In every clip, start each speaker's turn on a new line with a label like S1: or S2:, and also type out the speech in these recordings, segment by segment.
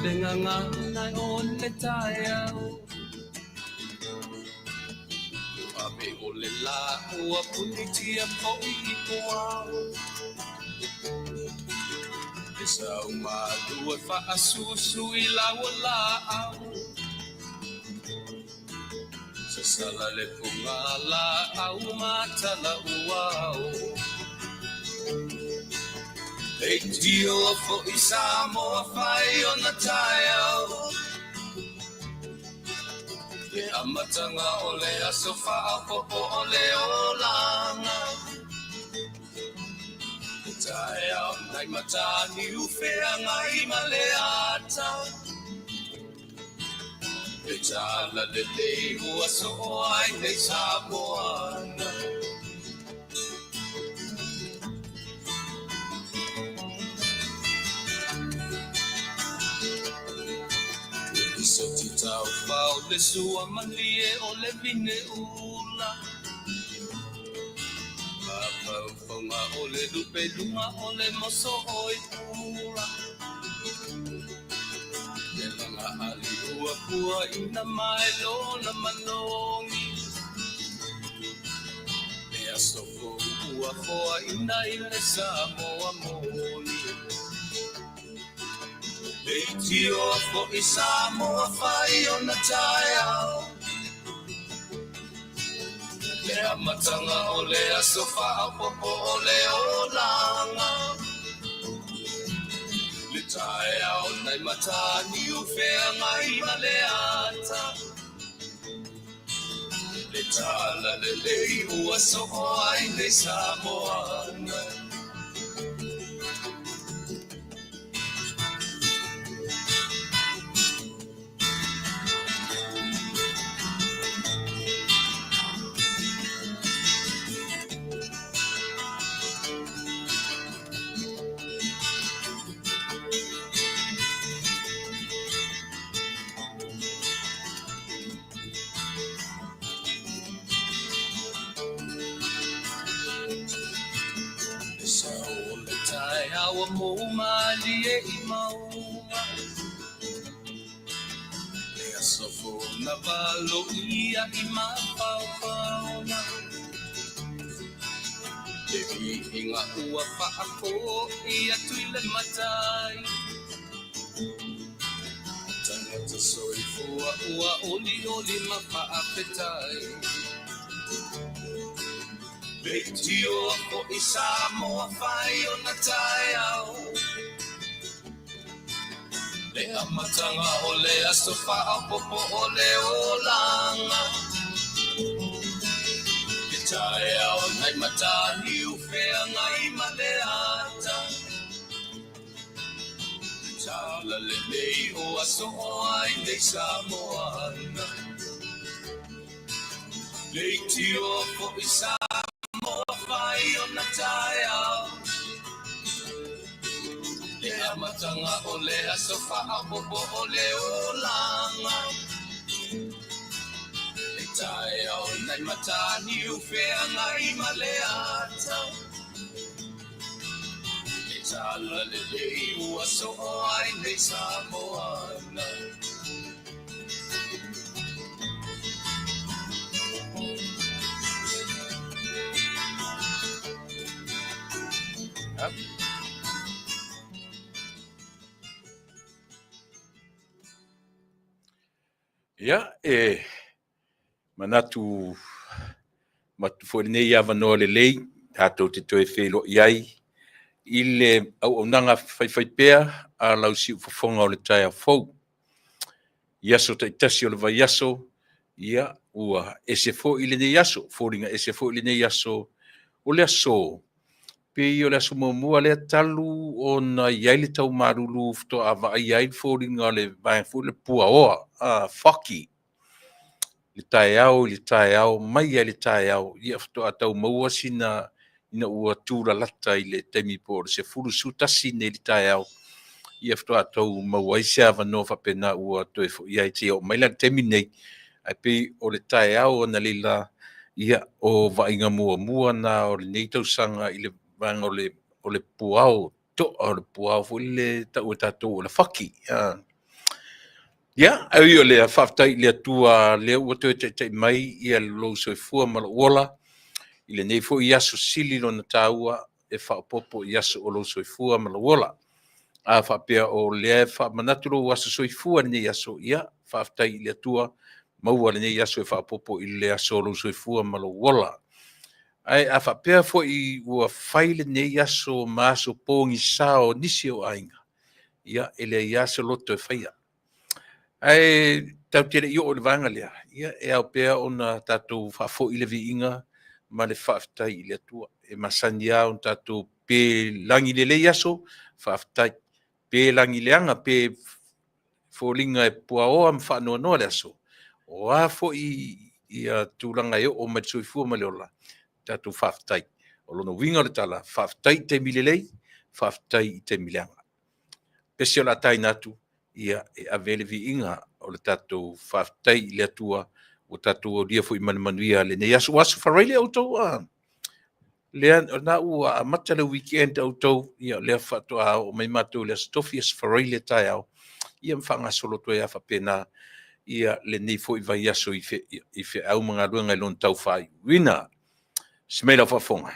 S1: le nganga nai o le tai au abe o le la ua puni tia po i koau e sau mātua wha asusu i lawa la au sa sala le punga la au matala uau e tio fo i Samoa whai o na tai au e amatanga o le aso wha popo o le olanga e tai au nai matani ufea ngai male ata e tala le lei ua so ai nei Samoana so ti tau pau le sua malie o le vine ula pau fonga o le lupe lunga o le moso oi pula le langa ali ua pua ina mai lona manongi le asoko ua koa ina ile Samoa moni e tio fo i Samoa whai o na tai au le amatanga o le aso wha popo o le olanga le tai au nai matani ufea ngai male ata le tala le lei ua so ai nei Samoana Awa mo mali e imauma e asofo na valo ia i mapaupauna e vi inga ua whaako ia tuile matai tangata soifua ua oli oli mapaapetai Tio ko i Samoa whai o na tai au le amatanga o le aso wha popo o le olanga le tai au nai matani ufea ngai male ata le tala le lei o aso ai nei Samoana le tio ko i Whai o na tai au le amatanga o le aso wha popo o le olanga le tai au nai matani ufea ngai male ata le tala le lei ua so ai nei Samoana
S2: Ia, manatu foi nei ava no le lei, tātou te toi whelo iai, i le au nanga whai pēr, a lau si ufafonga o le tai a fau. Iaso ta itasi o le vai iaso, ia, ua ese fo i le nei iaso, fōringa ese fo i le nei iaso, o le aso, pe i o le aso mua le talu o na iai le tau marulu fto ava iai fōringa le vai fo le pua oa, whaki. Le tai au, mai le tai au, ia fto atau maua sina ina ua tūra lata i le temi pōr, se furu sutasi ne le tai au, ia fto atau maua i se ava no whapena ua toi fo iai te au, mai la temi nei, ai pe o le tai au na lila, ia o vainga mua na o le neitau sanga i le vanga o le puao, to o le puao fo le tau tatou o le whaki, Ia, au i o lea whaftai lea tua lea ua te mai ia lo soifua ma lo ola, i le nei fo i aso sili lona tāua e whaopopo i aso o lo soifua ma lo ola. A whapea o lea manatu lo aso soifua nei aso ia, whaftai lea tua, maua le nei aso e whaopopo i le aso o lo soifua ma lo ola. Ai a whapea fo i ua whaile nei aso ma aso pōngi sao nisi o ainga. Ia, ele i aso loto e whaia. Ai tau tere i o le vanga lea. Ia, e au pea o na tātou whafo i le vi inga, ma le whaftai i le tua. E masani au tātou pe langi le lei aso, whaftai. Pe langi le anga, pe fōlinga e pua o am whanua noa le aso. O a fo i a tūranga e o matsui fua ma le ola. Tātou whaftai. O lono winga le tala, whaftai te milelei, whaftai te mileanga. Pese o la tai natu, ia e avele vi inga o le tātou whaftai le atua, o tātou o lia fo i manuia le nei asu whareile au tau a. Lea na ua a mata le weekend au tau, ia lea whatoa o mai mātou le stofi as whareile tai au. Ia mwhanga solo toi a whapena, ia le nei fo i vai aso i fe au mga ruanga i lon tau whai. Wina, Smela whafonga.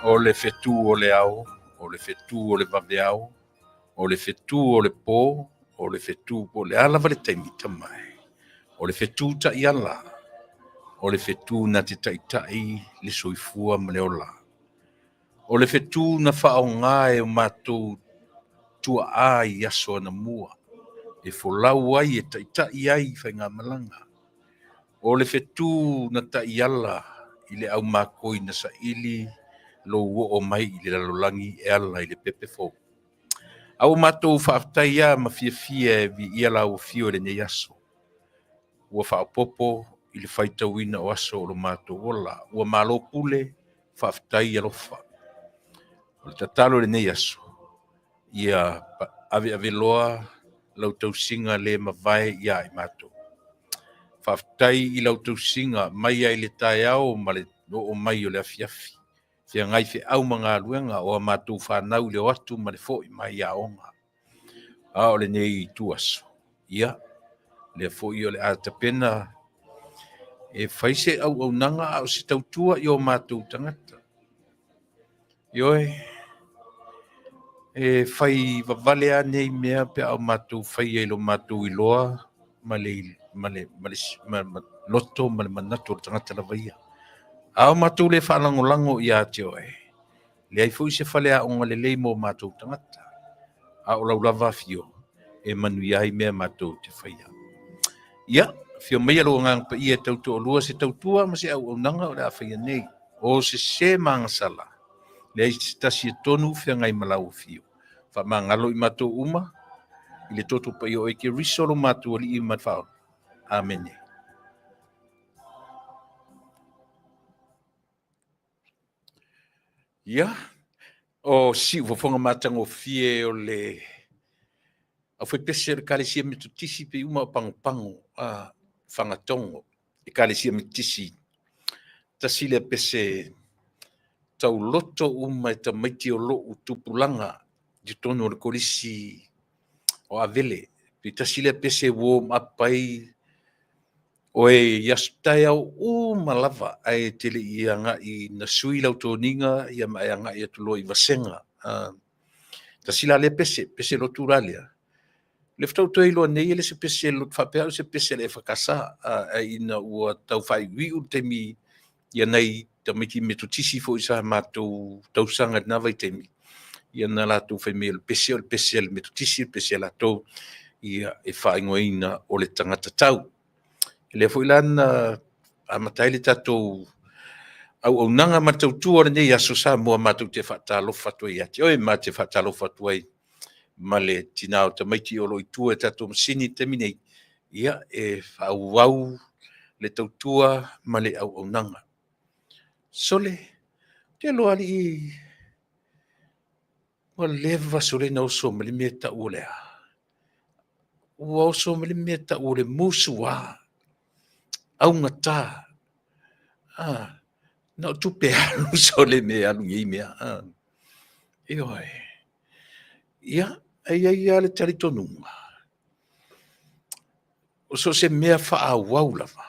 S2: O le fetu o le au, o le fetu o le vaveau, o le fetu o le pō, o le fetu o le ala vale taimita mai, o le fetu ta i ala, o le fetu na te taitai le soifua ma le ola, o le fetu na whao ngā e o mātou tua a i aso ana mua, e folau ai e taitai ai whai ngā malanga, o le fetu na ta i ala i le au mākoi na sa ili, lo o mai i le lalolangi e ala i le pepe fō. Au mātou whaaftai ia ma fia vi ia lau fio le nei aso. Ua whaapopo i le whaitawina o aso o lo mātou ola. Ua malo pule whaaftai alofa. O le tatalo le nei aso. Ia ave loa lau tau singa le mawai ia i mātou. Whaaftai i lau tau singa mai ai le tai au ma le o mai o le afiafi. Fia ngai fe au mga luenga o mātou whanau le watu ma le fōi mai a onga. A o le nei tuaso. Ia, le fōi o le atapena e whaise au nanga au se tautua i o mātou tangata. Ioi, e whai wawale a nei mea pe au mātou whai e lo mātou i loa ma le loto ma le manatu o tangata la vaia. Au mātou le whalangolango i a te oe. Le ai fui se whale a onga le leimo mātou tangata. A o lau lava fio e manu i ai mea mātou te whaia. Ia, fio mea lo ngang pa ia tautu o lua se tautua ma se au nanga o le a whaia nei. O se mangasala. Le ai se tasi e tonu fia ngai malau fio. Wha mangalo i mātou uma. I le toto pa i o eke risolo mātou ali i matwhao. Amene. Ia, o si ufafonga mātango fie o le a foi pese le kalesia me tutisi pe uma pango a whangatongo e kalesia me tisi tasi le pese tau loto uma e ta maiti o lo utupulanga di tono o le kolisi o avele tasile pese warm up pai oe yastai au malava ai tele ianga I na sui lau toninga ia maanga ia tulo I vasenga tasila le pese lo turalia le ftau toi lo nei le se pese lo fapea se pese le fakasa ai na ua tau fai wi u temi ia nei tamiki metutisi fo isa matou tau sanga na vai temi ia na la tu femel pese le metutisi pese la to ia e fai ngoina o le tangata tau le foi lana a mataile tatou au nanga matou tua nei aso sa mo matou te fatalo fatu ia te oi ma te fatalo fatu ai male tinao te maiti o lo tua tatou sini terminate ia e au le tautua male au nanga sole te lo ali o leva sole no so mele meta ulea o so mele meta ule musua au ngata no tupe alu sole me alu ngi mea oi ia ai le tari tonunga o so se mea fa au lava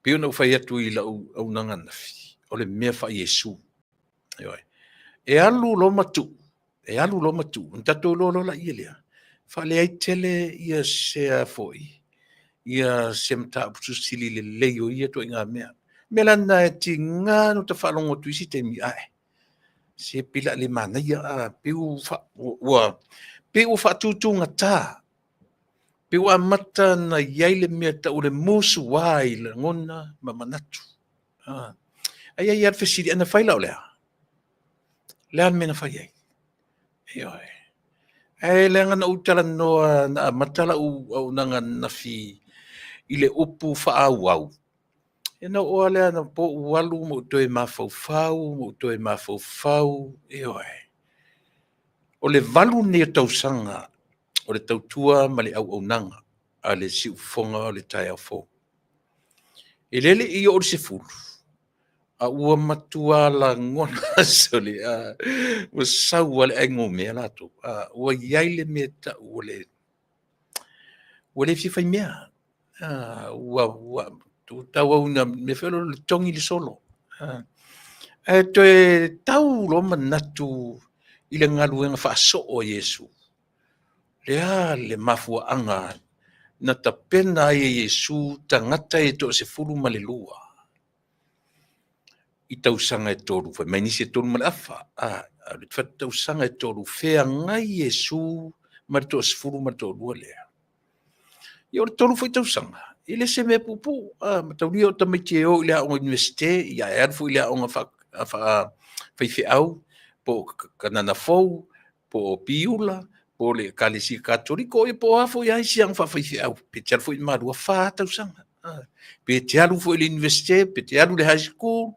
S2: pio no fa atu I au nanga nafi o le mea fa Yesu oi e alu lo matu tato lo la ielea fa le ai tele ia se foi ia se mta pusili le leio ia to inga mea melana ti ngano te falongo tu isi te mi ai se pila le mana ia piu fa tutunga ta piu amata na yaile mea ta ule musu wai le ngona mamanatu ai ar fesiri ana faila olea le an mena fai ai ai le ngana utala noa na matala au nanga nafi ile upu fa au ena o le ana po walu mo toe mafau o le valu ne tausanga o le tautua ma le au nanga a le siufonga o le tai au fo e lele I o se fulu a ua matua la ngona soli o sau ale aingo mea lato ua iaile me ta ule fifai mea ua tu tau au na me felo le tongi le solo e toe tau lo manatu I le ngaluenga whaaso o Yesu le mafua anga na tapena ai Yesu tangata e to se fulu ma le lua I tausanga e toru fai mai nisi e toru ma le afa le tausanga e toru fea ngai Yesu ma le to se fulu ma le to lua lea Ia o le toru fai tausanga I le se me pupu ma tau lia o tamaiti o I le aonga universite ia e arfu I le aonga fai au po kanana fou po piula po le kalisi katoliko e po afo ia isi ang fai au pe te alfu I marua fa tausanga pe te alu fo I le universite pe te alu le high school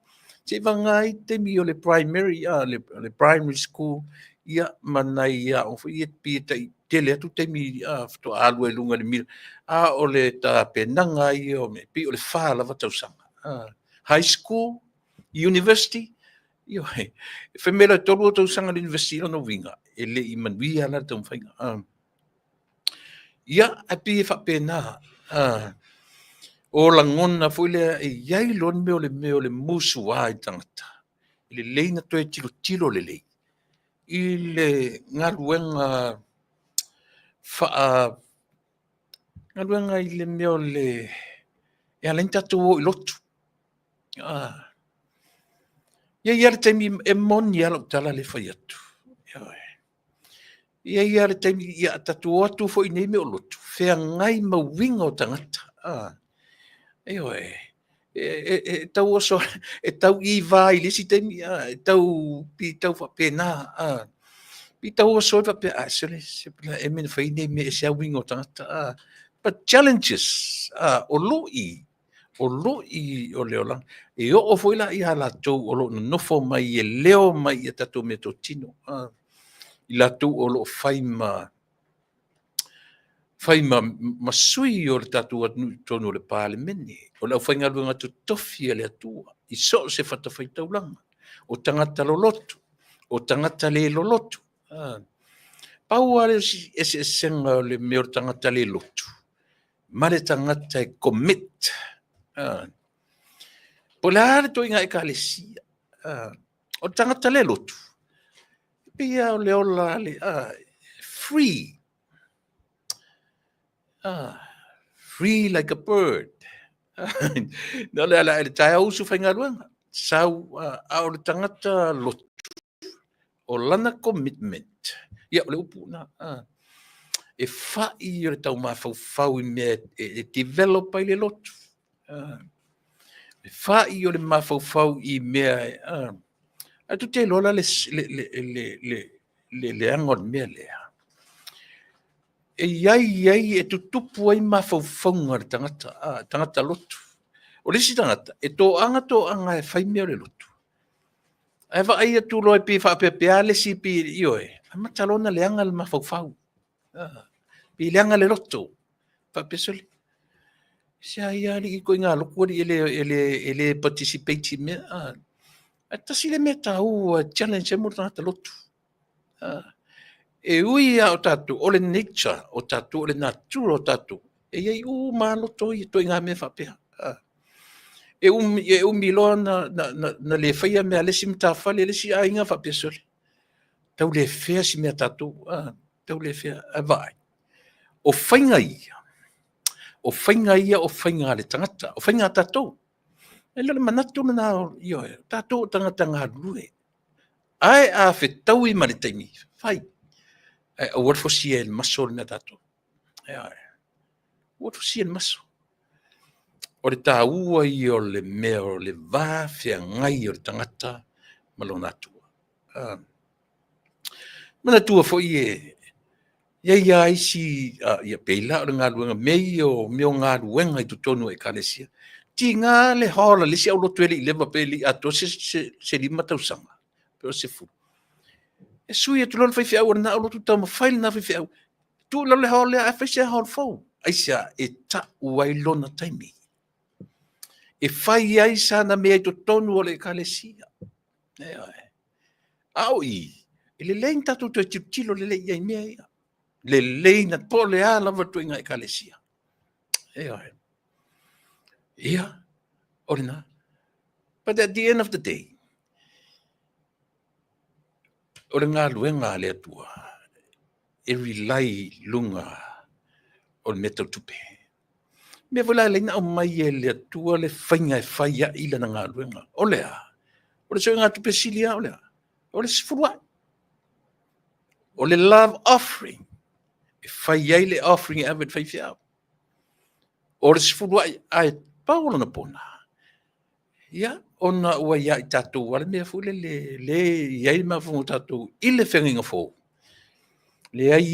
S2: te vangai te mi o le primary le primary school ia manai ia o fo ia pe te le atu te mi to alu e lunga le mil o le ta penanga I o me pe o le fa lava tausanga high school university io fe mela tolu tausanga le university no vinga ele I manuia la tau fainga ia a pe fa pena o la ngona foi le iai lon me o le musu ai tangata le leina to e tilo le lei I le ngaluenga ngaluenga I le me o le e alenta to I lotu ia le taimi e moni ala tala le fai atu ia le taimi ia tatu atu foi nei me o lotu fea ngai mawinga o tangata e tau oso e tau I vai le si taimi e tau pi tau fa pena pi tau oso fa pe sele se pla e men fai nei me se winga o tangata but challenges o loi o leolang e o foi la ia la tou o lo no fo mai e leo mai e tatu me to tino I la tou o lo faima masui o le tatu atu tonu le palemeni o la fainga luenga tu tofi le atua I so se fata fai taulanga o tangata lolotu o tangata le lolotu Pau ale ese senga le meo tangata le lotu. Mare tangata e commit. Polare to inga e kalesia. O tangata le lotu. Pia o le ola le free. Free like a bird. No le ala e tai au su whainga ruanga. Sau au le tangata lotu. O lana commitment. Ia o le upu na. E whai o le tau mawhau i mea e develop ai le lotu. E whai o le mawhau i mea a tu te lola le angon mea lea. E iai e tu tupu ai mawhauwhaunga le tangata lotu. O lesi tangata, e tō anga e whai mea le lotu. E whai atu loe pi whapepea le si pi ioe. A matalona le anga le mawhauwhau. Pi leanga le loto. Whapesoli. Sia ia li ko ngā loko ele participate me. Tasi le mea tau challenge e mura ngata lotu. E ui o tatu, o le nature o tatu, o le natura o tatu. E iei mā loto i toi ngā mea whapea. E umi loa na le whaia mea lesi mta whale, lesi a inga whapesoli. Tau le whea si mea tatu. Tau le whea a vai. O whainga ia. O whainga le tangata. O whainga tatou. E lele manatu na ioe. Tatou tangata ngā rue. Ai a whetau i mare taimi. Whai. O warfosi e maso le mea tatou. Warfosi e maso. O le tā ua i o le mea o le vā whea ngai o le tangata malona atua. Manatua fo i ia isi ia peila o ngā ruenga mei o meo ngā ruenga i tutonu e kalesia. Ti ngā le hola lisi au lotu ele i lewa peli ato se lima tausanga. Pero se fu. E sui e tulon whai whiau na au lotu tau ma whaile na whai whiau. Tu lau le hola a whai sea hol fau. Aisia e ta uai lona taimi. E whai ai sana mea i tutonu o le kalesia. Au i. E le lein tatu tu e tilo le lei ai mea ia. Le leina pole a lava tu inga e kalesia. Ia, orina. But at the end of the day, ore ngā luenga le atua, e rilai lunga o le metau tupe. Me wala leina o mai e le atua le whainga e whaia ila na ngā luenga. O lea. O le soe ngā tupe silia o lea. O le sifurua. O le love offering. Whai ai le offering e awet whai whiau. O le sifuru ai paula na pona. Ia, ona ua ia i tātou wale mea fule le iai mawhungu tātou i le whenginga fō. Le ai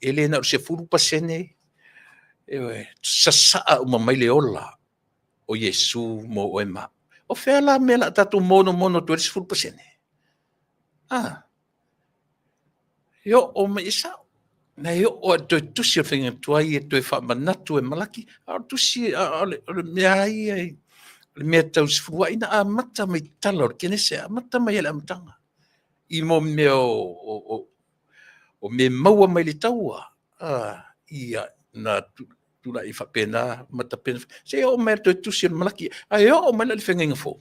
S2: ele na o se furu pasene sasaa umamai le ola o Yesu mo o ema. O whea la mea la tātou mono tu e sifuru pasene. Yo o me isa na yo o to tusi o finga tuai e to fa manatu e malaki a tusi o me ai le me tau sfua ina a mata mai talor kene se a mata mai ele amtanga I mo me o me maua mai le taua ia na tula I fa pena mata pena se o me to tusi o malaki a yo o mai le finga fo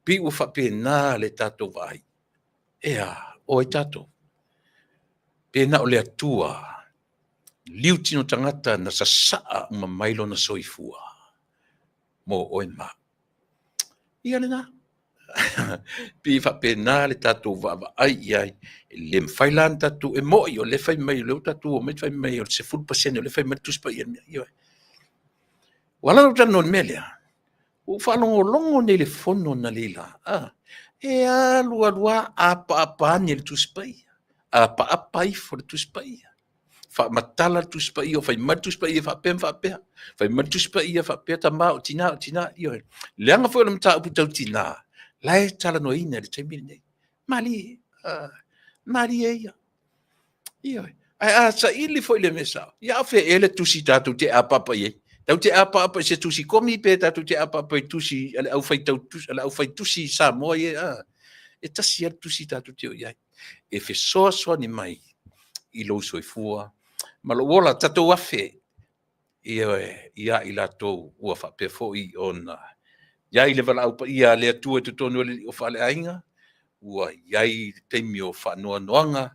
S2: pi o fa pena le tato vai o tato pena o le atua, liuti no tangata na sasaa mamailo na soifua. Mo oema. Ia le na. Pi fa pena le tatu vava ai, le mwhailan tatu e moi o le whai mai leo tatu o me whai mai o se full pasene o le whai mai tuspa ia mea. Wala no tano mea lea. O whalongo longo ne le fono na lila. E alua apa ni le tuspa ia. Apa fo le tuspai fa matala tuspai o fa matuspai fa pem fa matuspai fa pe ta ma tina io lenga fo le mta pu tina lai tala no ina le temi nei mali io ai sa ili fo le mesa ya fe ele tusi tatu te apa ye tau te apa se tusi komi pe tatu te apa tusi au fai tau tusi ala au fai tusi sa mo ye e tasi tusi tatu te ia e fe soa ni mai i lo soifua ma lo ola tatou afe ia i latou ua faapea foʻi ona iai le valaau paia le atua totonu o faaleaiga ua iai taimi o faanoanoaga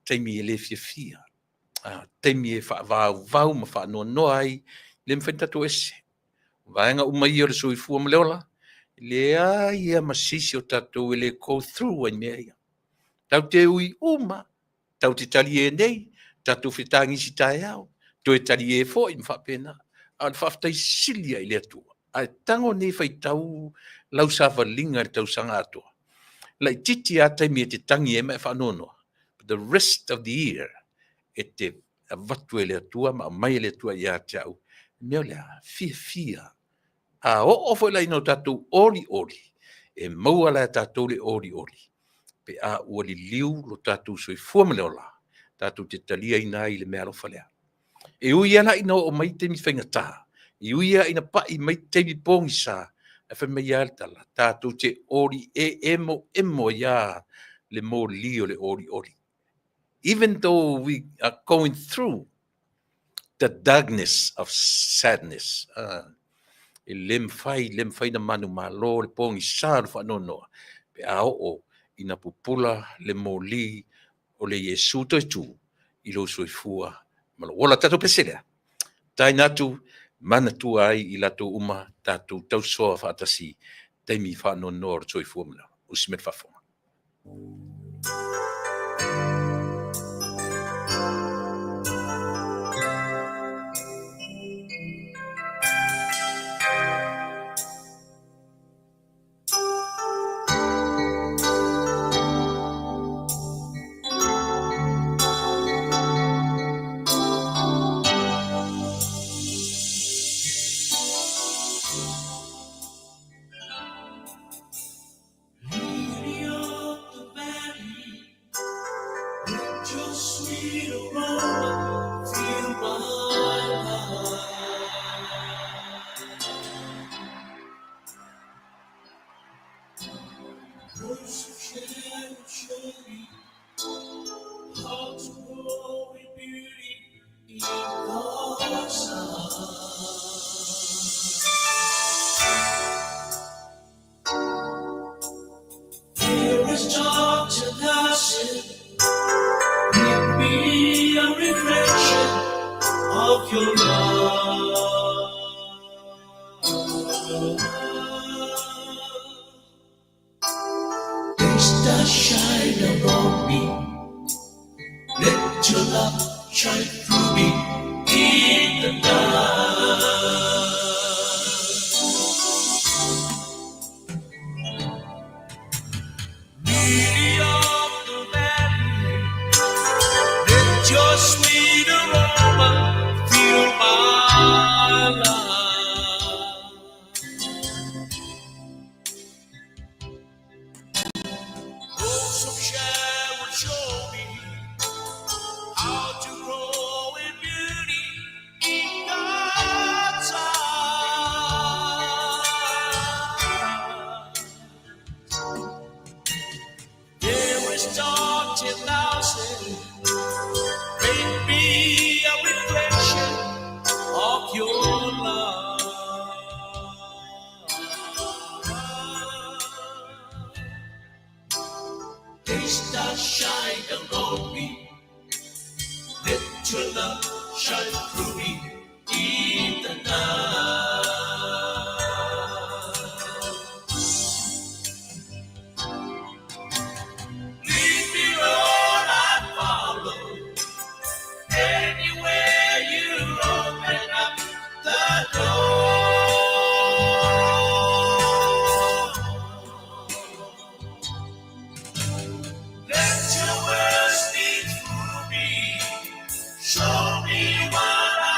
S2: taimi e lē fiafia taimi e faavauvau ma faanoanoa ai le mafai ese vaega uma ia o le soifua ma le ola leai ia masisi o tatou e lē go through ai mea ia tau te ui uma tau te tali e nei tatou fetagisi taeao toe tali e foʻi ma faapena a le faafetaisili ai le atua ae tago nei faitau lau savaliga i le tausaga atoa lai titi a taimi e te tagi e ma e faanoanoa the rest of the year e te avatu e le atua ma mai e le atua iā te au mea o lea fiafia a o'o foi laina o tatou olioli e maua la tatou le olioli pe a ua liliu lo tatou soifua ma le ola tatou te talia ina ai le mea alofa lea e ui ana ina o mai taimi faigatā i ui ina paʻi mai taimi pogisa e fai mai ia le tala tatou te oli e emo ia le moli o le olioli even though we are going through the darkness of sadness e lem fai na manu malo le pogisa le faanoanoa pe a o'o ina pupula le moli o le Iesu toetu i lo soifua ma lo ola tatou peselea taina atu manatua ai i latou uma tatou tausoa faatasi taimi faanoanoa o le soifua ma le usi me le faafoga
S1: Show me what I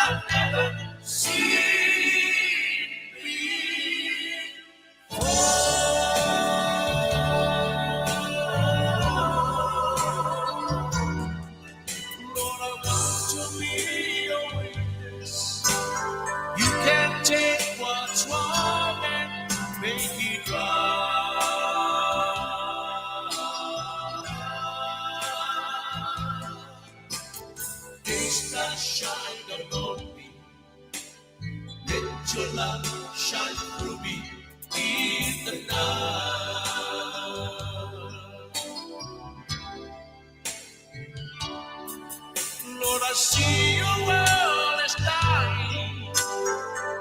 S1: Lord, I see your world is dying,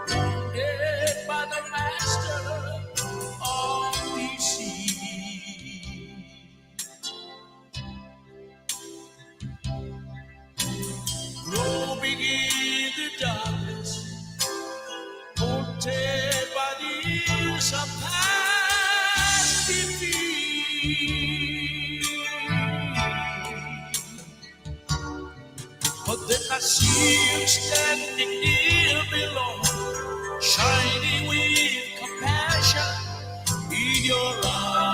S1: wounded by the master of deceit. Robing in the darkness, haunted by the years of past defeat. But then I see you standing near below, shining with compassion in your eyes.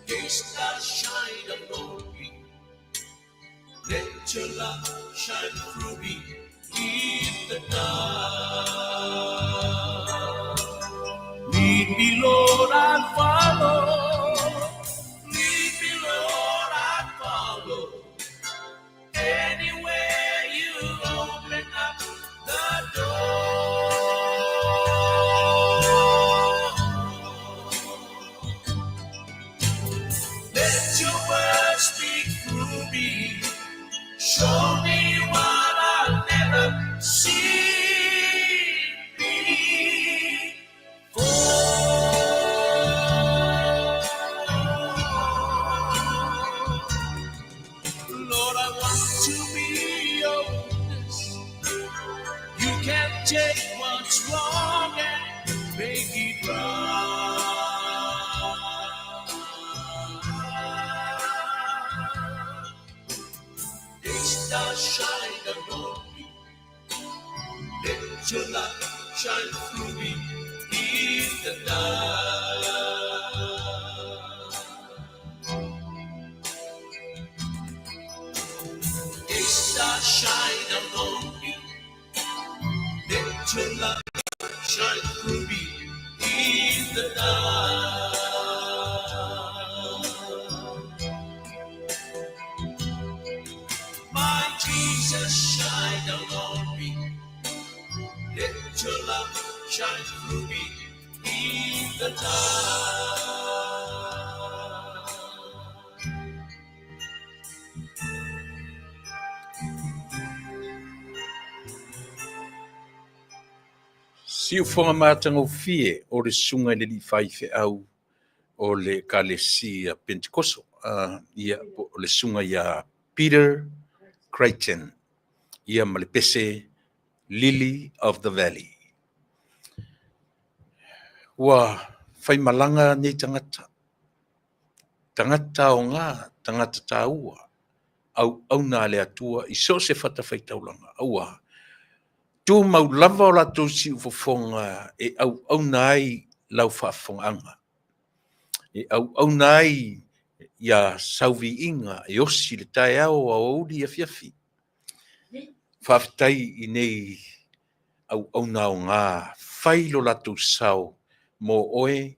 S1: Gaze that shine upon me, let your love shine through me in the dark. Lead me, Lord, I'll follow. Lead me, Lord, I'll follow. Anywhere you open up the door. Let your words speak through me. Show me what I've never seen before. Lord, I want to be your witness. You can take what's wrong and make it right. This star shine upon me. Let your light shine through me in the dark. This star shine upon me. Let your light shine through me in the dark. My Jesus, shine upon me. Let your love shine through me in the dark.
S2: Si o whanga mātanga o fie o le sunga le li whai whi au o le kalesia Pentecoso. Ia o le sunga ia Peter Creighton. Ia ma le pese Lily of the Valley. Wa whai malanga nei tangata. Tangata o ngā, tangata tā ua. Au nā le atua i so se whata whai taulanga. Aua. Tu mau lava o lato si ufofonga e au nai lau whaafonga. E au nai ia sauvi inga e osi le tae au a ouri a fiafi. Whaafitai i nei au nao ngā whailo lato sau mo oe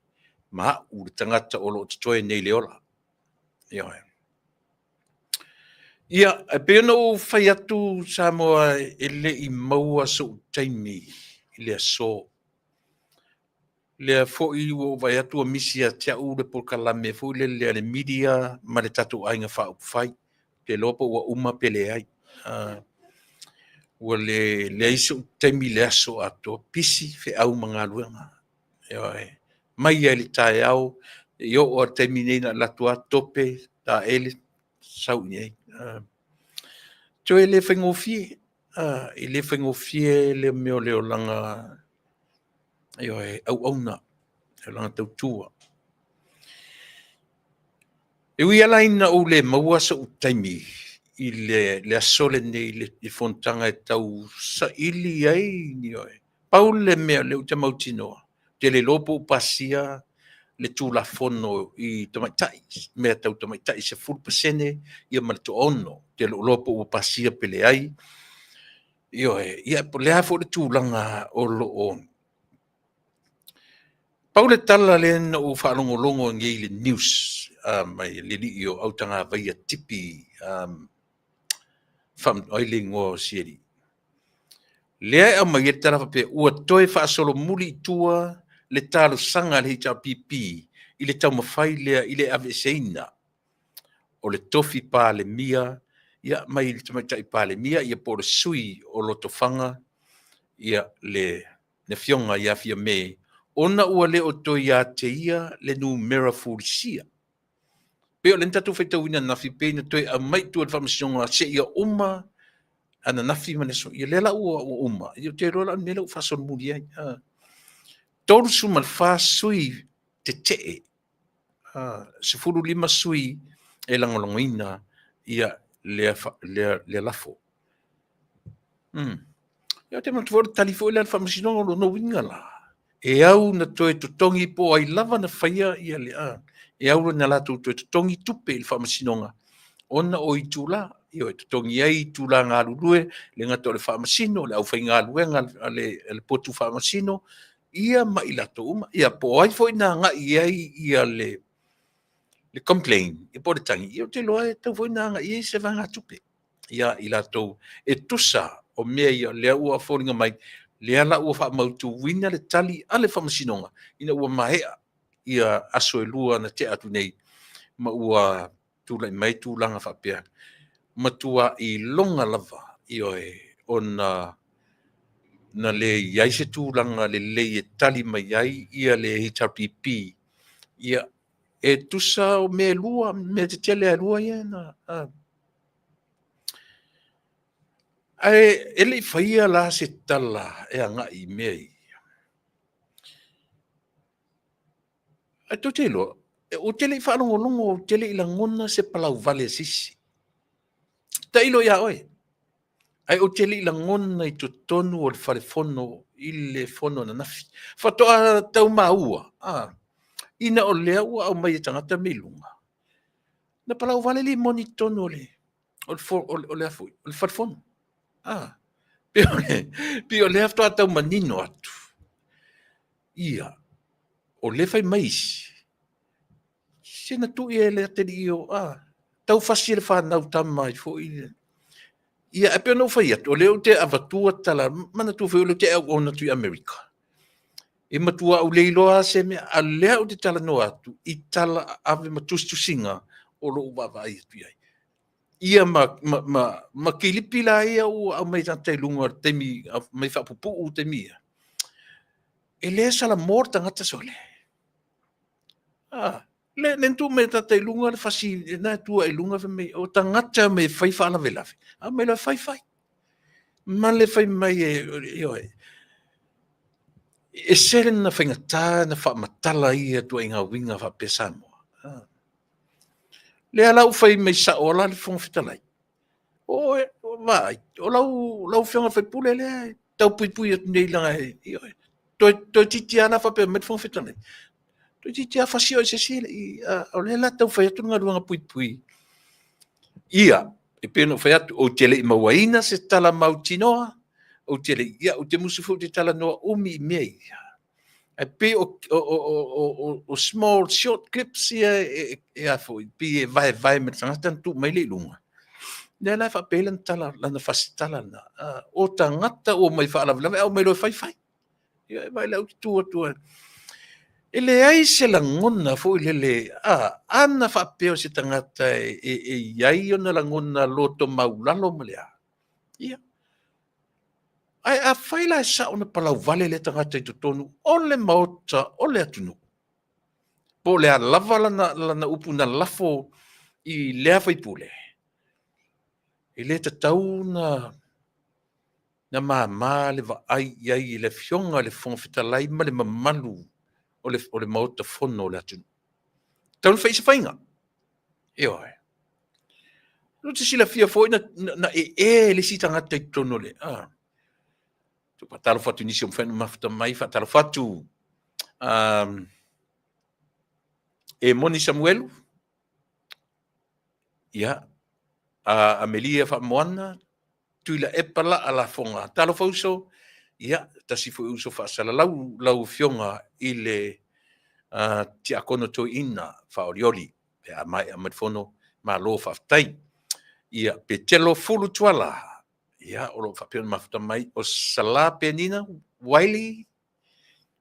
S2: ma u le tangata o lo tatoe nei leola. Ia, e pēna o whai atu sa moa e le i maua so taimi i le aso. Le fo i o vai atu a misi a tia u le polkalame fo i le media ma le tatu ainga wha whai. Ke lopa ua uma pele ai. Ua le iso taimi le aso ato pisi fe au mga luenga. Mai e le tae au, yo o taimi nei na latua tope ta ele sau nei. So e le whaingofie, e le whaingofie le meo leo langa, au auna, e langa tautua. E ui alaina o le maua sa utaimi, i le asole nei le fontanga e tau sa ili ai ni oe. Pau le mea leo te mautinoa, te le lopo pasia, le tūla fono i tamaitai, mea tau tamaitai se 4% ia malto ono, te lopo o pasia pele ai. Ia po le hafo le tūlanga o loo. Pau le tala le na o whaalongolongo ngi le news, mai le li o autanga vai a tipi, wham oiling o sieri. Lea mai e tara pe ua toe whaasolo muli tua le talo sanga le hita pipi i le tau mawhai lea i le ave seina. O le tofi pā le mia, ia mai le tamaitai pā le mia, ia po le sui o loto whanga, ia le ne fionga ia fia me, ona ua le o toi ia te ia le nu mera fulisia. Peo le ntatu whaitau ina nafi pēna toi a mai tua le whamasionga se ia uma, ana nafi mana so ia lela ua uma ia te rola mele fa son mulia tolu suma fa sui te se furu lima sui e langolongoina ia le lafo ia te matu for talifo le fa masino no wingala e au na toe totongi po ai lava na faia ia le e au na la toe totongi tupe le fa masinonga ona o itula io e tongi ai tula ngā lulue, le ngata o le whamasino, le au whai ngā luenga, le potu whamasino, ia mai lato uma, ia po ai fwoi nā ngā ai ia le complain, ia po le tangi, ia te loa e tau fwoi nā ngā ia se vanga tupe, ia i lato e tusa o mea ia lea ua whoringa mai, lea la ua whamautu wina le tali a le whamasinonga, ina ua mahea, ia aso e lua na te atu nei, ma ua tula i mai tūlanga whapea, matua i longa lava i oe o na le iai se tūlanga le e tali mai ai ia le HRPP ia e tusa o me lua me te tele a lua ia na e le whaia la se tala e anga i mea i a to te loa o tele i whanongo o tele i la ngona se palau vale sisi ta ilo ia oe. Ai o tele i la ngona i to tonu o le whare fono i le fono na nafi. Whatoa tau maua. Ina o lea ua au mai e tangata milunga. Na palau vale li moni tonu o le afui, o le whare fono. Pio le haftoa tau manino atu. Ia, o le fai maisi. Sena tu i e le ateri i o, tau fasi le whanau tamai fo i le. Ia e peo no whai atu, o leo te avatua tala, mana tu whai o leo te au ona tu i Amerika. E matua au leiloa se me, a leo te tala no atu, i tala ave matustusinga o lo uwawai atu iai. Ia ma kilipila ia o au mai tantai lunga temi, mai whapupu u temi ia. E lea sala morta ngata sole. Le nentu me tatai lunga le fasi na tua e lunga me o tangata me fai fa la velafi. Me le fai. Ma le fai mai e seren na finga ta na fa matala ia tua inga winga fa pesamo. Le ala u fai mai sa ola le fong fitalai. O vai, o lau finga fai pule le tau pui at nei langa e. To titi ana fa pe met fong fitalai. To titi a fasio e se sile o le la tau fai atu nga luanga pui. Ia, e peno fai atu o tele i mawaina se tala mautinoa, o tele ia o te musufu te tala noa umi mei. E pe o small short clips ia e a foi, pe e vai me tangata tu mai le lunga. Nea lai fa pelan tala lana fasi tala na, o tangata o mai fa alavilame, au mai lo fai. Ia e vai lau tua. Ele ai se la ngona fo le ana fa peo se tangata e iai ona la ngona loto maulalo malea. Ia. Ai a faila sa ona palau vale le tangata i tonu o le maota o le atunu. Po le lava lana upu na lafo i lea fai pule. I le tatau na maa le va ai iai le fionga le fonfitalai ma le mamalu. O le maota fono le atu. Tau fai se fainga. E oe. No te sila fia foi na le si tangata i tono le. Tu patalo fatu nisi o mwhenu mafuta mai, fatalo fatu e Moni Samuelu. Ia. Amelia fa moana. Tuila epala ala fonga. Talo fauso. Ia, tasi fu uso fa sala lau fionga i le ti akono to ina fa orioli pe a mai fono ma lo fa tai ia pe telo fulu tuala ia o lo whapea mafuta mai o sala penina waili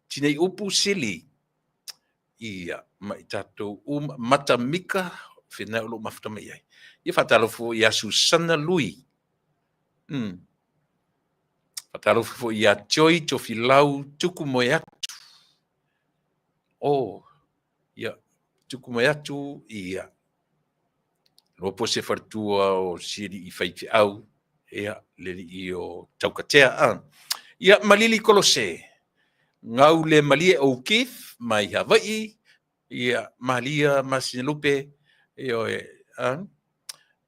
S2: tinei upu sili ia mai tatou matamika whenau lo mafuta mai ai. Ia whatalofo ia Susana Lui. Whatalofo ia Joy Tofilau tuku moe atu. Ia tuku moe atu ia lopo se whartua o siri I whaiti au ia leli I o taukatea. Ia malili kolose. Ngau le malie o Keith mai Hawaii. Ia malia Masinelupe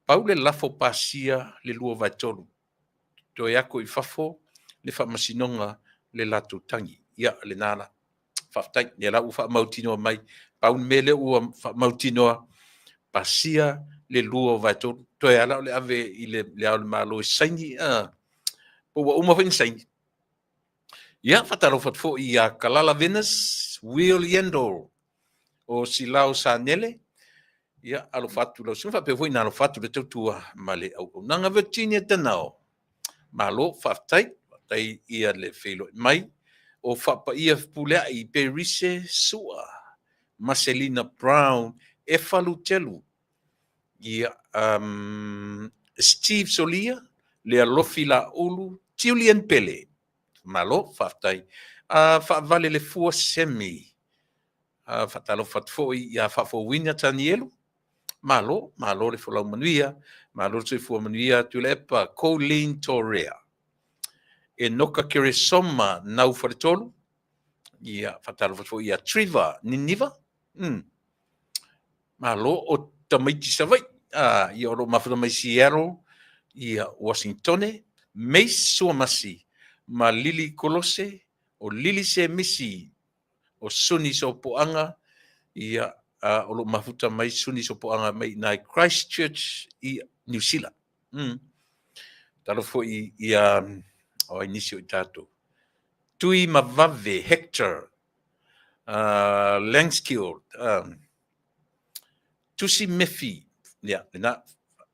S2: Paule lafo pasia le lua vaitolu. To yako I fafo le whamasinonga le lato tangi. Ia le nana. Whaftai, ne la ufa mautinoa mai. Paun mele ua mautinoa pasia le lua vaitolu. To ya la le ave I le au le malo saini. Po wa uma whin saini. Ia whataro whatfo I a Kalala Venus, Will Yendol. O Silao Sanele. Ia alo fatu lo sunfa pe foi na alo fatu le tautua male au nanga Virginia tanao. Malo faftai ia le felo mai o fapa ia pulea I Perise Sua. Marcelina Brown e falutelu. Ia Steve Solia le alofila ulu Julian Pele. Malo faftai fa vale le fua semi. Fatalo fatfo ia fafo winya tanielu. Malo le folau manuia, malo le fua manuia tulepa Colleen Torrea. E noka kere soma nau faretolu, ia fatalo fatfo ia Triva Niniva. Malo o tamaiti savai, ia oro mafuta mai Seattle, ia Washingtone, Mace Suomasi, ma Lili Kolose, o Lili se misi, o Suni so poanga, ia o lo mafuta mai suni so poanga mai nai Christchurch I New Zealand. Talo fo I o inisio I tato. Tui Mavave, Hector, Langskill, Tusi Mefi, ia, na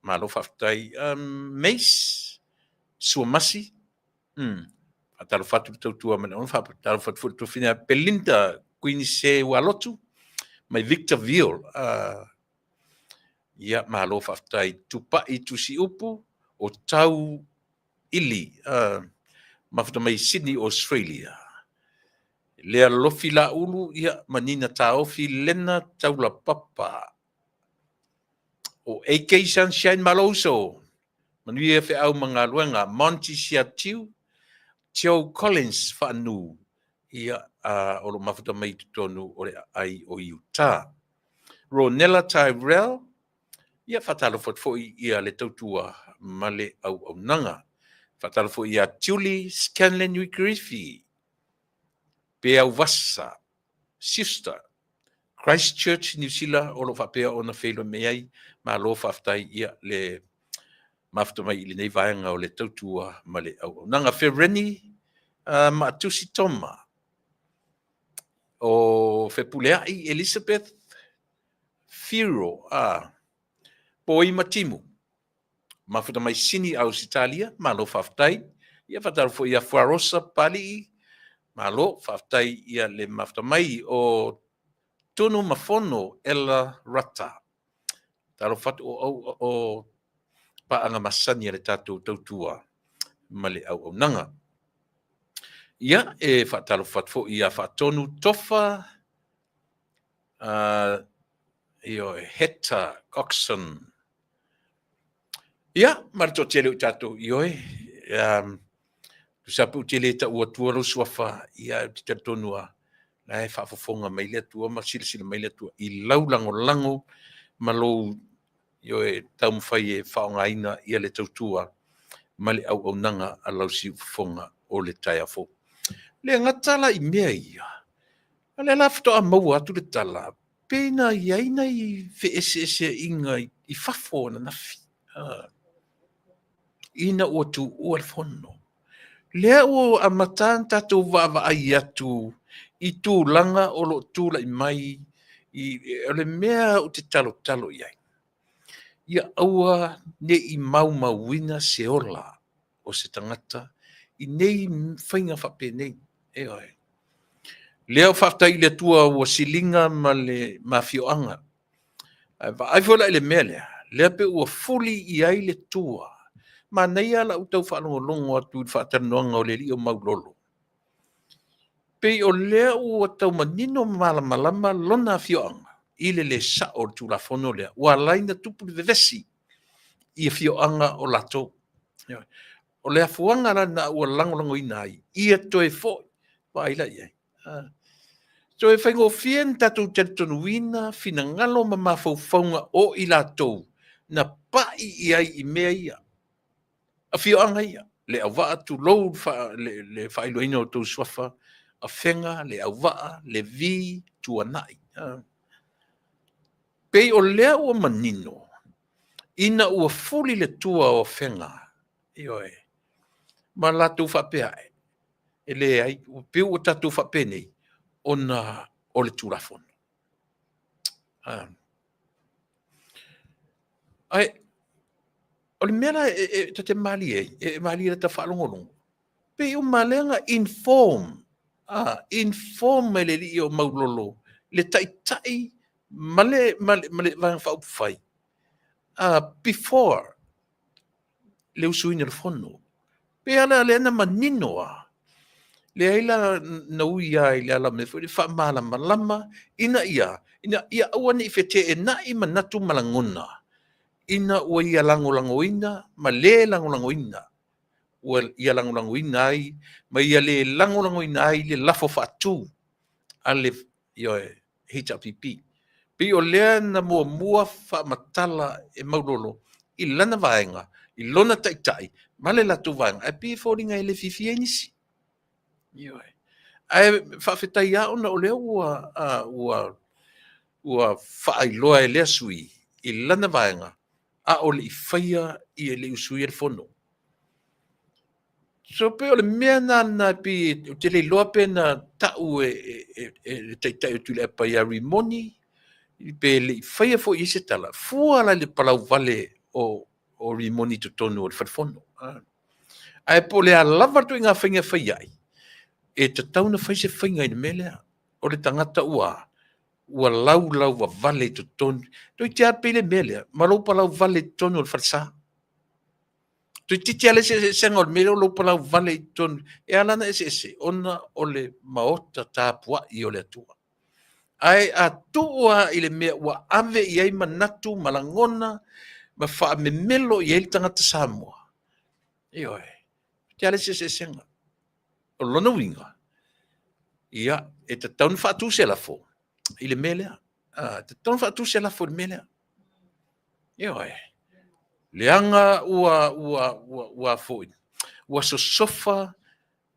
S2: malo faftai, Mace Suomasi, talo fatu tautua mana, talo fatu tu fina Belinda Queen se walotu, mai Victor Ville, ia malo faftai tupa I tusi upu o tau ili, mafuta mai Sydney, Australia. Lea lofi la ulu, ia manina taofi lena taula papa. O AK Sunshine Maloso, manuia fe au mga luenga, Monty Siatiu, Joe Collins whanu, ia o lo mafuta mai tutonu o le ai o Utah. Ronella Tyrell, ia whatalo fotfoi ia le tautua male au nanga. Whatalo fo ia Julie Scanlon Wikirifi, Pea Wassa, Sister, Christchurch, New Zealand, o lo whapea o na whelo meai, ma lo whaftai ia le mafuta mai ili nei vaenga o le tautua male au nanga. Fereni, Matusi Toma, o Fepulea I Elizabeth Firo, Poi Matimu, mafuta mai Sini aus Italia, malo faftai, ia fataro fo ia Fuarosa Pali, malo faftai ia le mafuta mai o Tunu Mafono Ella Rata. Taro fatu o paanga masani le tatu tautua male au nanga. Ia e fataro fatu ia fatonu tofa io Heta Coxon. Ia marto tele tatu io tu sapu tele ta ua tuaru swafa ia titonua la fa fofonga mai le tua ma silsila mai le tua I lango malo io e tam fai e faungaina ia le tautua mali au nanga a lausi fofonga o le tai afo. Le ngatala I mea ia. Ale lafto a mau atu le tala. Pena iaina I feese inga I fafo na nafi. Ina ua tu ua fono. Lea o a matan tatou vava ai atu I tu langa o lo tula I mai I le mea o te talo iai. Ia aua ne I mau mawina se ola o se tangata I nei whainga whape nei. E oi. Leo whaftai le tua o silinga ma le mafioanga. Ai fola le mea lea. Lea pe ua fuli I ai le tua. Ma nei ala utau whanongolongo atu whaatanoanga o le li o maulolo. Pe o lea ua tau manino malamalama lona fioanga. Ile le sa o tu la fono lea. Ua laina tupu le vesi. I fioanga o lato. O lea fuanga la na ua langolango ina ai. Ia toe fo. Wa ila iai. So e whaingo fien tatu tatonuina fina ngalo ma mawhauwhaunga o I lato. Na pai iai I mea ia. A fioanga ia. Le au waa tu lou le whailoina o tau swafa. A whenga, le au waa, le vi, tu anai. Pei o lea ua manino. Ina ua fuli le tua o whenga. Ioe. Ma latu whapea e. E le ai, piu o tatu whape nei. Ona o le tūrafono. Ai, o le mea te mali e mali e ta whalongolongo. Pei o malenga inform. Inform le li o maulolo. Le tai male vang fa upfai. Before le usuina le fono. Pe ala le na manino le aila na uia I le ala me foi fa mala malama ina ia ua ni fete e na I manatu malangona. Ina ua ia langolangoina ma le langolangoina. Ua ia langolangoina ai ma ia le langolangoina ai le lafo fatu ale ioe hita pipi. Pe o lea na mua fa matala e maulolo I lana vaenga I lona taitai ma le latu vaenga e pi fōringa e le fifia nisi. Ioe. Ai whawhetai a ona o lea ua whaailoa e lea sui I lana vaenga a o le I whaia I e le usui e le fono. So pe o le mea na pi te le loa pe na tau e taitai o tule e pai a rimoni pe le I whaia fo I se tala. Fua la le palau vale o rimoni to tonu o le whafono. Ai po le a lava tu inga whainga whaiai. E te tau na whaise whainga I me lea. O le tangata ua lau wa vale to tonu. Toi te arpe le me lea. Ma lau palau vale tonu o le whalsa. Toi titi ale se senga o le mele o lau palau vale tonu. E alana ese. Ona o le maota tāpua I o le atua. Ai a tua I le mea ua ave I ai manatu malangona ma wha me melo I ai tangata Samoa. Ioe. Te ale se senga. O lona winga. Ia, e te taun whaatu se la fo. I le melea. Te taun whaatu se la fo le melea. Ioe. Leanga ua fo. Ua sofa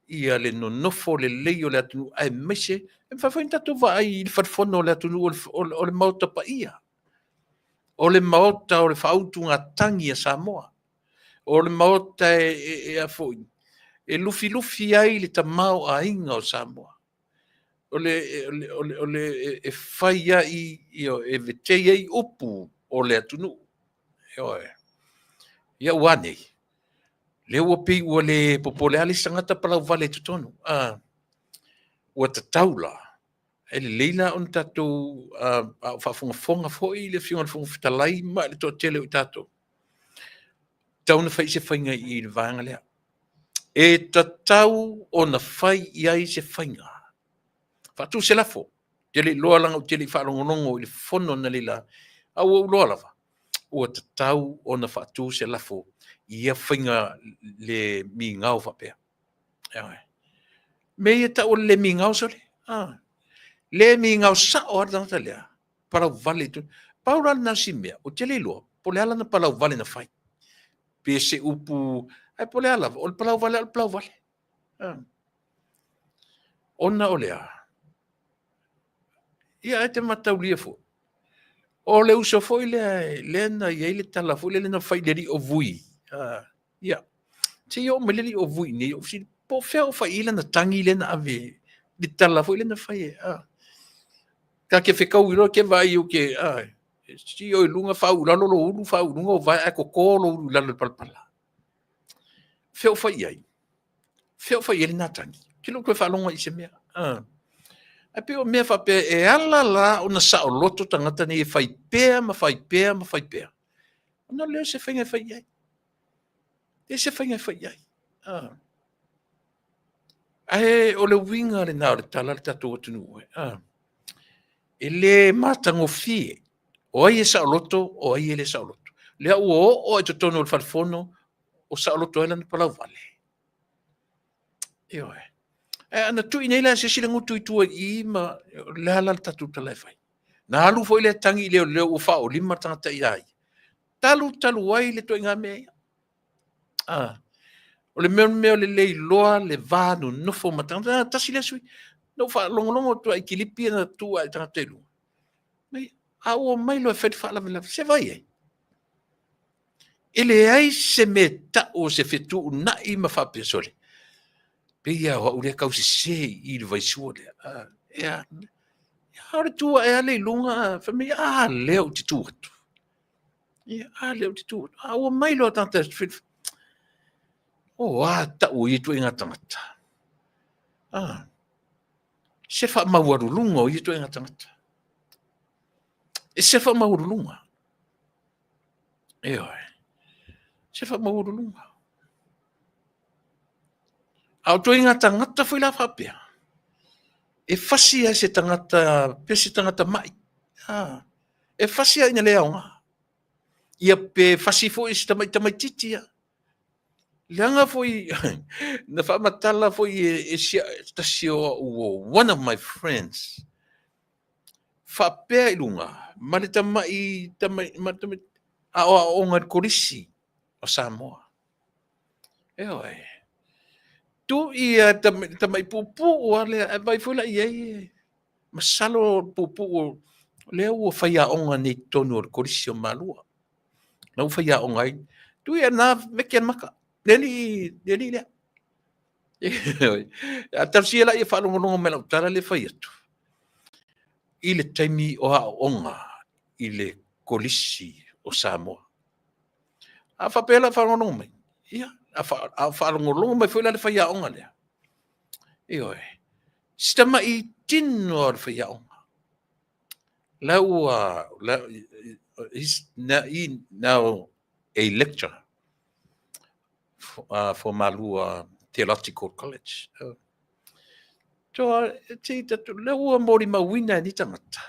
S2: ia le nonofo le leio le atunu ai mese. E whawhain tatu wa ai I whadfono le atunu o le maota pa ia. O le maota o le whautu ngā tangi a Samoa. O le maota e a fo. E lufi ai le tamau a inga o Samoa. O le e whai ai e vetei ai upu o le atunu. Ia uanei. Le ua pi ua le popole ali sangata palau vale tutonu. Ua tataula. E le leila on tatou whafonga foi le whiunga le whunga whitalai ma le toa tele o tatou. Tauna whai se whainga I le vanga lea. E tatau o na whai I ai se whainga. Whatu se lafo. Te le loa langa o te le whalongonongo I le whono na lila. Au au loa lava. Ua tatau o na whatu se lafo. Ia whainga le mi ngau whapea. Me ia ta o le mi ngau sole. Le mi ngau sa o ardangata lea. Parau vale tu. Paura na si mea. O te le loa. Po le ala na palau vale na whai. Pe se upu. Ai po le ala. O le palau vale. Al palau vale. Ona o lea. Ia e te matau lia fo. O le uso foi le na ia le tala foi le na fai le o vui. Ia. Te yo me le o vui ni o si po feo fai ile na tangi le na ave. Di tala foi le na fai. Ka ke fekau iro ke vai o ke si o lunga fa u lalo ulu fa u lunga vai a ko kolo u lalo palpala. feo fai ai. Feo fai ele natangi. Kilo koe whalonga i se mea. A pe o mea whape e ala la o na sa o loto tangata ni e whai pēa, ma whai pēa, ma whai pēa. Ona leo se whainga whai ai. E se whainga whai ai. Ae o le winga le nao le tala le tatou atunu oe. E le matango fie. O ai e sa o loto, o ai e le sa o loto. Lea ua o e totono o le whalfono, o sa o loto ele na palau vale. E oe. Ana tui nei la se sila ngutu i tua i ma le hala le tatu talai fai. Na halu foi le tangi leo leo ufa o lima tangata i ai. Talu ai le toi ngā mea. O le meo le lei loa le vānu nufo matangata. Tasi le sui. No fa longo tua i kilipi na tua i tangata ilu. Mai, a ua mai loa fedi fa la se vai e. Ele ai se me ta o se fetu na i ma fa pesole. Pia o ule kausi se i le vai suole. Ea, hare tua e ale lunga, fami leo ti tu atu. Ia, leo ti tu atu. Ua mai loa tanta ta ui tu inga tangata. Se fa mawaru lunga o i tu inga tangata. E se fa mawaru lunga. Se fa mawaru lunga. Au tu inga tangata foi la whapea. E fasi ai se tangata, pe se tangata mai. E fasi ai na lea onga. Ia pe fasi foi se tamai titia. Leanga foi, na whamatala foi e sia tasio one of my friends. Whapea i lunga. Mane tamai, a onga korisi o Samoa. Eoi. Tu ia tamai pupu o le vai fula ia masalo pupu le o faia onga ni tonu o korisi o malua. Na faia onga ai. Tu ia na mekian maka. Deli le. A tafsia la ia whalongonongo me lau tara le whai atu. I le taimi o a onga i le kolisi o Samoa. A whapela whalongonongo mai. Ia, a whalongonongo mai whaila le whai a onga lea. Ioi. Stama i tino o le whai a onga. He's now a lecturer for Malua Theological College. Te tatu, le ua mori ma winga ni tangata.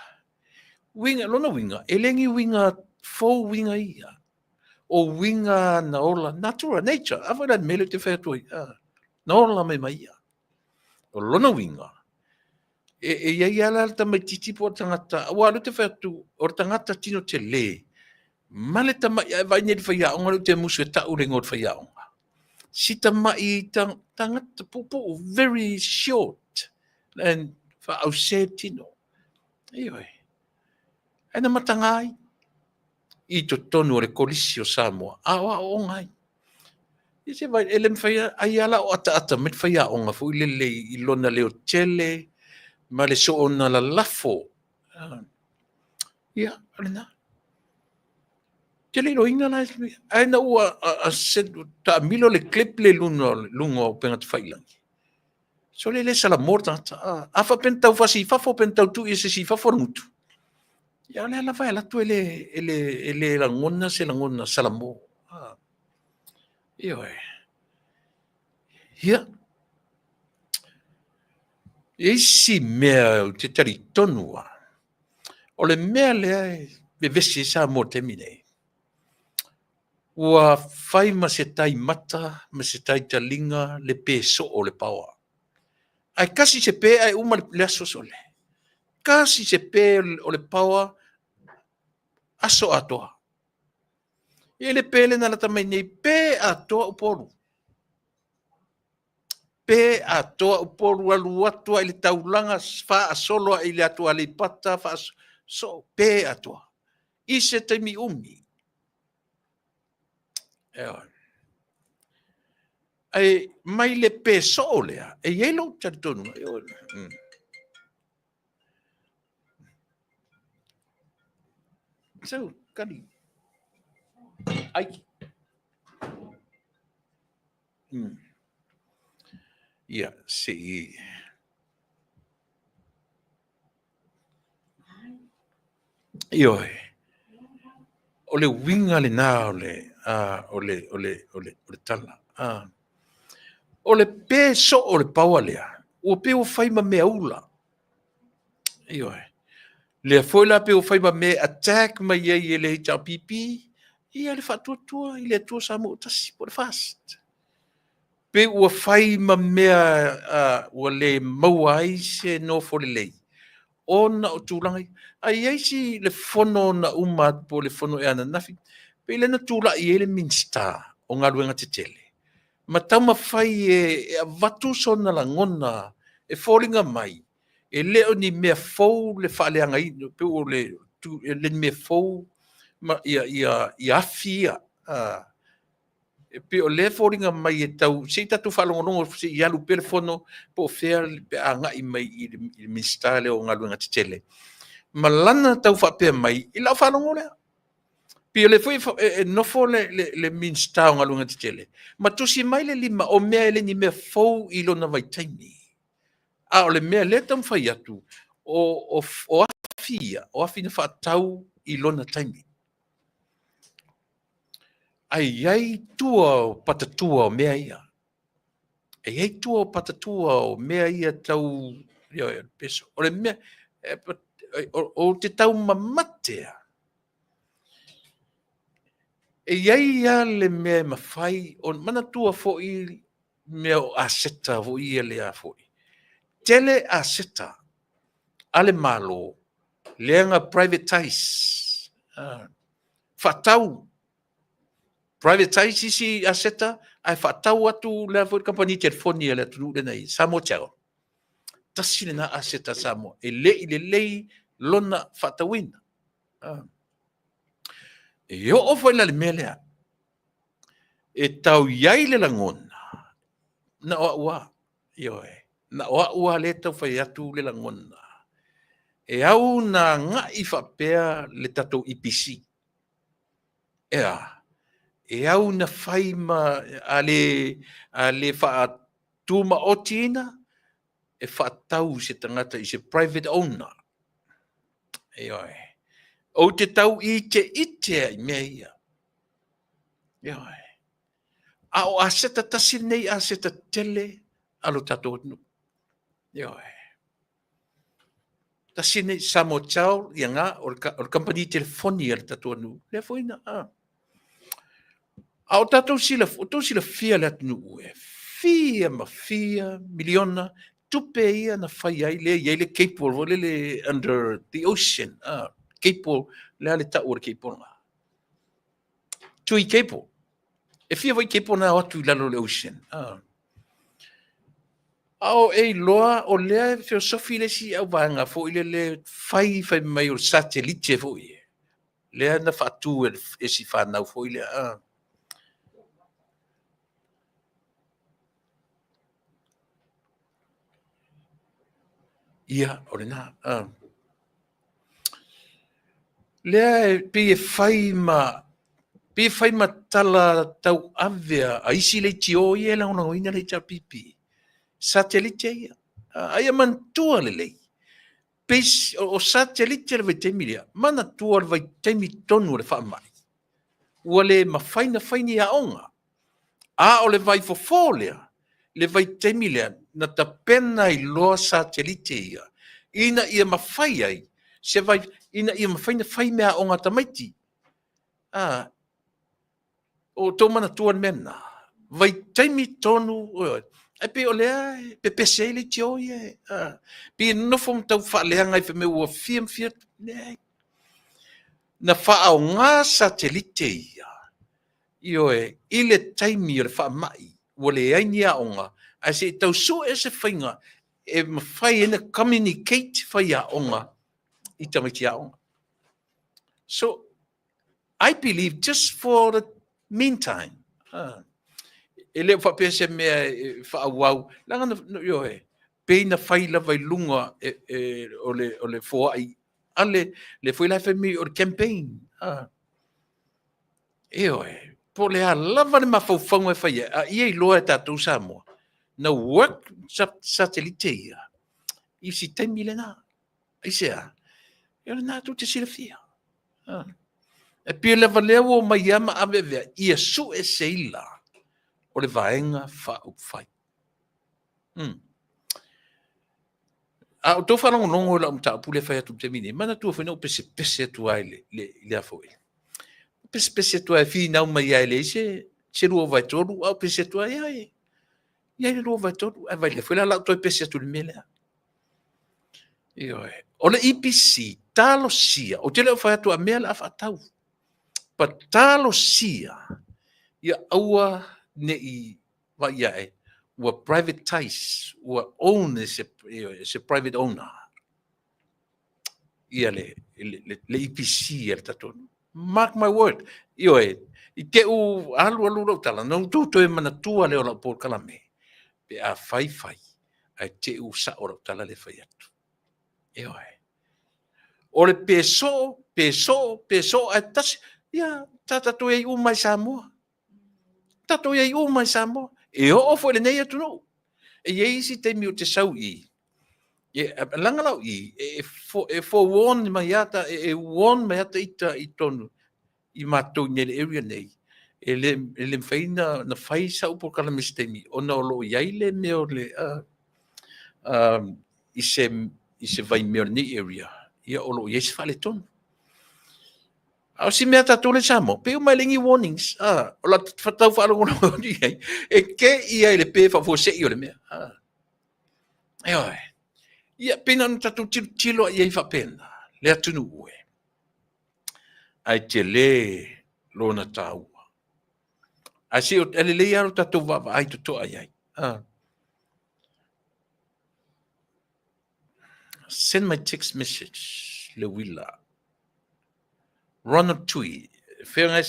S2: Winga, lona winga, elengi winga, fo winga ia. O winga na ola, nature, awhara mele te whaatoi. Na ola me mai ia. O lona winga. E ia ala tamai titipo tangata, awa te whaatu, o tangata tino te le. Male tamai, vai neri whaiaonga, te musu e tau ringo o whaiaonga. Si tamai tangata pupu, very short. And fa au se tino. Ioi. Ana matangai. I to tonu o le kolisi o Samoa. Awa o ngai. I se vai ele mwhaia ai ala o ata mit whaia o ngā fu ilele i lona leo tele. Ma le so ona la lafo. Ia, alina. Tele lo inga na aina ua a sedu ta milo le clip le lunga o penga te whailangi. So le sala morta afa pentau fasi fafo pentau tu ese si fafo mutu. Ya le la vai la tu ele la ngona se la ngona sala mo. Io Ia. Esi mea te tari tonua. O le mea le vesi sa mo temine. Ua fai ma se tai mata, ma se tai talinga le peso o le paua. Ai kasi se pe ai uma le aso sole. Kasi se pe o le paua aso atoa. E le pele na lata mai nei pe atoa uporu. Pe atoa uporu alu atua i le taulanga fa asolo i le atua le pata fa so pe atoa. I se taimi umi. Ai mai le pe so lea. E yelo tonu. So, kani. Ai. Ia, si. Ioi. O le winga le nā o le tala. O le pē so o le paua lea. Ua pē o whai ma mea ula. Ioi. Le foi la pe o fai ba me attack ma ye le ta pipi ia le fatua i le tua sa mo tasi por fast pe o fai ma me o le mauai se no for le ona o tulangai ai ai si le fono na uma po le fono e ana nafi pe le na tula i le minsta o nga luenga te tele ma tau ma fai e vatu sona la ngona e fallinga mai e leo ni mea fou le whaaleanga i, pe o le mea fou ma ia afia. E pe o le fōringa mai e tau, se tatu whalongonongo, se i alu pelefono, po whea pe a ngai mai i le minstale o ngā luenga titele. Ma lana tau whapea mai, i lau whalongo lea. Pe o le fui nofo le minsta o ngā luenga titele. Ma tusi mai le lima, o mea ele ni mea fou i lona vai taimi. A o le mea le tam whai atu o afina whaatau i lona taimi. Ai tua o patatua o mea ia. Ai tua o patatua o mea ia tau peso. O le mea, o te tau mamatea. Ia le mea mawhai, o mana tua fo i mea o aseta fo i le a fo i. Tele aseta, ale malo, leanga privatize, whatau, privatize isi aseta, ai whatau atu lea fo i company telefoni le atu le nei, Samo Chao. Tasi le na aseta Samo, e lei lona whatauina. E o fo ila le melea, e tau iai le langona, na oa ua, ioe. Na oa ua le tau whai atu le langona. E au na ngai whapea le tatou IPC. E au na whai ma a le whaatuma o tina, e whaatau se tangata i se private owner. Oi. O te tau i te itea i mea ia. Oi. A o aseta tasi nei aseta tele alo tatou anu. Oi. Tasi nei Samo Chao ia ngā o company telefoni al tatou anu. Le foina. A o tatou sila fia le atu ue. Fia miliona tupe ia na whai ai le Cape World, le under the ocean. Cape World, le tau o Cape World. Tui Cape World. E fia vai Cape World na atu i lalo le ocean. Ao e loa o lea filosofi le si au vanga fo ile le fai mai o satellite fo i. Lea na fatu e si whanau fo ile. Ia, o le nā. Lea pe fai ma tala tau avea a isi le tio i e launa o ina le tapipi. Satellite ia. Aia mantua le lei. Pes o satellite le vai temilia. Mana tua le vai temi tonu le whaamai. Ua le mawhaina a onga. A o le vai fofolea. Le vai temilia na ta pena i loa satellite ia. Ina ia mawhai ai. Se vai, ina ia mawhaina whai mea onga tamaiti. O tō mana tua mena. Vai temi tonu. E pe o lea, pe pese le tio ie. Pe nofo mtau whaaleanga i whame ua fia. Na wha o ngā satellite ia. Ioe, ile taimi o le wha mai. Ua le aini a onga. A se tau su e se whainga. E mawhai ena communicate whai a onga. I tamaiti a onga. So, I believe just for the meantime. E leo whapese mea whaawau. Langa na, ioe, peina whai lawai lunga o le whoai. Ale, le whai lai whai mi o le campaign. Ioe, po le lava le mafaufaunga e whaia, a ia I loa e tātou Samoa. Na work satellite ia. I si taimi le nā. I sea. Ia le nā tu te silafia. E pia le valea o mai ama avevea. Ia su e seila. O le vaenga whau whai. A o tō whanongonongo la umta pule whai atu te mine. Mana tua whanau pese atu ai le afoi. Pese atu ai fi nau mai ai le se rua vai toru. Au pese atu ai ai. Ia le rua vai toru. Ai vai le whela lau toi pese atu le mele. Ioe. O le EPC, talo sia. O te leo whai atu a mea la whatau. Pa talo sia. Ia aua ne I vai ai. Ua privatize, ua own se private owner. Ia le EPC ia le tatonu. Mark my word. Ioe, I te u alu lau tala, nau tūto e mana tua leo lau pōr kalame. Pe a whai, ai te u sa o lau tala le whai atu. Ioe. O le peso, ai tasi, ia, tatatu e u mai Samoa. Tato e u mai Samoa. E o foi le nei atu no. E isi te mi o te sau I. E langa lau I. E fo won mai ata, e won mai ata I tonu. I mātou nele area nei. E le mwhaina na whai sau po kala mistemi. O na olo iai le meo le I se vai meo ni area. Ia olo iai se whale tonu. Au si mea tātou le Samoa, pe o mai lengi warnings. O la whatau wharongono ni ai. E ke I ai le pe whafosei o le mea. Oi. Ia pena no tātou tilo I ai whapena. Le atunu ue. Ai te le lona tāua. Ai si o ele le aro tātou wawa ai to ai ai. Send my text message, le wila. Ronald Tui, whengai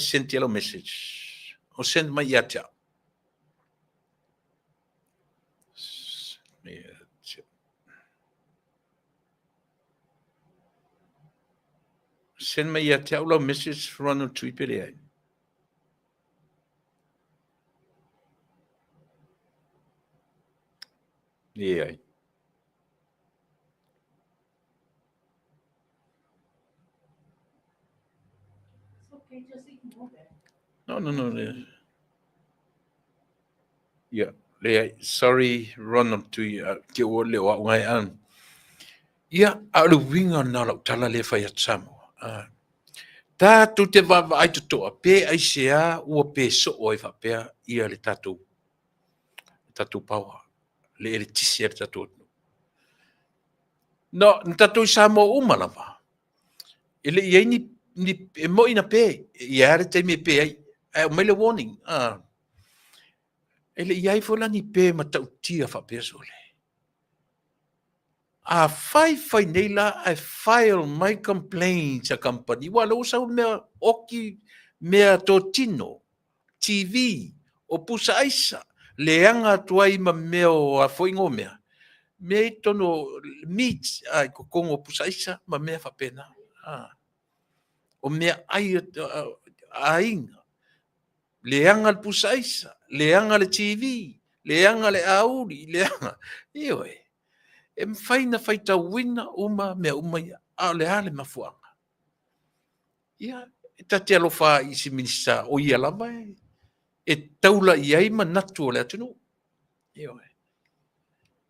S2: send yellow message. O send my yata. Send my yata ulau message Ronald Tui pere ai. Yeah. No. Yeah. Sorry, Ronald, to you. Te o le o ngai an. Ia, alu winga na lau tala le whai at Samoa. Tā tu te wawa ai tu toa. Pē ai sea ua pē so o ai whapea ia le tātou. Tātou paua. Le ere tisi ere tātou. No, tātou Samoa umalawa. Ele iei ni e mo ina pē. Ia are te me pē ai. Ai o mele warning. Ele iai fola ni pē ma tau tia whapea sole. A whai nei la, I file my complaints a company. Wala usau mea oki mea tō tino, TV, o pusa aisa, leanga tuai ma mea o a whoingo mea. Mea I tono meat, ai ko kongo pusa aisa, ma mea whapena. O mea ainga. Leanga le pusa aisa, leanga le TV, leanga le auri, leanga. Ioe. E mwhaina whaita wina uma mea ia a le hale mafuanga. Ia, e tate alofa I si minista o ia lava e taula I ai manatu o le atunu. Ia oe.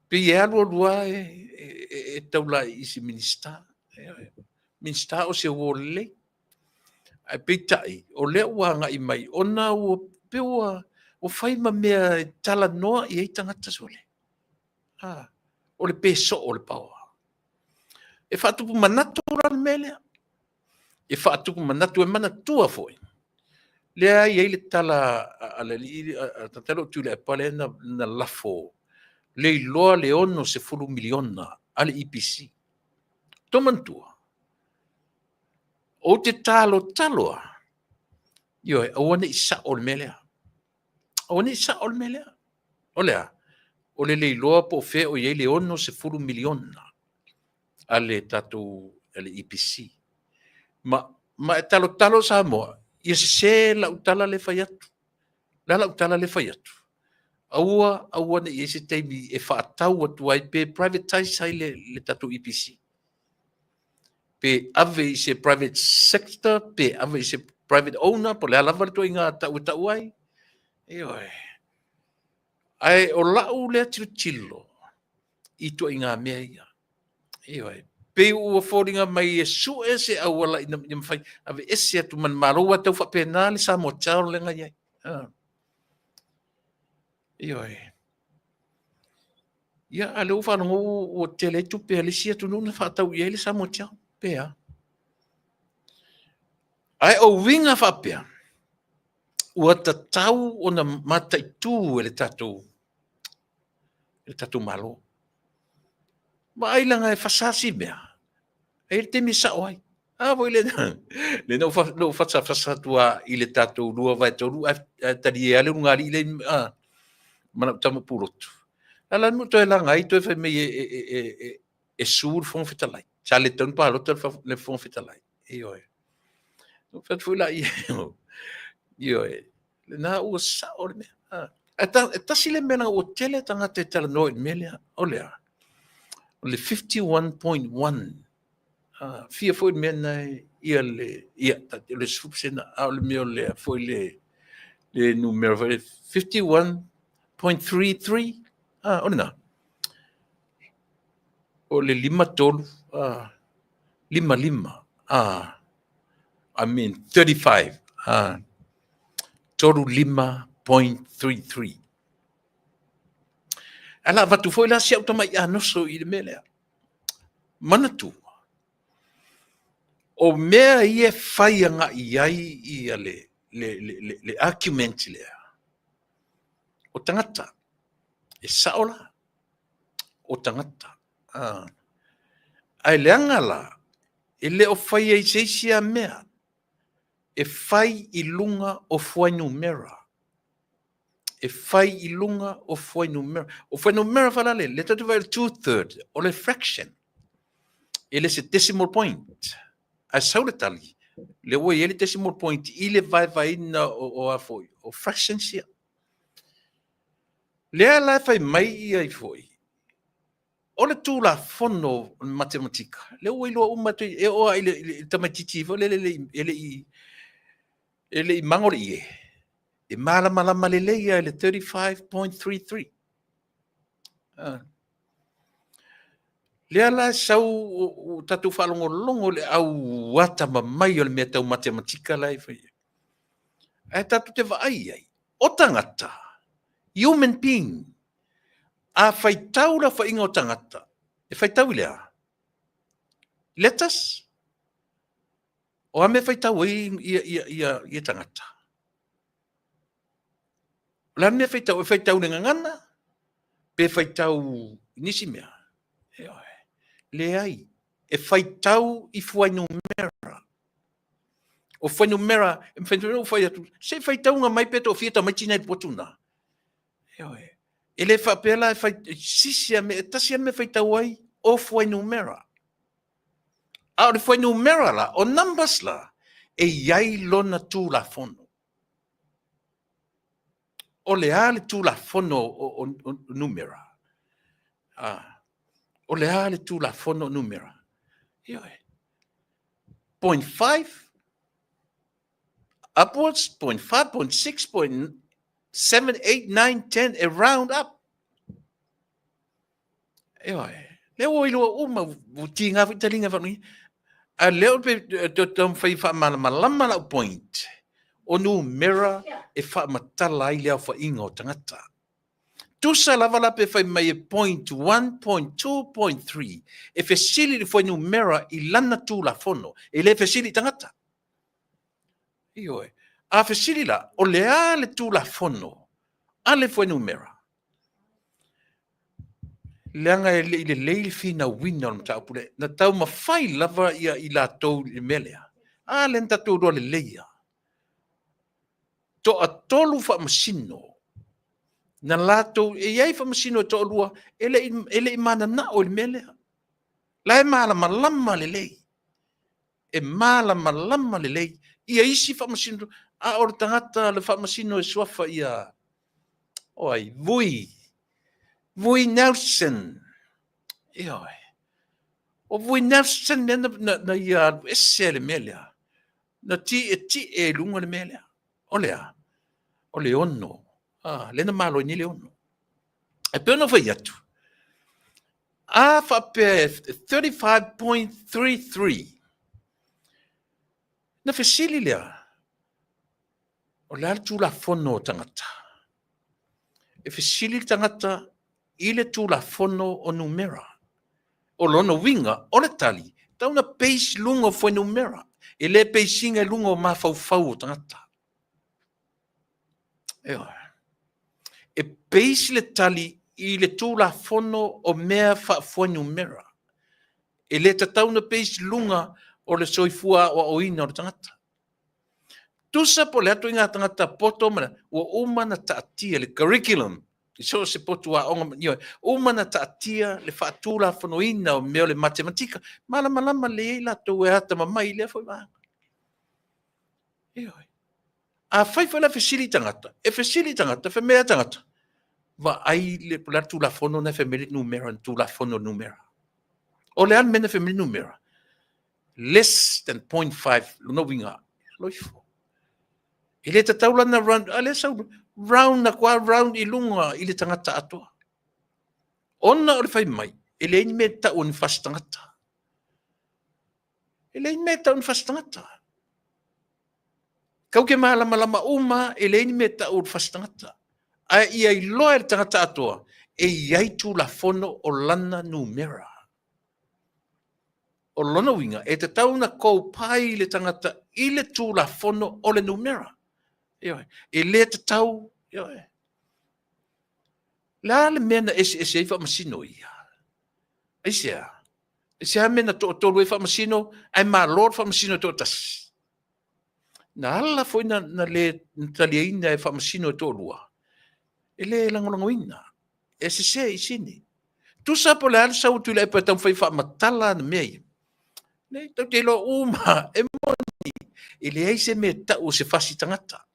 S2: Pe I alua lua e taula I si minista. Minista o se o le. Ai pe tai, o le wanga I mai, ona o peua, o whaima mea tala noa I ei tangata sole. O le peso o le paua. E whaatupu manatu rana melea. E whaatupu manatu e manatua foi. Lea I le tala, tatalo tu le pale na lafo. Le loa le ono se fulu miliona ale EPC. Tomantua. O te taloa. Ioe, awane isa o le melea. Awane isa o le melea. O lea. O le leiloa po fe o iei le ono se fulu miliona ale tatu ale EPC. Ma e talo Samoa, ia se la utala le fai atu. La utala le fai atu. Aua na ia se teimi e whaatau atu ai pe privatize ai le tatu EPC. Pe ave i se private sector, pe ave i se private owner, po le alava le to inga tau ai. Ai o lau le tilo i to inga mea ia. Pe ua fōringa mai e su e se au ala ina mwhai, ave ese atu man maroa tau whapena le sa mo chao le ngai ai. Ia, ale o whanongo o tele tu pe ale sia tu nuna whatau i ele sa mo chao. Pea. Ai o winga whapea. Ua ta tau o na matai tu ele tatou malo. Ma ai langa e fasasi mea. E te misa oai. Voi le no fasa tua i le tatou lua vai toru tari e ale ngari i le mana tamu purotu. Ala mo to e langa i to e me e sur fon fitalai. Sa le ton pa lo le fon fitalai. No fat fu la le na o sa o me. Ta sile mena o tele tanga te tala no melia olea. Le 51.1 fia foi mena ia le subsena au le le foi le numero 51.33 ona o le lima tolu lima I mean 35 tolu 5.33 ala vatu foi la si automai anoso i le mele manatu o mea ia fai anga iai ia le argument lea. O tangata. E saola. O tangata. Ai leanga la. E le o fai ai seisia mea. E fai i lunga o fuai numera. E fai i lunga o fuai numera. O fuai numera falale. Le tatu vai 2/3. O le fraction. E le se decimal point. A saule tali. Le o ele decimal point. Ile vai na o foi. O fraction sia. Le la fai mai ai foi. O le tu la fono matematika. Le o ilo umatu e o ile tamatiti vo ele i mangori e. E mala le ia le 35.33. Le ala sau o tatu whalongo longo le au wata mamai o le mea tau matematika lai whai. E tatu te waai ai. O tangata, human being, a whaitau la whainga o tangata. E whaitau lea. Letters. O a me whaitau ia tangata. La me whaitau nenga ngana. Pe whaitau nisi mea. Le ai, e whaitau i fuai numera. O fuai numera, e whaitau fuai atu, se whaitau ngā mai peto o fieta mai tina i potuna. E le whapela, sisia me, tasia me whaitau ai, o fuai numera. A o fuai numera la, o numbers la, e iai lona tū la fono. O le a le tū la fono o numera. O le ale tu la fono numera. 0.5 upwards, 0.5, 0.6, 0.7, 8, 9, 10, a round up. Le o ilo uma uti nga vitalinga vani. A leo pe tom fai fa malama la point. O numera e fa matala ile fa ingo tangata. Tusa lava la pe fai mai 0.1, 0.2, 0.3. E fesili li foi numera i lana tu la fono. E le fesili tangata. A fesili la, o le a le tu la fono. A le foi numera. Leanga e le leili fina wina o mta apule. Na tau ma fai lava ia i la tau i melea. A le nta tau roa le leia. To a tolu fa masino. Na lato e iai fa masino to lua ele mana na o le mele la e mala malama le lei e mala malama le lei ia isi whamasino, a o tangata le whamasino e suafa ia, oi, Vui Nelson, oi, o Vui Nelson na ia ese le melia, na ti e lunga le melia, o le ono, le na malo ni le ono, e pe ono vai atu, a whape 35.33, na fesili lea, o le altu la fono tangata. E fesili tangata i le tu la fono o numera. O lono winga, o le tali, tauna peis lungo foi numera. E le peisinga lungo ma fau tangata. E peis le tali i le tu la fono o mea foi numera. E le tauna peis lunga o le soifua o oina o le tangata. Tusa po le atu inga tangata poto mana, ua umana taatia le curriculum. I so se potu a onga manio. Umana taatia le whaatula whanoina o meo le matematika. Malama le eila tau e hata mamai lea foi maa. A whaifa la fesili tangata. E fesili tangata, fe mea tangata. Va ai le pula tu la fono na femeli numera, tu la fono numera. O le an mena femeli numera. Less than 0.5 luno winga. Loifo. Ile te taula na round, ale sau round na kwa round i lunga i le tangata atoa. Ona o le whai mai, ile ni me ta un fast tangata. Ile ni me ta un fast tangata. Kau ke malama uma, ile ni me ta un fast tangata. A ia i loa le tangata atoa, e iai tu la fono o lana numera. O lona winga, e te tauna kou pai le tangata i le tu la fono o le numera. E le te tau, la le mena e se fa masino ia. Ai sea mena to e fa masino, ai ma lord fa masino to tas. Na ala foi na le taliaina e fa masino to lua. E le langolangoina. E se i sini. Tu sa po le ala sa utu le pa tau fai fa matala na mei. Nei tau te lo uma, e moni. E le ai se me tau se fasi tangata.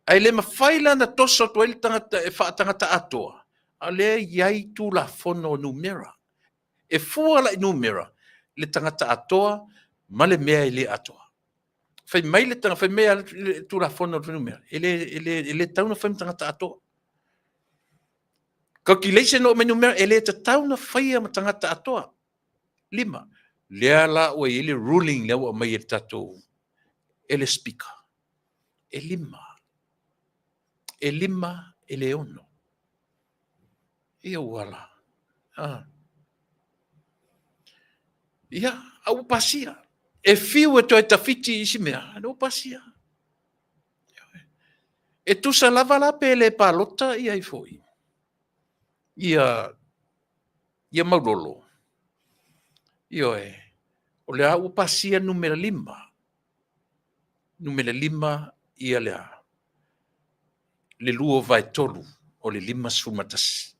S2: Ai le mawhaila na toso to ele tangata e whaatangata atoa. A le iai tu la fono numera. E fua la numera. Le tangata atoa, ma le mea i le atoa. Fai mai le tangata, fai mea tu la fono numera. E le tauna fai tangata atoa. Calculation o me numera, e le tauna fai ma tangata atoa. 5. Lea la o ele ruling lea o mai e tatou. Ele speaker. E 5. E 5 e le ono. Ia wala. Ia, au pasia. E fiu e toi tawhiti isi mea. No pasia. E tu sa lava la pele palota ia i foi. Ia maulolo. Ia e. O le au pasia numera 5. Numera 5 ia lea. Le luo vai tolu o le 5 sumatasi.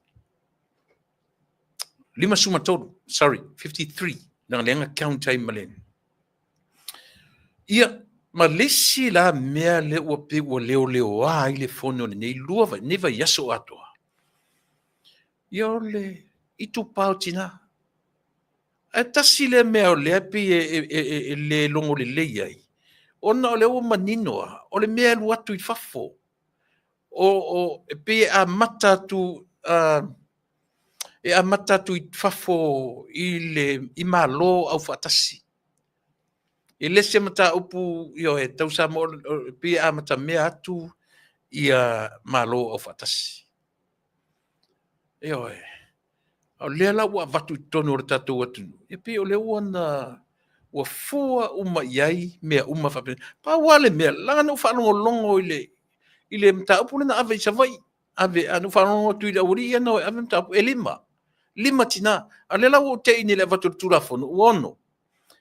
S2: 5 sumatolu, sorry, 53. Nang lenga count time malen. Ia, ma lesi la mea le ua pe ua leo a i le fono nei lua vai, neva yaso atoa. Ia o le itu pao tina. A tasi le mea o le api e le longo le leiai. Ona o le ua maninoa, o le mea luatu i fafo. O pe a matatu e a matatu i fafo i malo au fatasi. E lese mata upu e tausa mo pe a mata mea atu i a malo au fatasi. E o lea la ua vatu i tono o tatou atunu. E pe o le ua na ua fua uma iai mea uma fape. Pa wale mea langa whanongo longo i le mta upu na ave i savai. Ave anu whanongo tui da uri no ave mta upu e 5. 5 tina. A le lau te ini le vatu tulafono uono.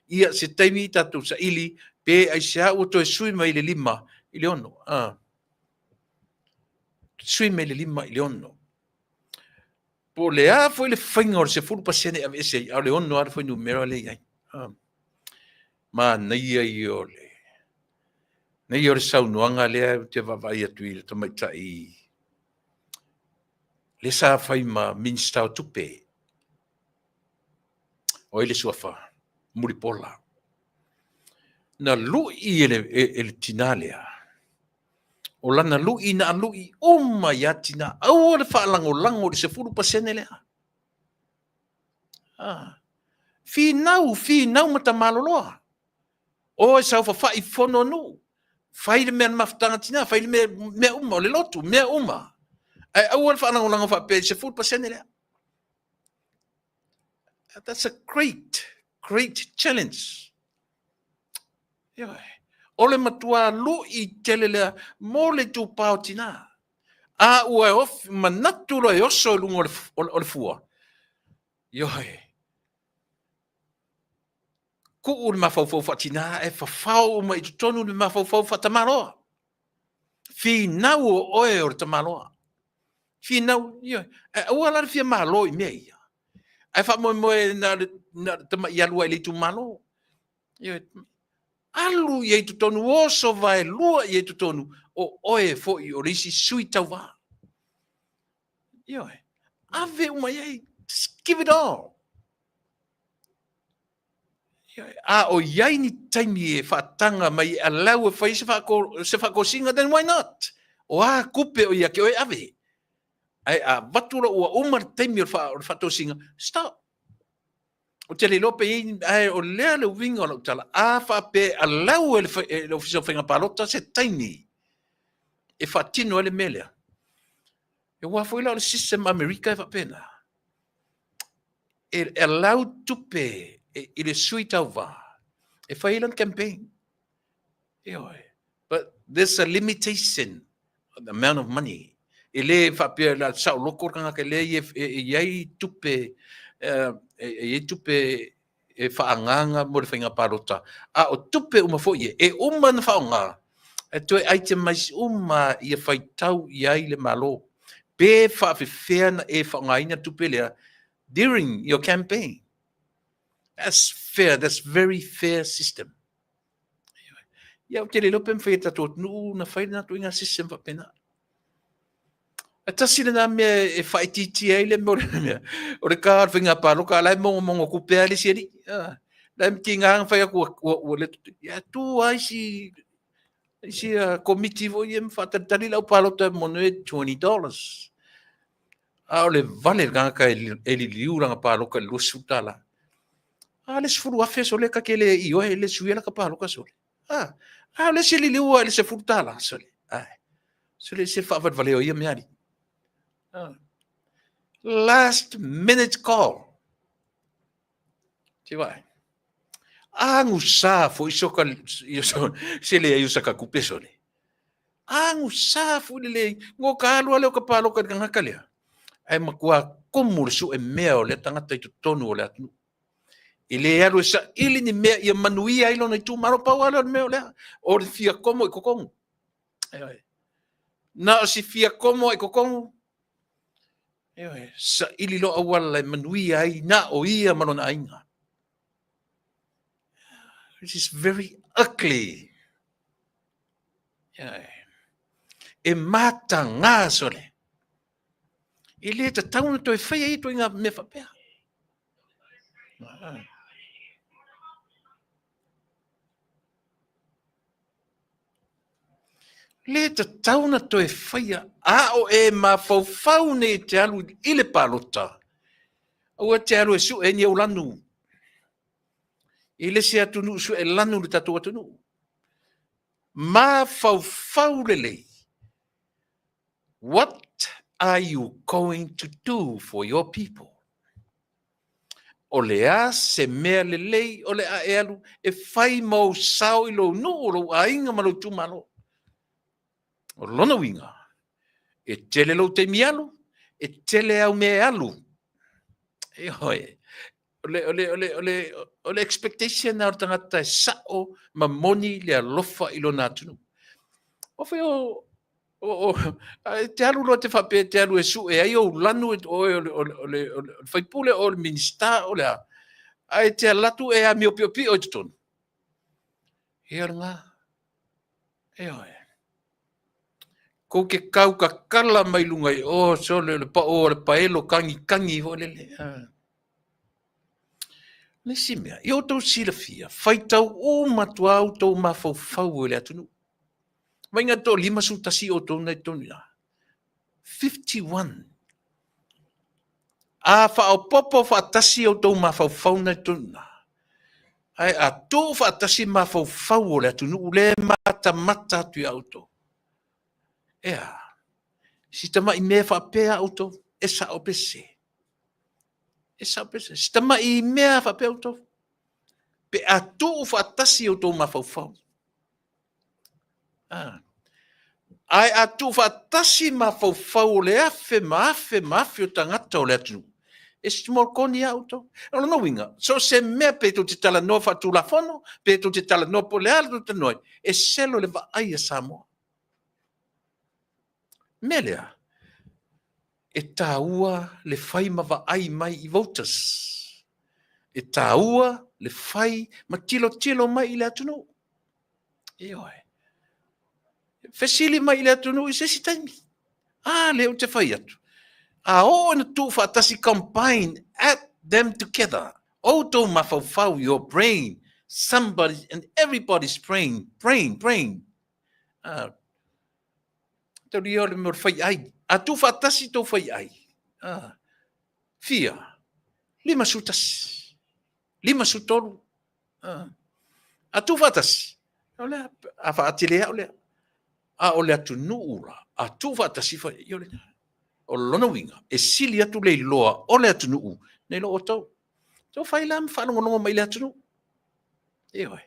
S2: Ia se taimi tatu sa ili pe ai sea o to sui mai le 5 i le ono. Sui mai le 5 i le ono. Po le a foi le whainga o se furu pasene ave ese a le ono a foi numero le iai. Ma nei ai o le. Nei o le saunoaga lea te vavai atu i le tamaitaʻi le sa fai ma minista o tupe o i le suafa mulipola na luʻi e le tinā lea o lana luʻi na luʻi uma iā tinā aua le faalagolago o le 10% lea finau ma tamaloloa o e saufafaʻi fono nuu fai le mea le mafutaga tinā fai le mea uma o le lotu mea uma ai aua le faalagolago faapea i 10% lea. That's a great challenge. O le matua luʻi tele lea mo le tupao tinā a ua e ofi manatu lo e oso e luga o le fua kuʻu le mafaufau faatinā e fafao ma i totonu le mafaufau faatamaloa finau o oe o le tamaloa finau e ua la le fia malo i mea ia ai faamoemoe na tamaʻi alu ai le itumalo alu i ai totonu oso vaelua i ai totonu o oe foʻi o le isi sui tauvā ave uma iai just give it all a o iai ni taimi e faataga mai alau e fai se faakosiga then why not o a kupe o ia ke oe ave ai a vatu ua uma le taimi o le faatosiga stop o te lelo pe ai o lea le uiga o lau tala a faape alau e le ofisa o faigapalota se taimi e faatino e le mea lea e ua foi lao le system amerika e faapena e alau tupe i le sui tauvā e fai lana campaign but there's a limitation on the amount of money e lē faapea la saʻoloko o kagaka lea iai tupe e tupe e faagaga mo le faigapalota a o tupe uma foʻi e uma na faaogā e toe aite maisi uma ia faitau i ai le malo pe faafefea na e faaaogāina tupe lea during your campaign. That's fair. That's very fair system. Ia o te lelo pe mwhai tatou nuu na whai na tuinga system whapena. A tasi na mea e whai titi ai le mo mea. O re kā whinga pāloka lai mongo kupea le siari. Lai mti ngāng whai aku le ia tu ai si committee vo i mwhatatari lau pālota mono e $20. A o le vale ngāka e li liuranga pāloka lusu tala. A le sifuru afe so le ka ke le i oe le suela ka pāloka so le. A le se li liua le se furu tala so le. So le se whaafat vale o ia meari. Last minute call. Te vai. Angu sa fo isoka se le iusa ka kupe so le. Angu sa fo le ngo ka alu ale o ka pāloka ka ngaka lea. Ai makua komu su e mea o le tangata i tonu o le atu. I le alu sa ili ni mea ia manuia ilo na i tu maro pau ala mea o lea. O le fia komo i kokongu. Na o si fia komo i kokongu. Sa ili lo awala e manuia ai na o ia malona ainga. Which is very ugly. E mata ngā sole. I le ta tauna toi whaia i toi ngā me whapea. Le ta tauna toi whaia a o e ma fau ne te alu i le palota. O te alu e su e ni au lanu. I le se atunu su e lanu le tatu atunu. Ma fau le lei. What are you going to do for your people? O le a se mea le lei, o le a e alu, e whai mau sao i lo nu, o lo a inga malo tu malo. O lona winga. E tele lo te mialu, e tele au me alu. E hoi. O le expectation na o tangata e sao ma moni le alofa i lo natunu. O whi te alu lo te whape, te alu e su e ai o lanu o le whaipule o le minista o le a. Ai te alatu e a mio pio o te tonu. E ar ngā. E oi. Ko ke kau ka kala mai lunga i o so le pa o le paelo kangi ho le. Le simia, i o tau sila fia, fai tau o matua au tau mafau fau le atunu. Mai ngā tō lima sutasi o tō nei tōni la. 51. A wha o popo wha tasi o tō mafau fau nei tōni la. Ai a tō wha tasi mafau fau o le atunu, le mata tui auto. Ea, si tama i mea wha pēa auto, e sa o pese. E sa o pese. Si tama i mea wha pēa auto, pe a tō wha tasi o tō mafau fau. Ai a tu fa tasi ma fau le afe o tangata o le atu. E small koni auto. Ano no winga. So se mea pe tu te tala no fa tu la fono, pe tu te tala no po le alu te noi. E selo le va aia Samoa. Melea. E taua le fai ma va ai mai I voters. E taua le fai ma tilo mai I le atu no. E oi. Fesili mai le atunu I sesi taimi. Leo te whai atu. O na tu whaatasi combine, add them together. O tō mawhau your brain, somebody and everybody's brain. Tau rio le mor whai ai. A tu whaatasi tō whai ai. Fia. 5 sutasi. 5 sutoru. A tu whaatasi. Olea, a whaatilea olea. A o le atu nuura, a tu whaatasi whai, i ole. O lona winga, e sili atu le loa, o le atu nuu, nei lo o tau. Tau whai lam, whanongonongo mai le atu nuu. E oi.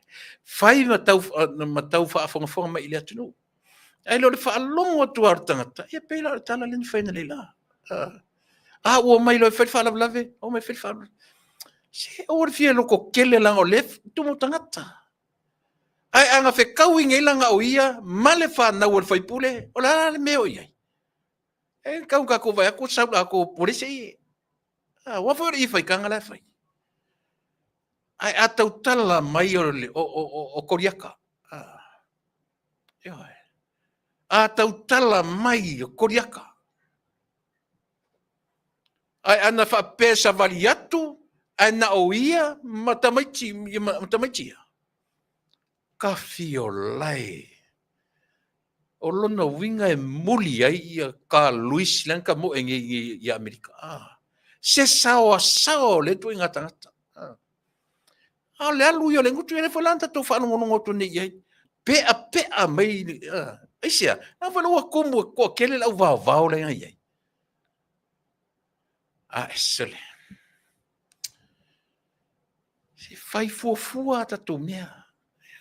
S2: Whai matau whaafonga mai le atu nuu. Ai lo le whaalongo atu ar tangata, e peila le tala leni whaina le la. Ua mai lo e whai whaalawlave, o mai whai whaalawlave. Se o le fia loko kele lang o lef, tumu tangata. Ai anga fe kau inga ilanga o ia, male whanau al whaipule, o la le meo iai. E kau ka ko vai ako saula ako polisi i. Wafo i whai kanga la whai. Ai atau tala mai o koriaka. Atau tala mai o koriaka. Ai ana wha pesa vali atu, ana o ia, matamaitia. Ka fio lai. O lona winga e muli ai ia ka Luis Lanka mo i Amerika. Se sao le tu inga tangata. Le alu yo le ngutu ele falanta to fa no to ni ai. Pea mai. Ai sia, na fa no como ko kele la va le ai. Excellent. Si fai fua ta to mea.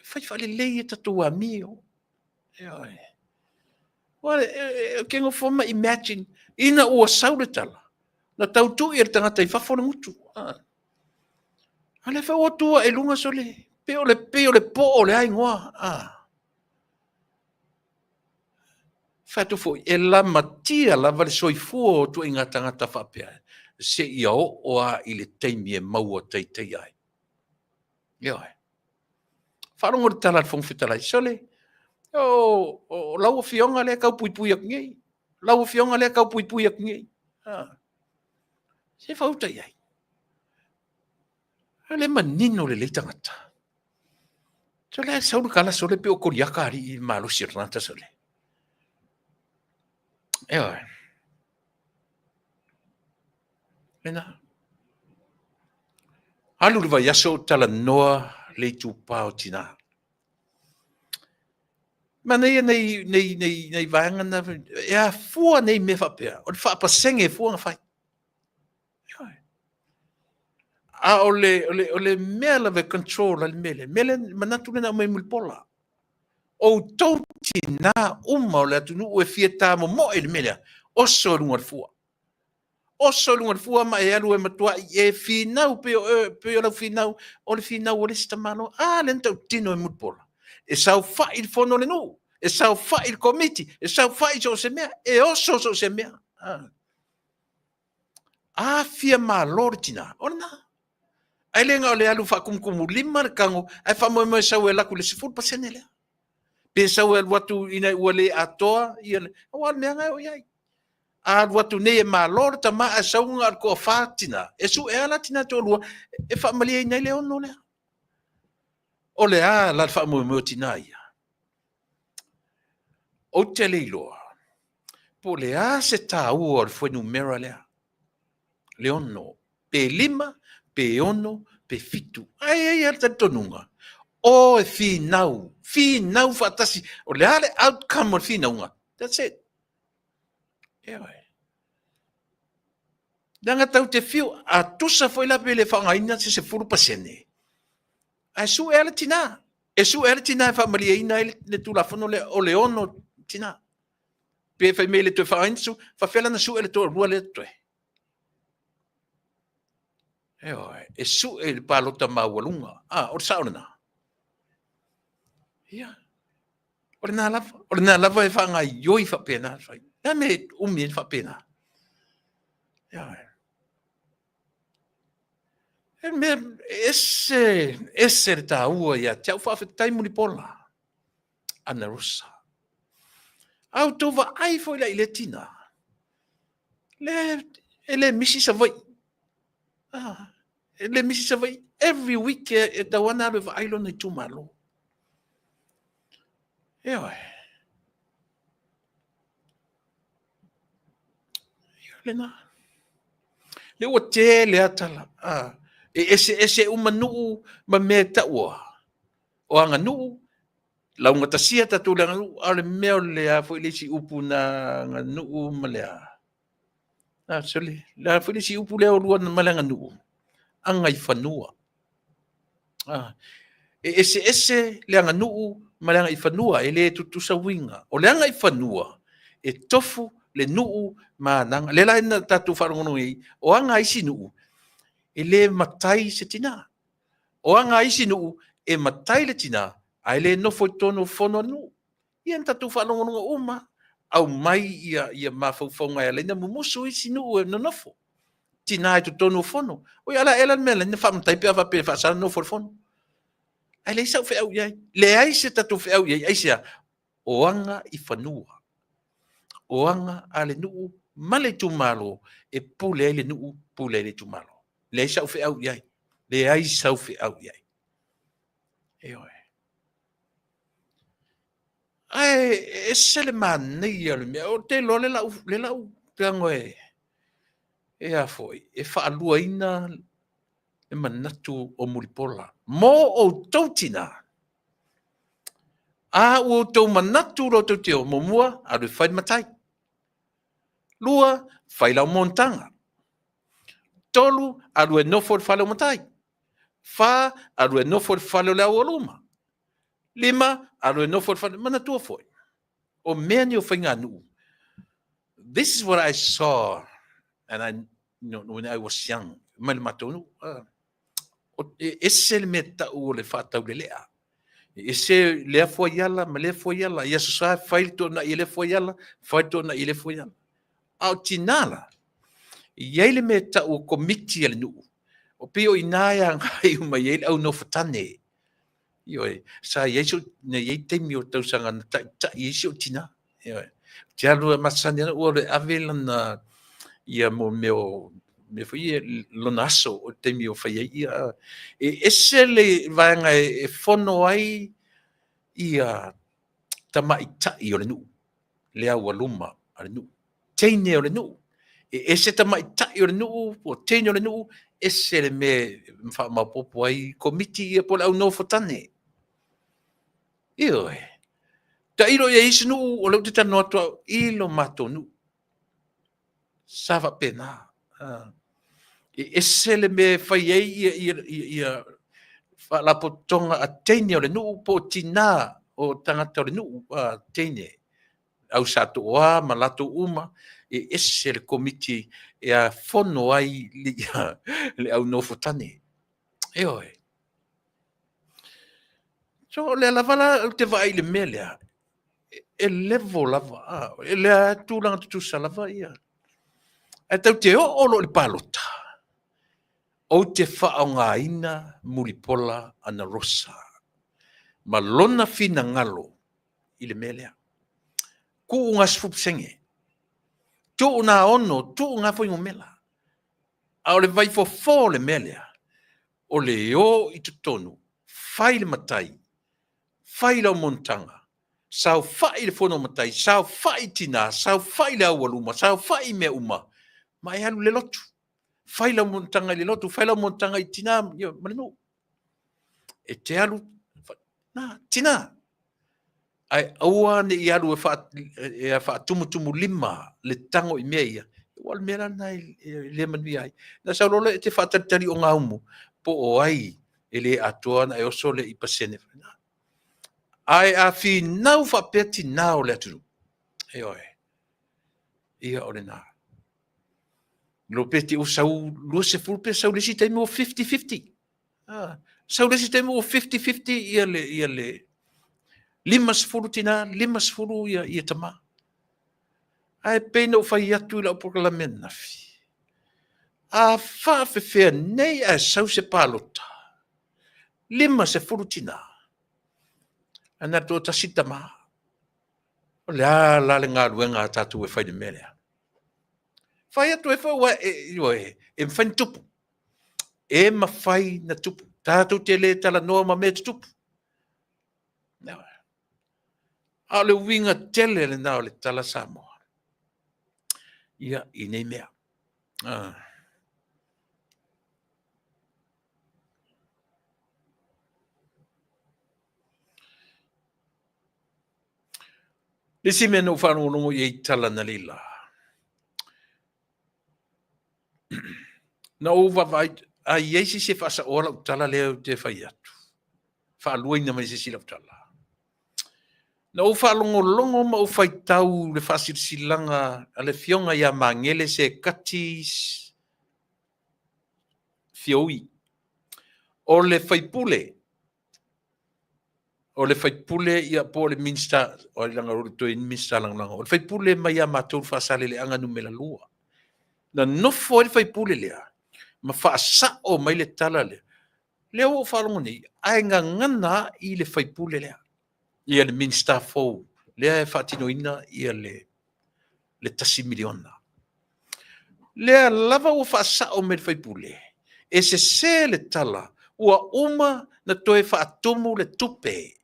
S2: Fai le ta to amio. Kengo foma imagine ina o sauletala. Na tau tu ir tangata I fafo le ngutu. Ale fa o tua e lunga sole. Pe o le po o le ai ngoa. Fatu fo e la matia la vale soifua o tu inga tangata whapea. Se ia o a I le teimi e maua teitei ai. Ioi. Wharongo le tala whongwhitalai sole. O lau fionga le kau pui ak ngei. Lau fionga le kau pui ak ngei. Se whauta iai. Le manino le tangata. So le sauru kala sole pe o koriaka ari I malo sirnata sole. Eo. Lena. Alu le vai aso tala noa le tupao tina. Ma nei vanga na e fua nei me whapea. O le whapasenge fua ngā whai. Ole mea lave control al mele. Mele manatu na mai mulpola. O tauti na o le atunu o e fieta mo ele mele. Oso lunga fua. Oso lunga fua ma e alu e matua e finau pe o finau o le finau o le stamano. Le tau tino e mulpola. E sau fai il fono le nu. E sau fai il comiti. E sau fai so se mea. E oso so se mea. Fia ma lortina. Ona. Ai lenga o le alu whakumkumu lima le kango. Ai whamoe sau e laku le 10% lea. Pesa o watu ina wale atoa ia o me nga o ia a watu ne ma lor ta ma a saunga ko fatina e su e ala tina to lu e fa mali ina le ono le o le a la fa mo tina ia o te le lo po le a se ta o fo numero le ono pe lima pe ono pe fitu ai ai ta tonunga o e finau fatasi o le ale outcome o finaunga that's it Danga tau te fiu a tusa foi la pele whangaina se furu pasene. A su ele tina. E su ele tina e whamalia ina ele le tulafono le o le ono tina. Pe fai mele tue whangaina su, whawhela na su ele toa rua le tue. E su ele palota mawalunga. O sauna. Ia. O le na lava e whanga ioi whapena. Ia me umi e whapena. Ia. Esse ta ua ia te au whawhetai muni pola. Ana rosa. Au tova ai foi la ile tina. Ele misi sa vai. Ele misi sa vai. Every week e ta wana ave va ailo nei tumalo. Eoi. Lena. Le o te le atala. Ese umanu ma me ta ua. O anga nu launga tasia tatu langa nu ale meo lea foi le si upu na nga nu ma lea. Sole, la foi le si upu lea o lua na malanga nu. Anga I whanua. Ese leanga nu malanga I whanua, le tutusa winga. O leanga I whanua, e tofu le nu ma nanga. Le la ina tatu wharongono o anga isi nu. Le matai se tina. O anga isi nu, e matai le tina, ai le nofo tono fono nu. Ian tatu whanongonga uma, au mai ia mawhauwhaunga e leina mumusu isi nu e no nofo. Tina e tu tono fono. O ala elan mela, ne whamtai pia wape whaasara nofo fono. Ai le isau whiau iai. Le ai se tatu whiau iai, ai sea, o anga I whanua. O anga ale nuu, male tu malo, e pule ele nuu, pule ele tu malo. Le isau whiau iai. Le ai sau whiau iai. Eoi. Ai, sele manei ale mea, o te lo le lau, te angoe. E a foi, e whaalua ina, e manatu o muripola. Mo o tautina. O tau manatu ro tau teo, mo mua, aru whai matai. Lua, whai lau montanga. Tolu, aru e nofo whale o matai. Wha, aru e nofo whale o leo oluma. Lima, aru e nofo whale, manatua foi. O mea ni o whainga nuu. This is what I saw, and when I was young, mai le matonu, ese le me tau o le whatau le lea. Ese lea fua iala, ma lea fua iala, ia susai whaito na i le fua iala, whaito na i le fua iala. Au tinala, iei le me tau o komiti ale nuu. O pio inaya ngai uma iei le au no fatane. Ioi, sa iei so, ne iei teimi o tau sanga na ta iei so tina. Ioi, tia lua masani ana ua le avela na ia mo meo, me foi lona aso o teimi o whai ia. Ese le vanga e whono ai ia tamai tai o le nuu. Lea ua luma o le nuu. Teine o le nuu. Ese tamai tai o le nuu, o teine o le nuu, ese le me wha mapopo ai komiti ia po le au no fotane. Ioi. Ta ilo ia isi nuu o leu te tano atua ilo mato nuu. Sava pena. Ese le me whai ei ia la potonga a teine o le nuu po tina o tangata o le nuu teine. Au sato oa, malato uma, ese le komiti e a whono ai le au nofotane. Eoi. So le lavala te vai le melea. E levo lava. E le tūlanga tutusa lava ia. E tau te o lo le palota. O te whaonga ina muripola ana rosa. Ma lona fina ngalo. i le mea lea. Ku unga sfupsenge. Tu una ono, tu unga fo mela. A o le vai fo le mea lea. O le o i tutonu. Fai le matai. Fai la montanga. Sao fai le fono matai. Sao fai tina. Sao fai le awaluma. Sao fai me uma. Mai alu le lotu. Fai la montanga le lotu. Fai la montanga i tina. Manino. E te alu. Na, tina. Ai aua ne i alu e fa tumu lima. Le tango i mea ia. Wal mera nai le manu ai. Na sa lola e te fa tatari o ngā umu. Po o ai. Ele atoa na e oso le i pasene. Ai a fi nau fa peti nau le atu. E oe. Ia o le nā. Lo peti o sau lua se fulpe sau lesi taimu o 50-50. Sau lesi taimu o 50-50 ia le. Lima sefulu tina, lima sefulu ia tama. Ai peina o fai atu i la proklamen nafi. A fa fefea nei a sau se palota. Lima sefulu tina. Ana to tasita ma. O le ala le ngā ruenga tatu e fai de melea. Fai atu e fai e fai tupu. E ma fai na tupu. Tatu te le tala noa ma me tupu. A le winga tele le nao le tala Samoa. Ia i nei mea. Le si mena o whanongo i ei tala na lila. Na ova vai, a iesi se whasa ora o tala leo te whai atu. Whaaluaina mai se sila o tala. Na o whalongo ma o whai tau le whasirisilanga a le fionga ia mangele se katis fioi. O le whaipule. O le whaipule ia po le minsta, o le langa ruru toi minsta langa. O le whaipule mai ia mātou whasale le anga numela lua. Na nofo o le whaipule lea. Ma whaasa o mai le tala lea. Leo o whalongo ni, ai ngā ngana i le whaipule lea. Ia le minsta fou. Lea e whaatinoina ia le tasi miliona. Lea lava o whaasa o mai le whaipule. E se le tala. Ua uma na toe whaatomu le tupe.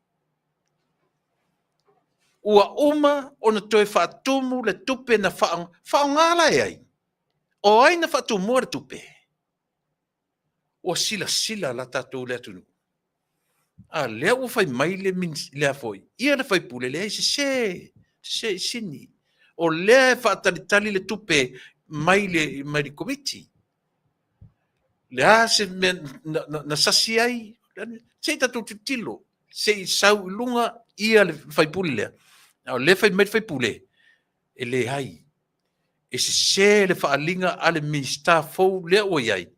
S2: Ua uma o na toe whaatomu le tupe na whaongala e ai. O ai na whaatomu le tupe. Ua sila la tatou le atunu. A lea ua whai mai le foi. Ia le whai pule lea i se sini. O lea e whaatalitali le tupe mai le komiti. Lea se na sasi ai. Se tatou tilo. Se sau lunga ia le whai pule lea. O le whai mai le whai pule. E le hai. E se le whaalinga a le minsta fou lea o iai.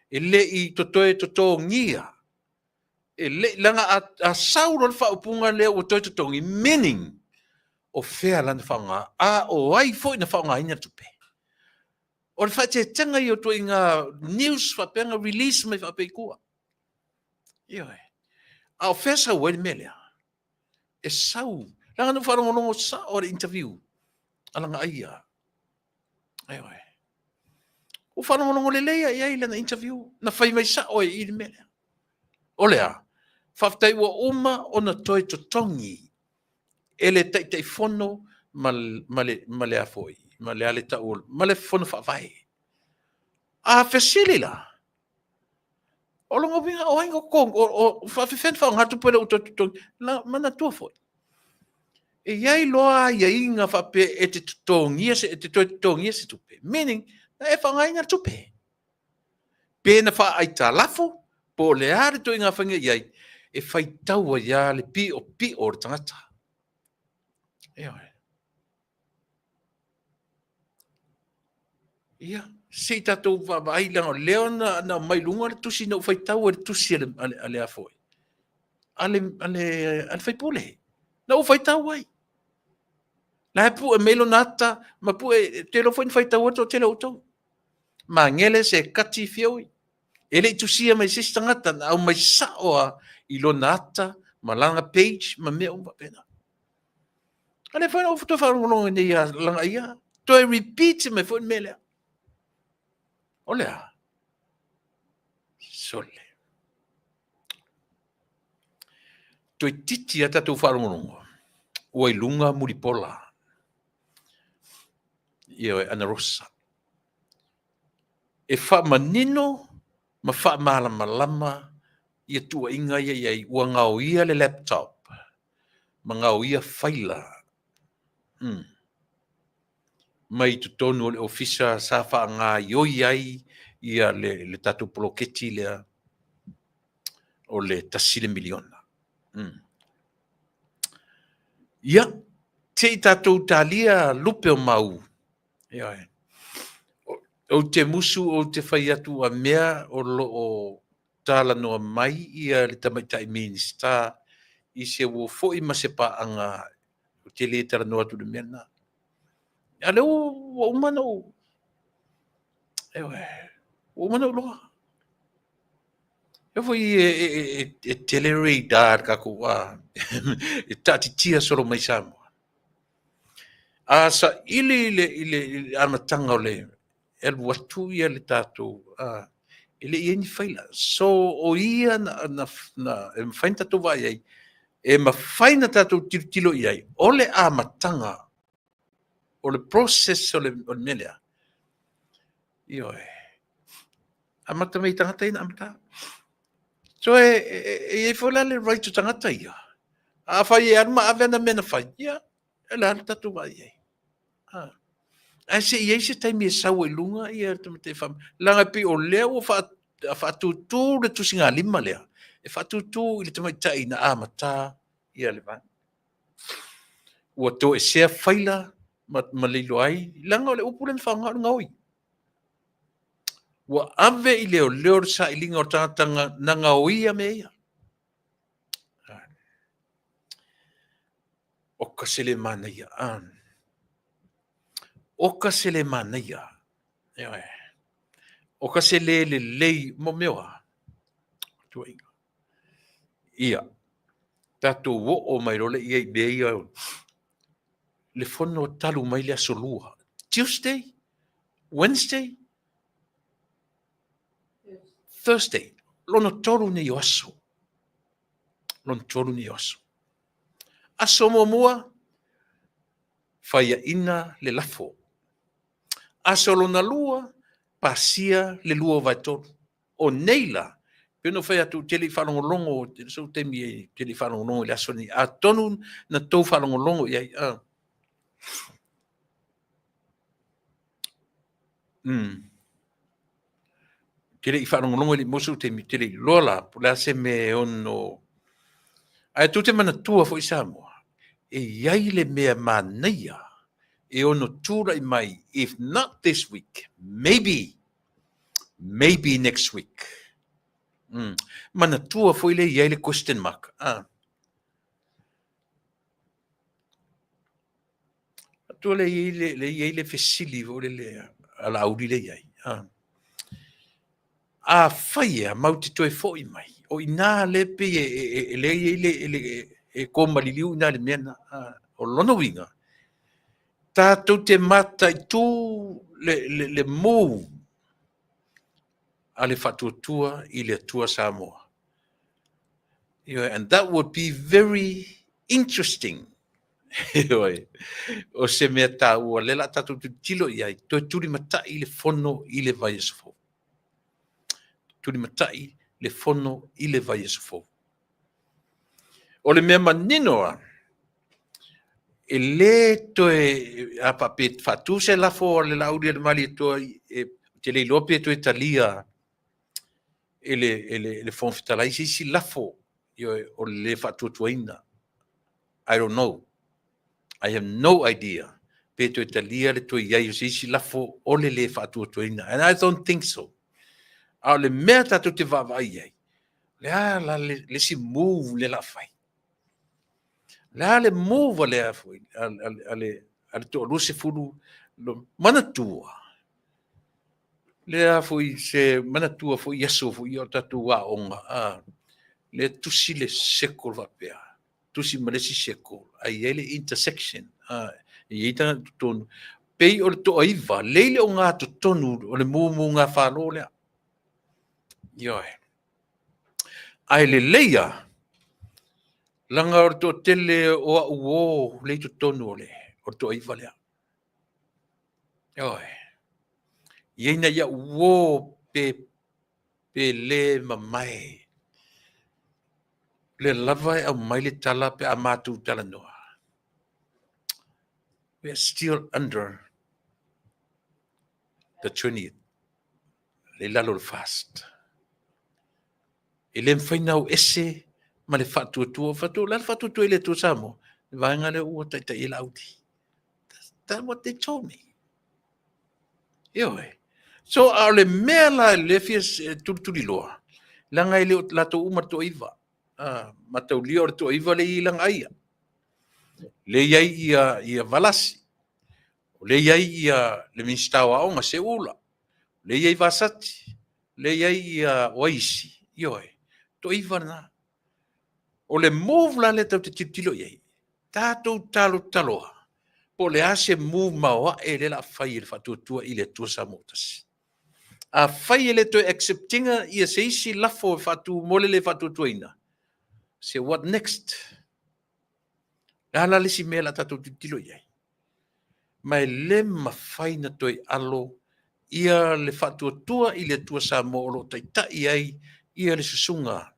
S2: E le i toto ngia. E le langa a sauro le whaupunga lea o totongi. Meaning o whea lana whaunga. A o ai fo ina whaunga ina tupe. O le whaite tanga i o to inga news whapenga release mai whapei kua. Ioi. A o whea sau wele melea. E sau. Langa nu wharongonongo sa o le interview. Alanga aia. Ioi. O whanongonongo le leia i aile na interview. Na whai mai sa o i le melea. O lea. Whaftai ua uma o na toi totongi. E le taitai fono ma le afoi. Ma le ale taul. Ma le fono whawai. A whesili la. O longa winga o haingo kong. O whawhifen whaongatu pere o toi totongi. Mana tua foi. E iai loa ia inga whape e te totongi e te toi totongi se tupe. Meaning, na e whangai ngā tupe. Pēna wha aita lafo. Po le are to inga whange iai. E whai taua ia le pi o re tangata. Eoi. Ia. Se tatou whailanga leo na mai lunga le tusi na whai taua le tusi ale a foi. Ale whai pule. Na o whai taua ai. La he pu e melo nata, ma pu e te lo whai taua to te lo tau. Ma ngele se kati fioi. Ele tusia mai sistangata na au mai saoa i lo nata, ma langa page, ma mea umba pena. Ane whai o futo whanongo nei a langa ia. Toi repeat me fo mele. Olea. Sole. Toi titi ata tu whanongo. Oi lunga muripola. Ia e ana rosa. E wha manino, ma wha malama ia tua inga ia iai ua ngau ia le laptop. Ma ngau ia whaila. Mai tu tonu o le ofisa sa wha ngā ioi ai ia le tatu poloketi lea o le tasile miliona. Ia, te i tatou talia lupe o mau. Ia e. O te musu o te whai atu a mea o lo o tala noa mai ia le tamaitai minista i se wo fo i masepa anga o te le tara noa tu le mena. A le o umano. Ewe, o umano loa. E foi e teleradar ka ko wa e tati tia solo mai samo. Asa ile amatanga le el watu ia le tato ile ia ni faila. So o ia na e fainta to vai ai e ma faina tato tilo iai ole amatanga o le process o le melea. Io amata mai tangata ina amata. So e fola le right to tangata ia. A fai e arma avena mena fai ia. E la tatu vai ai. A se ia se taimi e sau e lunga ia te fam. Langa pi o leo fa tutu le tusinga lima lea. E fa tutu i le tamaitai na amata ia le van. Ua to e sea faila ma leilo ai. Langa o le upule na whanga ngoi. Ua ave i leo sa i linga o tātanga na ngaoia me ia. O ka sele mana ia. O ka sele mana ia. O ka sele le lei mo mewa. Tuainga. Ia. Tato wo o mai role ia i beia. Le fono talu mai le asolua. Tuesday? Wednesday? Thursday. Lono toru ni yoaso. Lono toru ni yoaso. Aso mua. Faya ina le lafo. Aso lona lua. Pasia le lua vai toru. O neila. Peno fai atu tele whanongolongo, so temi e tele whanongolongo le aso ni. A tonu na tau whanongolongo iai. Tele i whanongolongo le mosu temi tele i lola. Pula se me ono. Ai tu te mana tua fo i Samoa. E iai le mea manaia. E ono tura i mai. If not this week, maybe next week. Mana tua foi le iai le question mark. Tua le iai le fesili o le ala auri le iai. A faia mauti toi foi mai. O ina le pe le iai e koma liliu ina le mena. O lono winga. Tātou te mata i tū le mou a le whatuatua i le atua Samoa. And that would be very interesting. O se mea tā ua lela tātou tu tilo i ai, toi turi matai le fono i le vai esofo. Turi matai le fono i le vai esofo. O le mea maninoa, e le toe a pape fatu se la fo le lauri le mali toi e te le lope toi talia e le fon fitala si la fo yo o le fatu tuina. I don't know. I have no idea. Pe toi talia le toi ia si la fo o le fatu tuina. And I don't think so. A le meta to te va vai ai. Le si move le la fai. La le move le foi ale to lo se fulu mana tua le foi se mana tua foi yeso foi o tatu wa onga le tusi le sekol va pea tusi malesi seko ai ele intersection i ta tonu pei o le to aiva leile o ngā to tonu o le mumu ngā whālo lea ioe ai le leia langa o to tele o a uo le to tonu o le o to aiva lea ioe ieina ia uo pe le mamai le lava au mai le tala pe a mātu tala noa. We are still under the 20th. Le lalo le fast. E le mwhainau ese ma le whatuatua. La whatuatua le tu samo. Vaenga le ua taita i lauti. That's what they told me. Ioe. So a le mea la le fias tuli loa. Langa i le lato uma to iwa. Matau lia o to iwa le ilang aia. Le iai ia valasi. Le iai ia le minstawa aonga se ula. Le iai vasati. Le iai ia waisi. Ioe. To iwa na. O le move la le tau te titilo iai. Tātou taloa. Po le ase move maua e le la fai le fatuatua i le tua sa motasi. A fai le to acceptinga ia se isi lafo fatu mole le fatuatua ina. Se what next? Ala le si mea la tātou titilo iai. Mai le mawhai na toi alo ia le fatuatua i le tua sa molo tai ai ia le susunga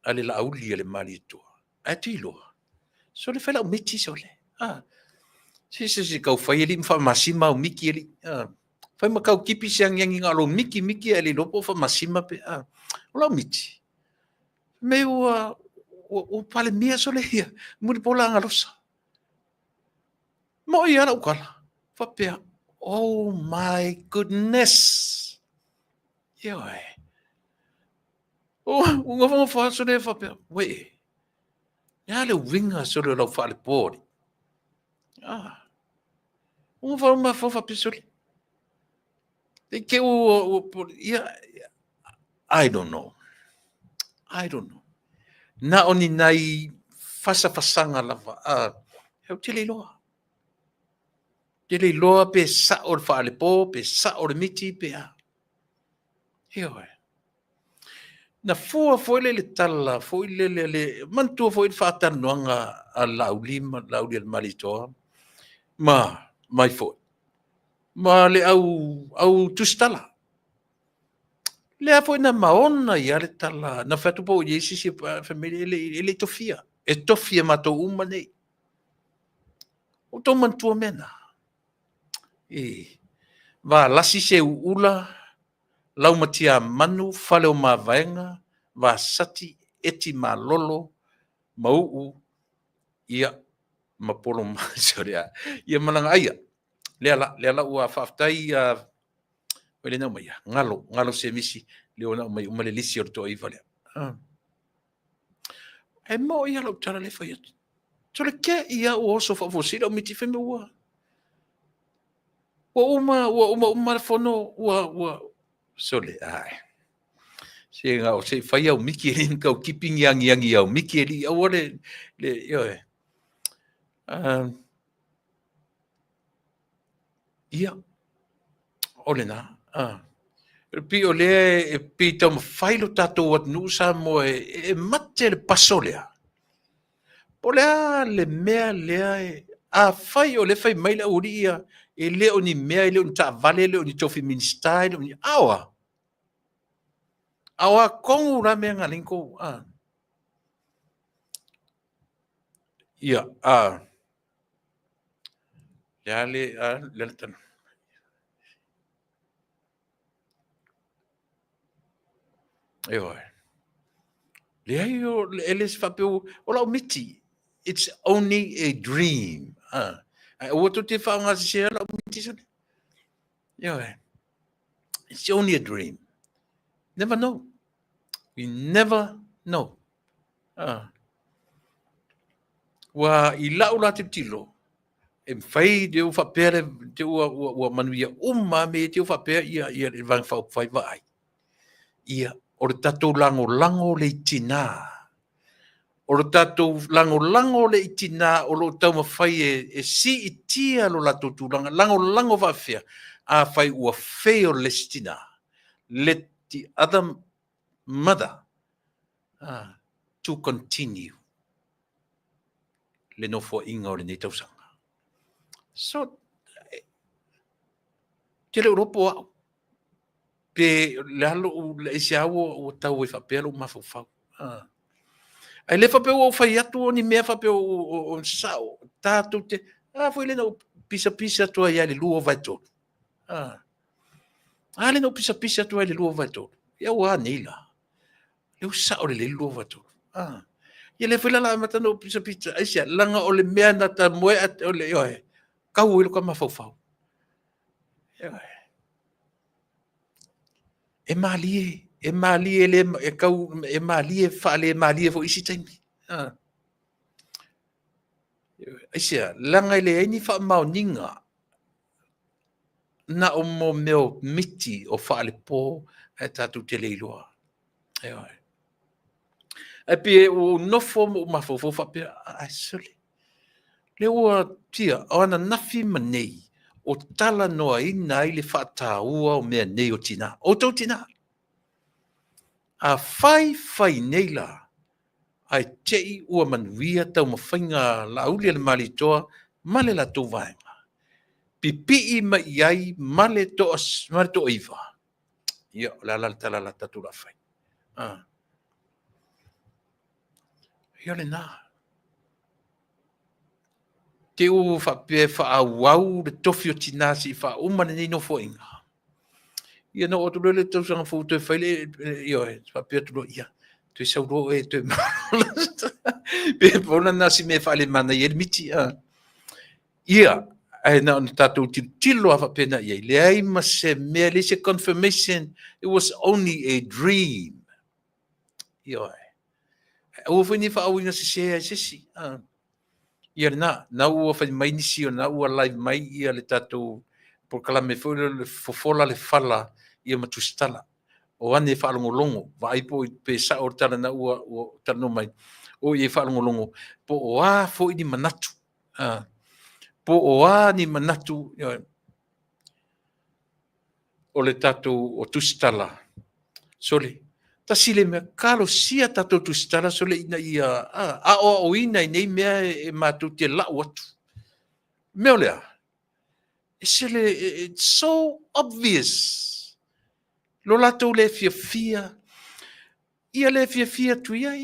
S2: a le lauli a le mali tua. A tilo. So le whaila o miti so le. Si kau whai e li mwha masima o miki e li. Whai ma kau kipi siang yangi ngā lo miki e li lopo wha masima pe. Ola o miti. Me o pale mea so le hia. Muri pola ngalosa. Mo i ana ukala. Whapea. Oh my goodness. Ioe. Unga whanga wha so le whapea. Wei. Ia le winga so le lau whaale pōri. Unga whanga whawhape so le. Te ke ia. I don't know. Na oni nai fasanga lava. Heu te le loa. Te le loa pe sa o le whaale pō, pe sa o le miti pe a. Ioe. Na fua foi le tala, foi le mantua foi le whaatanoanga a lauli al malitoa. Mai foi. Ma le au tustala. Le foi na maona ia le tala. Na whatu po Iesi si familia ele tofia. E tofia mato uma nei. O tō mantua mena. Va lasi se ula. Lau matia manu, fale o mawaenga, wa sati, eti ma lolo, mau ia mapolo masoria. Ia malanga aia. Leala ua whaftai, wele nau mai, ngalo se misi, leo nau mai, umale lisi o to iwa lea. E mo ia lau tara le whai atu. So le kia ia o oso whafosira o miti wheme ua. Ua uma fono, ua, so le ai. Se nga o se fai au miki e rin kau kiping yangi au miki e ri au le ioe. Ia. Ole na. Pi o le pi tau mawhailo tatou wat nusa mo e mate le pasolea. Po lea le mea lea a fai o le fai maila uri ia e leo ni mea, leo ni ta vale, leo ni tofi ministai, leo ni awa. Awa kongu la mea ngā linko. Ia, le tana. Ewa. Le ai o ele se whapeo, o lau miti. It's only a dream. O to te whaanga se se lau miti sane. Yeah. It's only a dream. Never know. We never know. Wa I lau la te tilo. E whai te u whapere, te ua manuia me te u whapere ia le vang whau whai vai. Ia, o le tatou lango le tina. o lo tātou lango le itina o lo tau mawhai e si itia lo la tūtūranga, lango whawhia, a whai ua wheo le stina. Let the other mother to continue. Le no fo inga o le nei tausanga. So, te le uropo au. Pe le halo le isi au o tau e whapea lo mawhawhau. Ai le whapea o whai atu o ni mea whapea o sao. Tātou te, foi le no pisa tua ia le luo vai tōru. Le no pisa tua le luo vai tōru. Ia ua neila. Le sao le luo vai tōru. Ia le whela la mata no pisa. Aisia, langa o le mea na ta moe at o le ioe. Kau ilo ka mawhawhau. E malie le e kau e malie whaale e malie fo isi taimi. Aisia, langa le eini wha mau ninga na o mo meo miti o whaale pō e tātou te leiloa. E pie o nofo o mawhawhau whapea, ai sole. Le ua tia, o ana nafi manei, o tala noa ina i le whata ua o mea nei o tina. O tau tina. A whai nei la, ai tei ua manuia tau mawhainga la auli le mali toa, male la tau vaenga. Pipi ma iai, male to iwa. Ia, la tala la tatu la whai. Ia le nā. Te o whapea whaawau le tofi o tina si umane nei no fo inga. Ia no otu le tausanga fōtou e whaile, whapea tulo ia. Tui sauro e tui marola. Pe pona nasi me whaile mana i el miti. Ia, ai na tātou tilo a whapea na ia. Le ai ma se mea le se confirmation, it was only a dream. Ia ai. Ua whaini whaau inga se sea sesi. Ia na ua whaini mai nisi o na ua live mai ia le tātou proklame le fofola le whala ia matustala. O ane whaalongolongo, wa aipo pe sa o tala na ua tano mai. O i whaalongolongo, po o a fo i ni manatu. Po o a ni manatu o le tātou o tustala. Sole, ta sile mea kalo sia tātou tustala sole ina ia, a o ina i nei mea e mātou te lau atu. Mea lea, it's so obvious. Lo latou le fia. Ia le fia tu ia.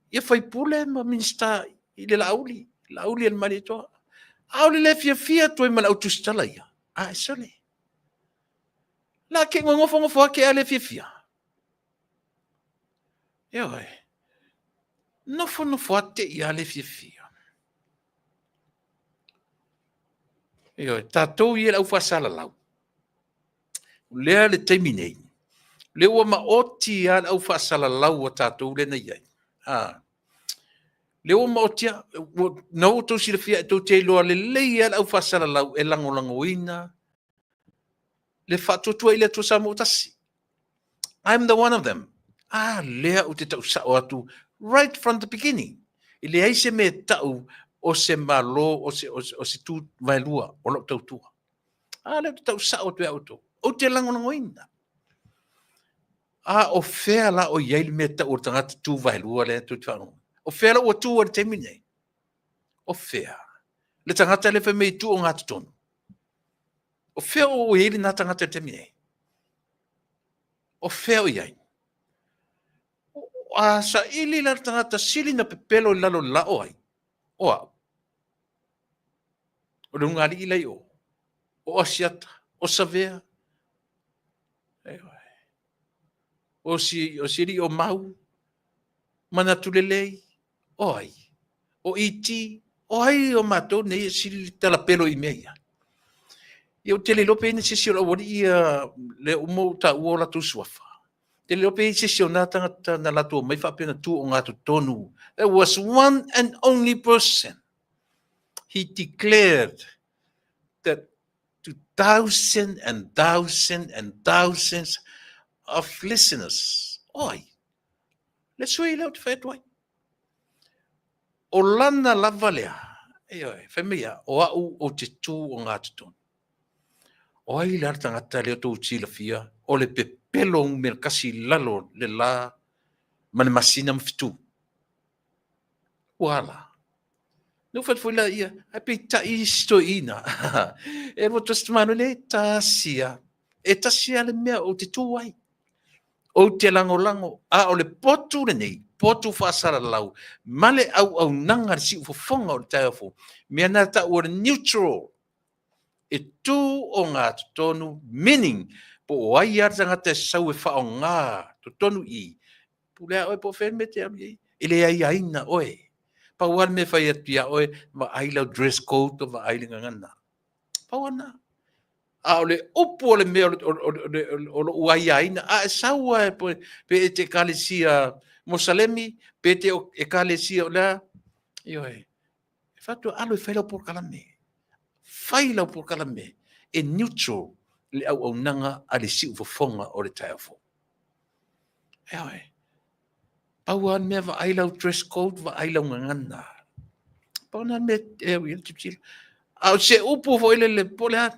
S2: Ia fai pule ma minsta i le lauli al maritoa. Auli le fia tu i mana utustala ia. Sole. La ke ngofo ake a le fia. Ia oi. Nofo ate ia le fia. Ia oi. Tātou ia lau whasala lau. Lea le teiminei. Le ua ma oti a au whaasala lau a tātou le nei ai. Le ua ma oti a, nau tau sila fia e tau te loa le lei a au whaasala lau e lango ina. Le whaatotua i le atua sa mo tasi. I'm the one of them. Lea o te tau sao atu, right from the beginning. I le aise me tau o se malo, o se tu vailua, o lau tau tua. Le o te tau sao tu e auto. O te lango ina. O fea la o iai me ta o tangata tu vailua le tu whanau. O fea la o tu o te mine. O fea. Le tangata le whamei tu o ngata tonu. O fea o iai na tangata te mine. O fea o iai. Sa ili la tangata sili na pepelo lalo lao ai. O rungari ilai o. O asiata. O savea. O siri o mau, mana tulelei, oi, o iti, oi o matou nei siri tala pelo i mea. Ia tele lope ina sesi o wari ia le umo ta ua la tu suafa. Tele lope ina sesi o nā tangata na lato mai whapena tu o ngātu tonu. There was one and only person. He declared that to thousands and thousands and thousands of listeners. Oi, let's wait out for it. o lana lava lea. Whaimea, o au o te tū o ngā tutonu. O ai le tangata leo tō tila fia, o le pepelo me kasi lalo le la, mane masina mfitu. Wala. No foi la ia, a pe ta isto ina. E vo testamano le tasia. E tasia le mea o te tuai. O te lango, a o le potu le nei, potu whaasara lau, male au nanga si ufofonga o le taifo, mea na ta o neutral, e tū o ngā tonu, meaning, po o ai artanga te sau e whao ngā, tonu i, pulea oe po when me te ami, ele ai aina oe, pa wan me whai atia oe, ma ailau dress code o ma ailinga ngana, pa wana, a ole upu ole mea o uai aina, a e saua e pe e te kalesia Mosalemi, pe te e kalesia o lea, ioe, e whatu alo e whailau por kalame, whailau por kalame, e neutral le au nanga a le si ufafonga o le taifo. Ioe, pauan mea wa ailau dress code, wa ailau ngangana. Pauan mea e wili tipsila. Au se upu fo ile le polea,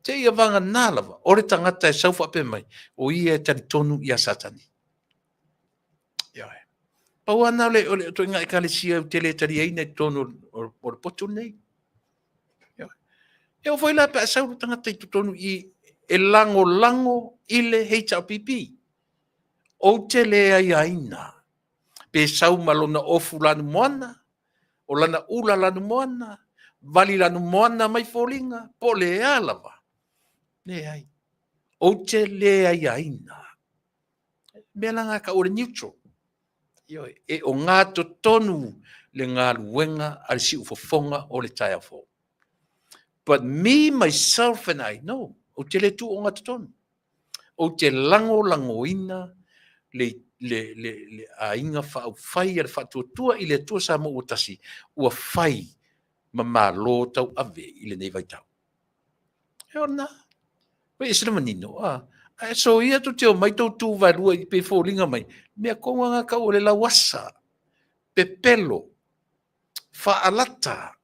S2: te ia vanga nālawa, o le tangata e saufa ape mai, o ia e tani tonu ia satani. Ioe. Pau ana o le to inga e kalesia te le tari eina e tonu o le potu nei. Ioe. E o foi la pe sau tangata i tonu i e lango ile HRPP. O te le ai aina. Pe sau malona ofu lanu moana, o lana ula lanu moana, vali lanu moana mai folinga, po le alawa. Le ai. O te le ai aina. Mea langa ka ore neutral. Ioe, e o ngā tonu le ngā luenga al si ufofonga o le taifo. But me, myself and I, no. O te le tu o ngā tonu. O te langoina le a inga whau whai ar whatuatua i le tua sa mo utasi ua whai ma malo tau ave i le nei vai tau. E ona. Wei sila manino, so ia tu te o mai tau tū vai rua i pe fōringa mai, mea konga ngā kau o le lawasa, pepelo, whaalata,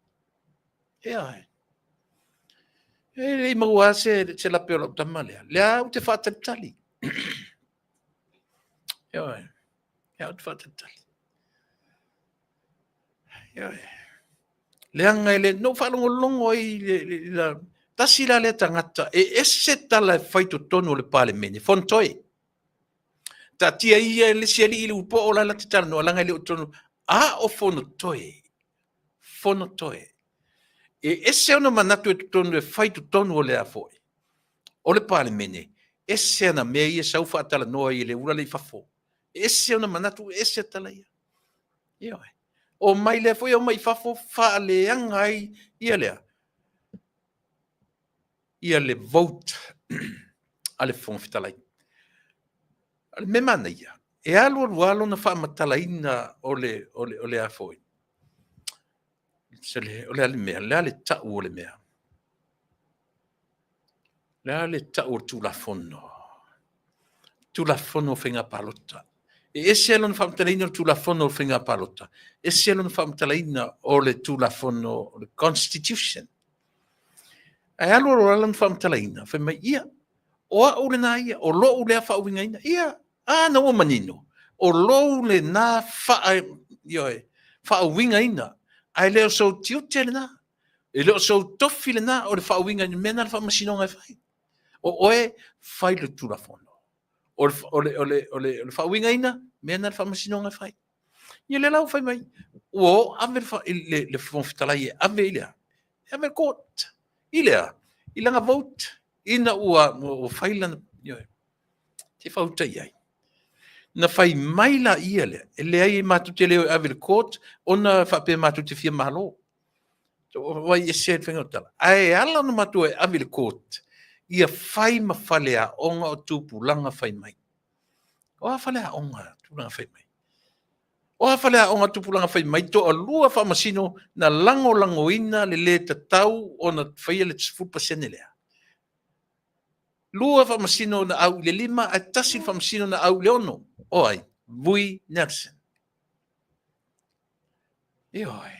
S2: e ai. E rei maua se la peo tamalea, lea u te whātatali. E ai, lea u te whātatali. E ai. Lea ngai le, no whalongolongo i la, tasi la le tangata, e ese tala e whaito tonu le pale mene, fontoi. Ta tia ia le siali ili upo o la te tala no alanga le tonu, a o fonotoi. Fonotoi. E ese ona manatu e tonu e whaito tonu o le a foi. O le pale mene, ese ana mea ia saufa atala noa i le ura le fafo. Ese ona manatu, ese tala ia. Ioe. O mai le foi o mai fafo fa le angai ia lea. Ia le vote ale fonfitalai. Ale me mana ia. E alo na whaamatalaina o le a foi. O le ale mea, le ale tau o le mea. Le ale tau o tulafono. Tulafono whenga palota. E ese alo na whaamatalaina o tulafono o whenga palota. Ese alo na whaamatalaina o le tulafono o le constitution. Ai alo alan whaamtalaina, whai mai ia, o a ule nā ia, o lo ule a whauingaina, ia, na o manino, o lo ule nā whauingaina, ai leo sau tiu te le nā, e leo sau tofi le nā, o le whauingaina, mena le whamasinonga e whai, o oe, whai le tulafono, o le whauingaina, mena le whamasinonga e whai, ia le lau whai mai, o ave le whomfitalai e ave ilea, ave court, ilea, ilanga vote, ina ua o whailana, te whautai ai. Na whai maila ia lea, e lea i matu te leo ave le court, ona whape matu te fia mahalo. Wai e se whengotala. Ai ala no matu e ave le court, ia whai ma whalea onga o tūpulanga whai mai. O a whalea onga tūpulanga whai mai. O a whalea o ngā tupulanga whai mai to a lua whamasino na lango ina le le tatau o na whaia le tsfupasene lea. Lua whamasino na au le lima a tasi whamasino na au le ono. O ai, Vui Nelson. oi.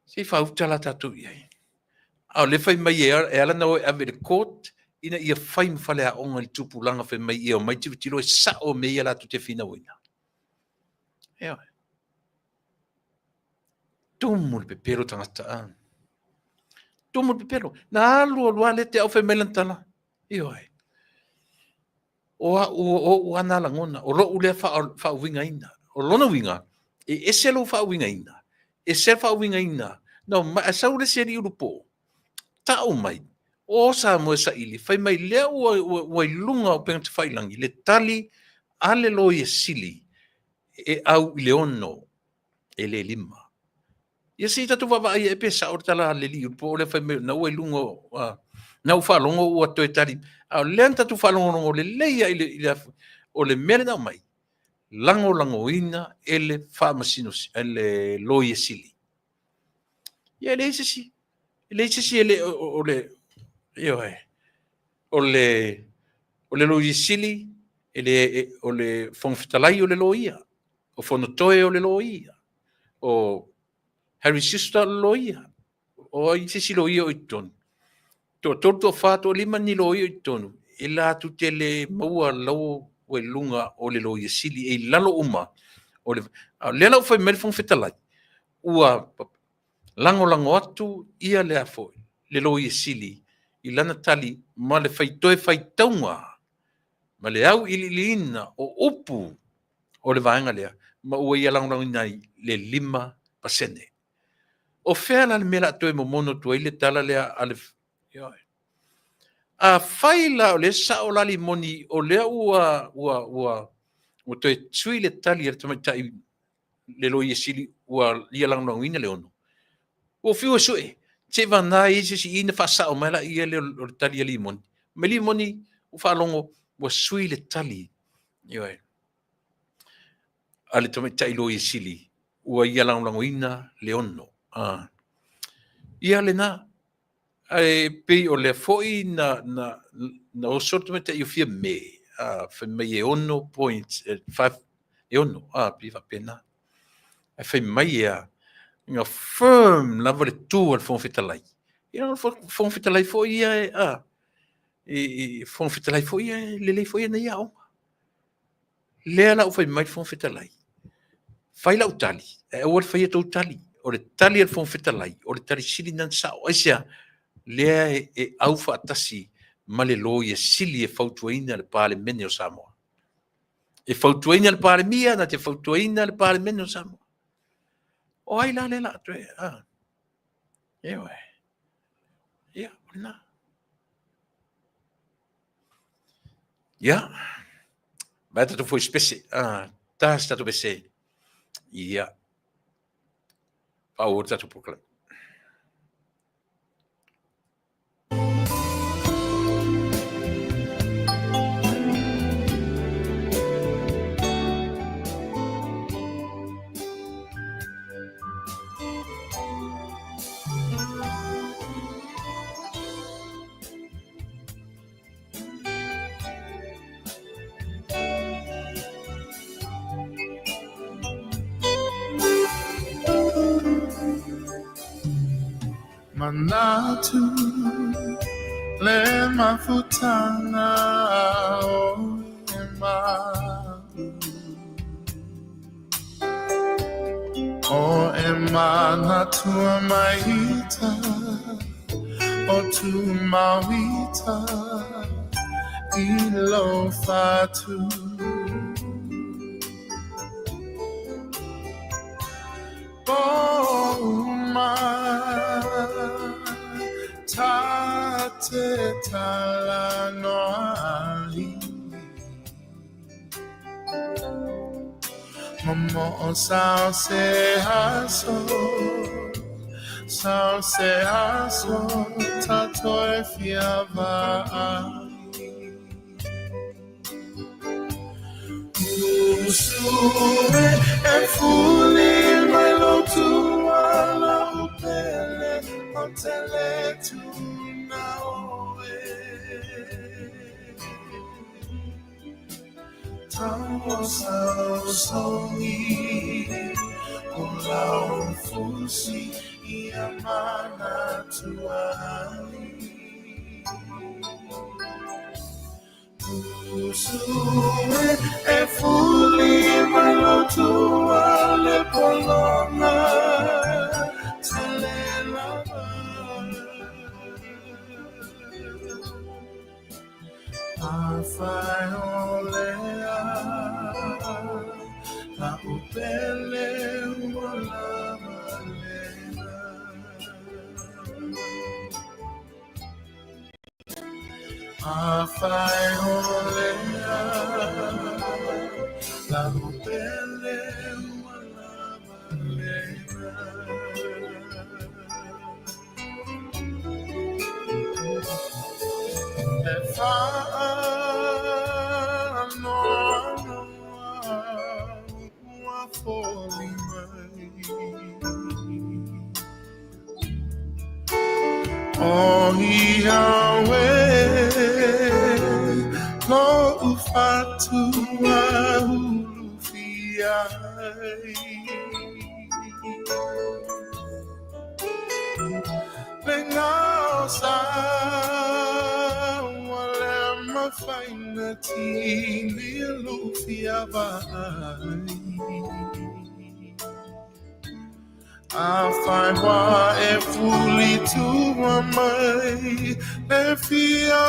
S2: Si fa utala tatu ia. Au le fai mai e ala na o ave le court ina ia fai mfale a onga le tupulanga fai mai ia o mai tilo e sa o me ia la tu te fina wina. Oi. Tumu le pepero tangata an. Tumu le pepero. Na alu o lua le te au fai mai lantala. Oi. O ana la ngona. O lo ule fa winga ina. O lona winga. E selo fa winga ina. E sel fa winga ina. No, ma sa ule se ri urupo. Ta o mai. O sa mo sa ili. Fai mai lea o lunga o penga te fai langi. Le tali ale lo ye sili. E au i le ono. E le lima. Ia si tatu wawa ai e pesa o tala le li. Po le fai mai na o lunga. Na u fa longo o to e tali. Au lean tatu fa longo o le leia o le mere na mai. Lango ina ele fa masino ele lo ye sili. Ia le si. Le si ele o le io o le lo ye sili ele o le fonfitalai o le lo ia. O fonotoe o le lo ia. O Harry Sister lo ia. O i si lo ia o iton. To fato lima ni lo ia iton. Ila tu tele maua lo o lunga o le lo ye sili e lalo uma. O le lela foi mel fonfitalai. Ua lango atu ia le afo le lo ye sili i lana tali ma le faitoe faitaunga ma le au ililina o upu o le vaenga lea ma ua ia lango nai le 5%. O fea la le mela toe momono tua i le tala lea ale a faila o le sa o lali moni o lea ua toe tsui le tali le tamaitai le lo ye sili ua ia lango ina le ono. O fiu sue, se vana isi si ina fasa o mala ia le tali limoni. Me limoni o fa longo o sui le tali. Ioe. Ale tome tai lo isili. Ua ia lango ina le ono. Ia le na. Ai pe o le foi na o sorto me tai o fia me. Fe me e ono point 5 e ono. Pi va pena. Fe mai nga firm lava le tu al fonfitalai. Ia fonfitalai fo ia e fonfitalai fo ia le fo ia na ia o. Le ala o fai mai fonfitalai. Fai la utali. E o fai to utali. O le tali al fonfitalai. O le tali sili nan sa o sia. Le e au fa atasi ma le lo ia sili e fautuaina le pale mene o Samoa. E fautuaina le pale mia na te fautuaina le pale mene o Samoa. O ai la le la toe. Ewe. Ia, na. Ia. Vai tatu foi spese. Ta stato bese. Ia. Pau tatu proclame.
S1: Manatu le mafutana o ema o ema natua maita o tu mawita ilo fatu Tate tala noai Momo sao se haso Tatoe fiava Usue e fuli mai lo tua la upele o tele tu Sao songi Kulau fusi Iamana tuai Usue e fuli Malotua le polona Telela Afai olea La upele wala malena Afai olea La upele wala malena If I know falling Oh Yahweh no ufatu ahulufiai Lengosa wale mafainati nilufiavai I find why a fully to my feel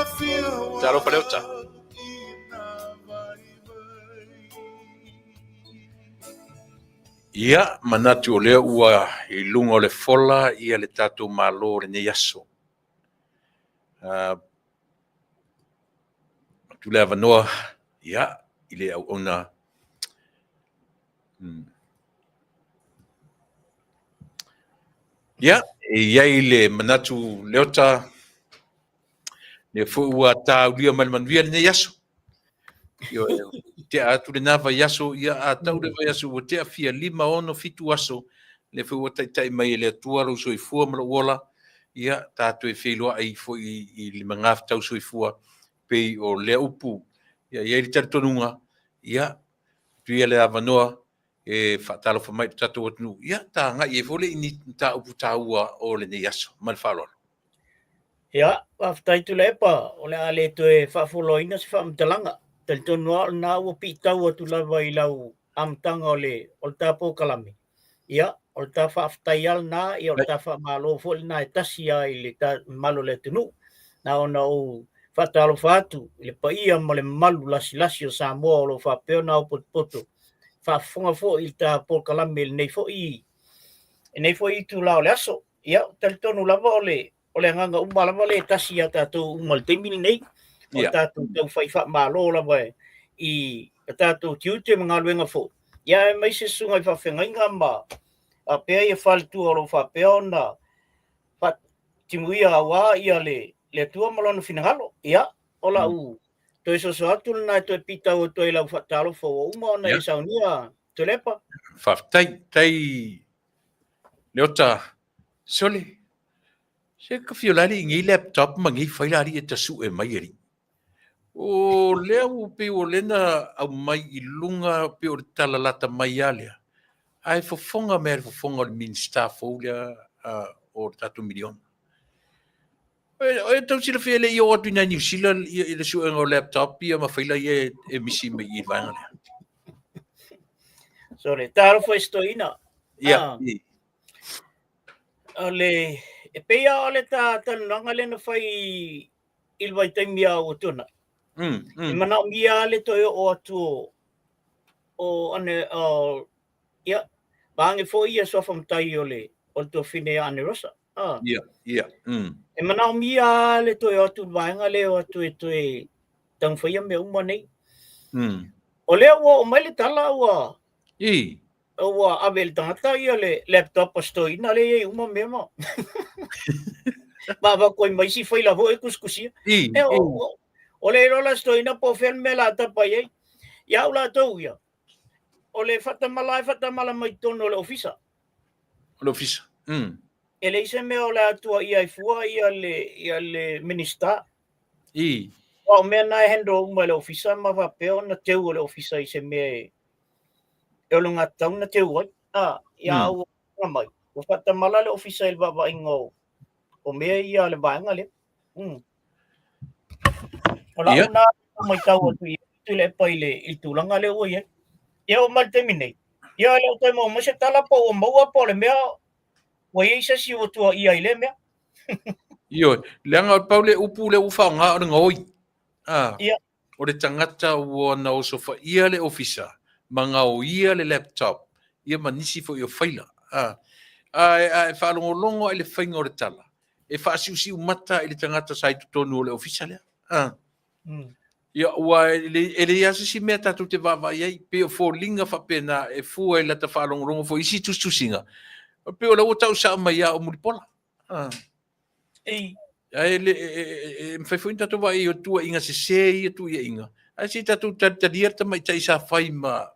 S2: Talo Paleuta. Ia, manatu o lea ua I lunga o le fola ia le tatou malo le ne yaso. Tu le avanoa, ia, I le au ona. Ia, iai le manatu leota, le fu ua tau lia malmanuia le ne yaso. Io te atu le nava yaso ia a tau le yaso o te afia 5 fitu aso le fu o tai mai le tua lo soifua ma wola ia tatu e feilo ai fo I le mangaf tau soifua pe o le upu ia ia le tartonunga ia tu ia le avanoa e fatalo fa mai tatu o nu ia ta nga e fole ni ta upu taua o le ne yaso mal falo
S3: ia aftai tu lepa o le ale to e fa foloina se fa mtalanga tel to no na o pitau o tu lava I lau amtanga o le o tapo kalami ia o ta fa aftaial na ia o ta fa malo fo na tasia I le ta malo le tunu na ona o fa talo fatu le paia mo le malu lasi o Samoa o lo fa pe na o poto fa fonga fo I ta po kalami nei fo I tu lao le aso ia tel to no lava o le nganga umala le tasia tatou umal te mini nei o tatou tau faifa malo la vai I tatou tiute mga luenga fo ia mai se sunga I whawhengainga ma a pea ia whaltu o lo whapea na timuia awa ia le tua malona finangalo ia o la u toi so atu na toi pita o toi lau whatalo fo uma ona I saunia te lepa
S2: tai leota soli se ka fiolari ngi laptop ma ngi failari e tasu e mai eri o leo pe o lena au mai I lunga pe o talalata mai alia ai fofonga mer fofonga o minsta folia o tatu milion o tau sila fele I o atu na New Zealand I le su o laptop ia ma faila e misi mai I vanga le
S3: sorry taro foi stoina
S2: ia
S3: ole e pea ole ta nanga le na fai ilwai taimia o tuna mana mia le to o atu o ane ia bange fo ia so fam tai ole o to fine ane rosa
S2: ia
S3: e mana mia le to o atu vanga le o atu e to e tang fai me uma nei ole o mai le tala o o avel tata ia le laptop sto ina le uma mema baba ko mai si foi la vo e kuskusia ole rola sto ina po fel mela ta pa ye ya ula to ia ole fata mala mai tono le ofisa ele se me ola tua ia fua ia le minister o mea nai hendo mai le ofisa ma va peo na teu le ofisa I se me e lo ngatau na teu ai ia au na mai o fata mala le ofisa il baba ingo o mea ia le vanga le o la una mai tau atu I tu le pai le I tulanga le o ia ia o mal terminate ia le o tai mo se tala po o maua po le mea o ia isa si o tua ia I le mea
S2: Io, leanga o paule upu le ufa nga o ngoi.
S3: ia
S2: O le tangata ua na o sofa ia le ofisa, manga o ia le laptop, ia manisi fo I o faila. E whaalongolongo I le whainga o le tala. E whaasiusi umata I le tangata sai tutonu o le ofisa lea. Ia ua e le asa si mea tatu te wawa iai, pe o fo linga whapena e fua I lata whaalongolongo fo isi tustusinga. Pe o la o tau sa mai ia o mulipola.
S3: ei
S2: Ai le me foi tanto vai o tua inga se sei tu ia inga. Ai se tatu tadia ta mai tai sa fai ma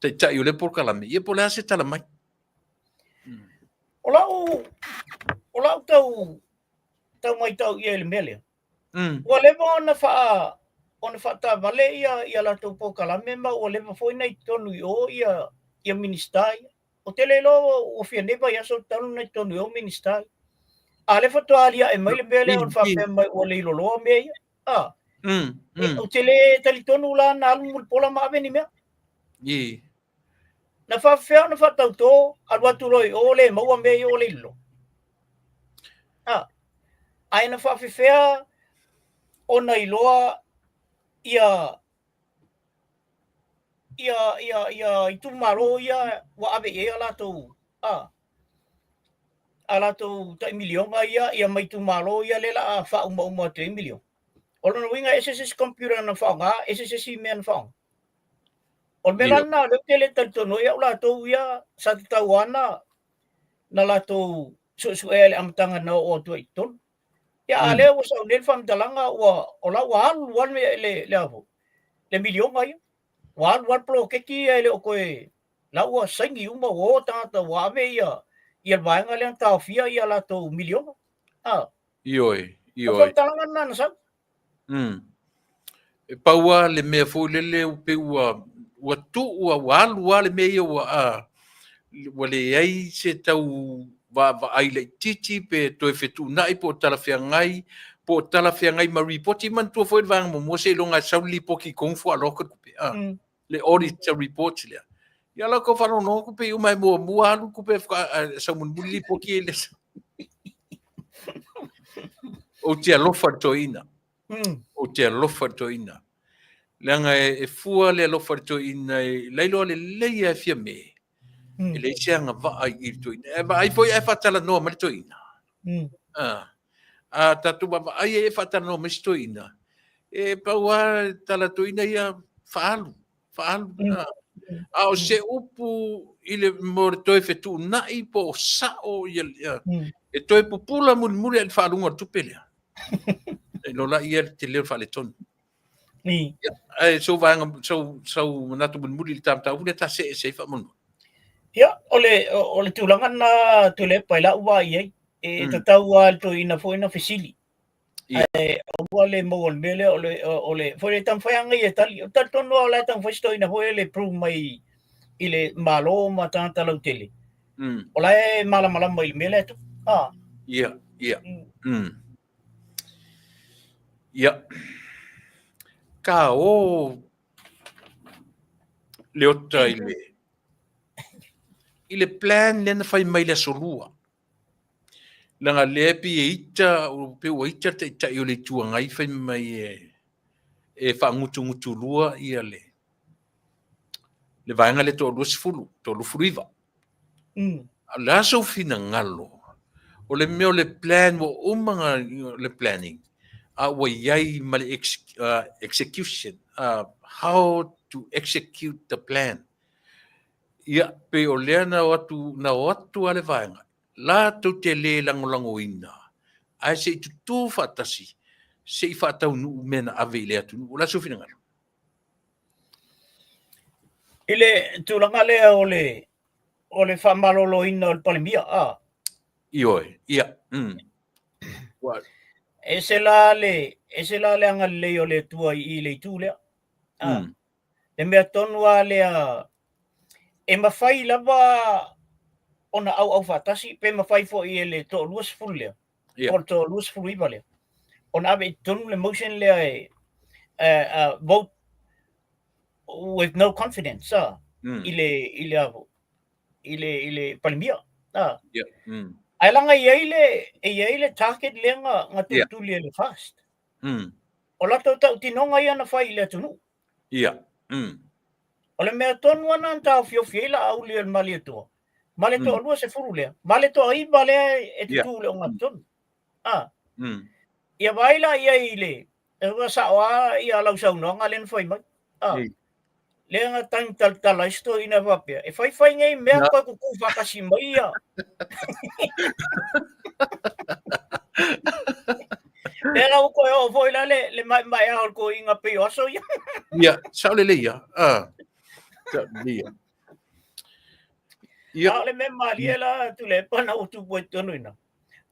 S2: tai o le por kalame. Ia por se tala mai.
S3: o la tau mai tau ia le mele o le ona fa ta vale ia la tau po kalame ma o le foi nei tonu o ia ministai o tele lo o fia neva ia so tanu nei tonu o ministai ale fa to alia e mai le mele o fa pe mai o le lo me ia o tele tali tonu la na lu pola ma veni me na fa fea na fa tau to alwa tu roi o le maua me o le lo ai na fa fea ona iloa ia I tu maro ia wa ave e ala tu ala tu ta milion ia mai tu maro ia le la fa uma 3 milion ona no winga SSS computer na fa nga SSS men fa o melana le tele tanto no ia la tu ia sa tawana na la tu su ele amtanga no o tu iton ia ale o sa nel fam talanga o la wa le avo le milion ai wan pro ke ki ele o koe la ua sangi uma o tata wa ve ia vanga le ta fia ia la to milion
S2: Ioi
S3: o talanga na sa
S2: e paua le mea fo lele o pe ua tu ua le mea ua le ai se tau va ai le titi pe to e fetu nai po tala fia ngai ma reporti man tu fo vanga mo se longa sauli po ki kong fu alo ko pe le audit report le ia la ko fa no ko pe mai mo alu ko pe sa mun buli po ki le o te alofa toina o te alofa toina langa e fua le alofa toina leilo le leia fia me le sianga va ai I toina e ai foi e fatala no ma toina tatu ba ai e fatala no ma toina e paua tala toina ia faalu o se upu I le morto e fetu nai po sao ia e toi pupula muli al faalunga tupelea e lo la ia te leo fale ton e so vanga so natu muli tam tau le ta se fa mon
S3: ia ole tulanga na tule paila wa ia e tatau al to ina foi na fisili ole mo mele ole foi tan foi anga ia tal ton no la tan foi sto ina foi le pro mai ile malo mata tala tele ola e mala mai mele tu
S2: ia ka o le ota ile plan le na fai mai le solua langa le pi ita o pe o ita te o le tua ngai fai mai e fa ngutu lua ia le vanga le to fulu to lu fruiva la so fina ngalo o le meo le plan wo umanga le planning wa yai mal execution how to execute the plan ia pe o le na watu ale vanga la to te le langolango ina ai se tu fatasi se fatau nu mena ave le atu la so fina ngalo
S3: ile tulanga le ole fa malolo ina o palimia
S2: ia what
S3: e se la le anga le o le tua I le tu le le mea tonu a le e mawhai lava ona au whatasi pe mawhai fo I le to luas fulu le o to luas fulu iwa le ona ave tonu le motion le vote with no confidence ile palmia ai langa ia ile target lenga nga tu le fast o la to tinonga ia na fai le tunu o le mea tonu ana tau fio la au le mali to male to lua se furu le male to I male e tu le nga tonu ia vaila ia ile e wa sa wa ia lau sau no nga len foi mai le nga tang tal isto ina va pe e fai ngai mea ko ku vakasi mai ia Era o ko o foi la le mai al ko inga pe o so
S2: ia sa le ia
S3: ia le me mali la tu le pana o tu po tonu ina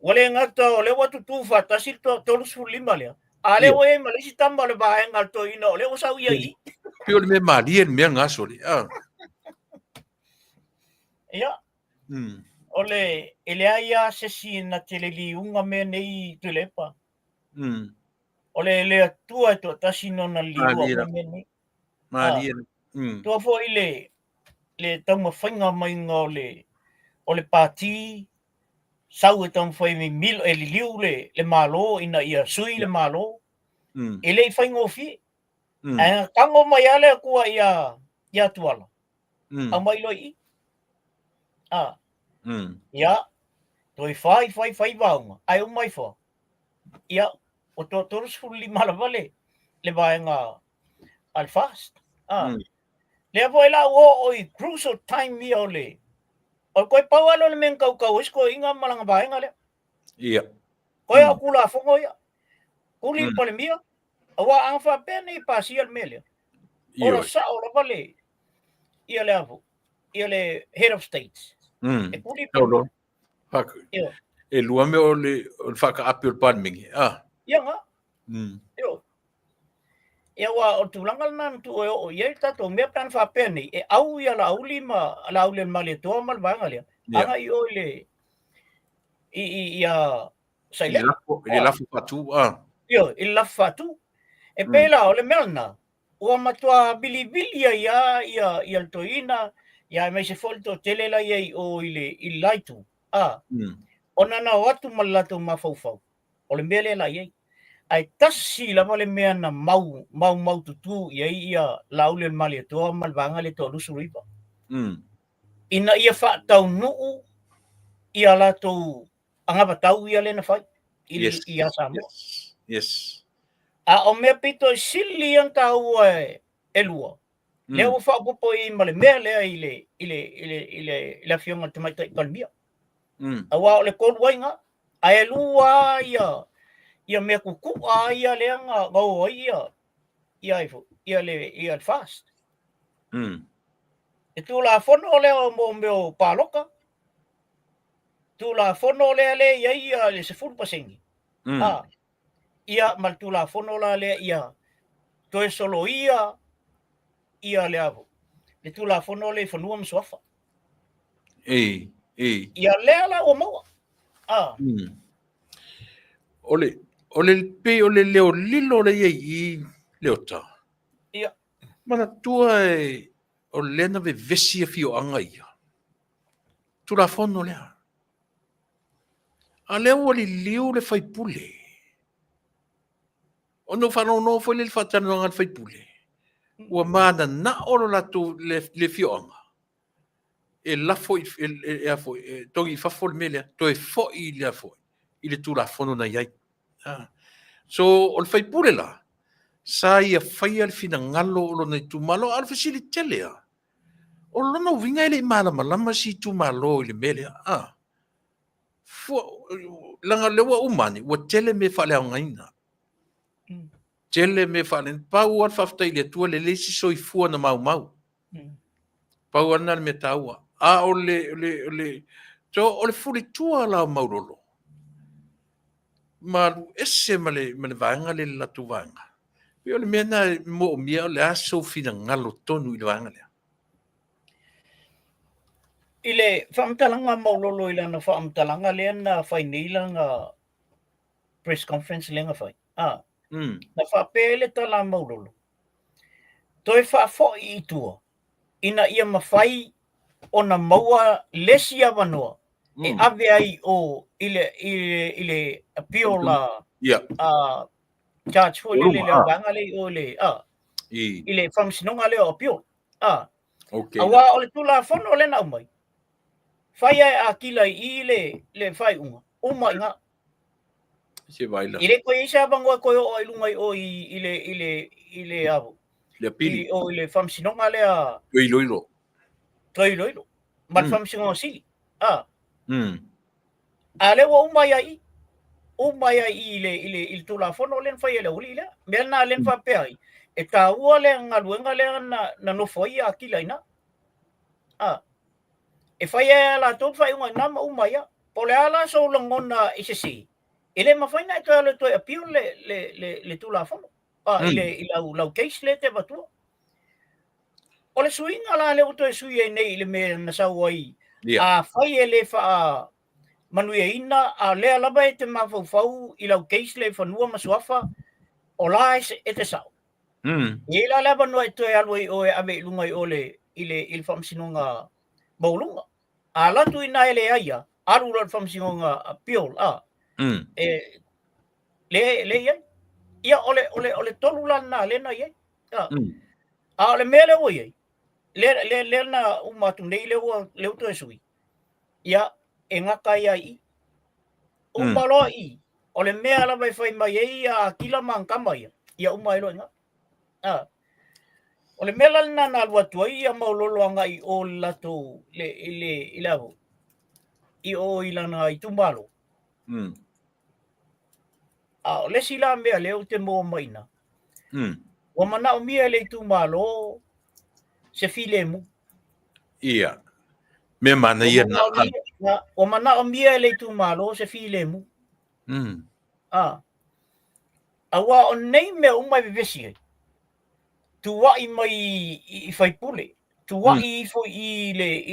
S3: wale nga to le wa tu fa ta si to lu su lima le ale o e mali si tamba le ba nga to ina le o sa ia I
S2: pio le me mali en me nga so le
S3: ia ole ele ia se si na teleli unga me nei tu le pa ole le tua to tasino na liu me nei
S2: mali
S3: to fo ile le tama whainga mai ngā o le pāti sau e tama whai mi mil e li liu le malo ina ia sui le malo e le whainga o fi kango mai ale kua ia tuala au mai loi ia toi whai vaunga ai o mai wha ia o to torus fuli mala vale le vaenga al fast le voi la o crucial time mi ole o koi pawalo le men kau isko inga malanga vaenga le
S2: ia
S3: koi akula fongo ia kuli pole mia awa anfa pene pasial mele ora sa ora vale ia le avu ia le head of states e kuli
S2: pole e lua me o le whaka api o le palmingi
S3: ia nga ia wa o tulanga nan tu o ia tato me plan fa pene e au ia la ulima la ulen male to mal vanga le anga I ole ia sai le
S2: la fatu
S3: ia la fatu e pela ole melna o matua bilibili ia toina ia me se folto telela ia o ile ilaitu ona na watu malatu mafau ole mele la ia ai tasi la vale mea na mau tutu ia laule mali to mal vanga le to lusu ripa ina ia fa tau nuu ia la to anga batau ia le na fai ia samo
S2: yes
S3: o me pito sili ang tau elua le o fa popo I male mele ile la fiona te mai kalmia awa le kol wainga ai lua ia me kuku ia leanga go ia le fast e tu la fono le mo meu paloka tu la fono le ia le se ful pasengi ia mal tu la fono le ia to solo ia le avo le tu la fono le fonuam sofa ia le la o mo
S2: ole pe ole leo lilo le I leota
S3: ia
S2: mana tua o lena ve vesi fio anga ia tu la fono le a leo oli liu le fai pule ono fano no foi le fatano ngal fai pule ua mana na olo la tu le fio anga e la foi e foi togi fa fol mele to e fo il foi il tu la fono na ia so o fai pule la sa ia fai al fina ngalo o nei tu malo al fasili telea o lona winga ile mala malama si tu malo ile mele fo langa lewa umani o tele me fale ngaina tele me fale pa o fafta ile tu le lesi soi fu na mau pa o na me taua ole so ole fuli tu ala maurolo ma ese male vanga le la tu vanga yo le mena mo mia le aso fina ngalo tonu i vanga le
S3: Ile whaamtalanga maulolo ila na whaamtalanga lea na whainilanga press conference lenga whai. Na whapele tala maulolo. Toi whafo i tua. Ina ia mawhai o na maua lesi a wanoa. E ave ai o ile appeal la charge for ile leo vanga le o le ile whamsinonga leo appeal.
S2: Okay.
S3: Awa ole tula whono le na umai. Whai ai a kila i le whai unga. Umai nga.
S2: Se baila.
S3: Ile koe isa bangoa koe o ilungai o ile avu.
S2: Le pili.
S3: O ile whamsinonga lea.
S2: Iloilo.
S3: Iloilo. Man whamsinonga sili. Ale wa umai ai. Umai ai ile tula whono len whai ele uli le. Mea na len whape ai. E tā ua le ngaluenga le na nofoi a kila ina. E whai e la tō whai unga nama umai a. Po le ala so langona isesi. Ele mawhaina e toi ale toi appeal le tula whono. Ile lau case le te watua. O le suinga la le uto e sui e nei ile me na sau ai. A whai e le wha manui e ina a lea laba e te mawhau i lau case le whanua masuafa o la e te sau. Ie la laba noa e toi aloi o e ave ilungai o le ile whamsinonga maulunga. A latu ina ele aia, aru la whamsinonga appeal le iai. Ia ole tolu lana lena iai. A ole mea leo iai. Le na umatu nei leo to e sui. Ia e ngaka iai. Umalo i. Ole mea la vai fai mai ei a kila mankama ia. Ia umailo inga. Ole mea lana na alwatu ai a maulolo anga i o lato ile avu. I o ilana i tumbalo. Le sila mea leo te mo maina. Wa mana o mia le tu malo se file mu.
S2: Ia. Me mana ia na.
S3: Wa mana o mia le tu malo se file mu. Awa o nei me o mai vesi. Tu wa i mai i fai pule. Tu wa i fo i le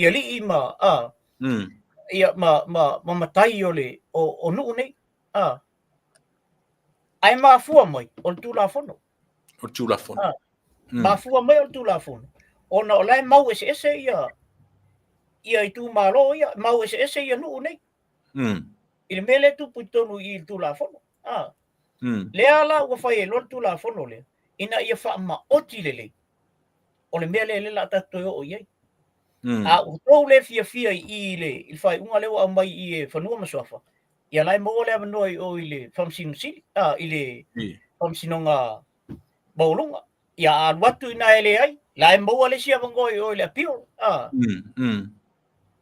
S3: ali ma ia ma matai ole o nu nei. Ai ma fua mai o tula fono.
S2: O tula fono.
S3: Ma fua mai o tula fono. Ona olai mau ese ia i tu malo ia mau ese ia nu nei. Il mele tu putonu i tula fono. Le ala o fai lo tula fono le. Ina ia fa ma oti lele. O le mele le la tato o ia. O tau le fia i le il fai unga leo a mai i e whanua masoafa. Ia lai mo le amanoi o ile whamsinu sili. Ile whamsinonga maulunga. Ia aluatu ina ele ai. Lai mo le sia vangoi o ile apio.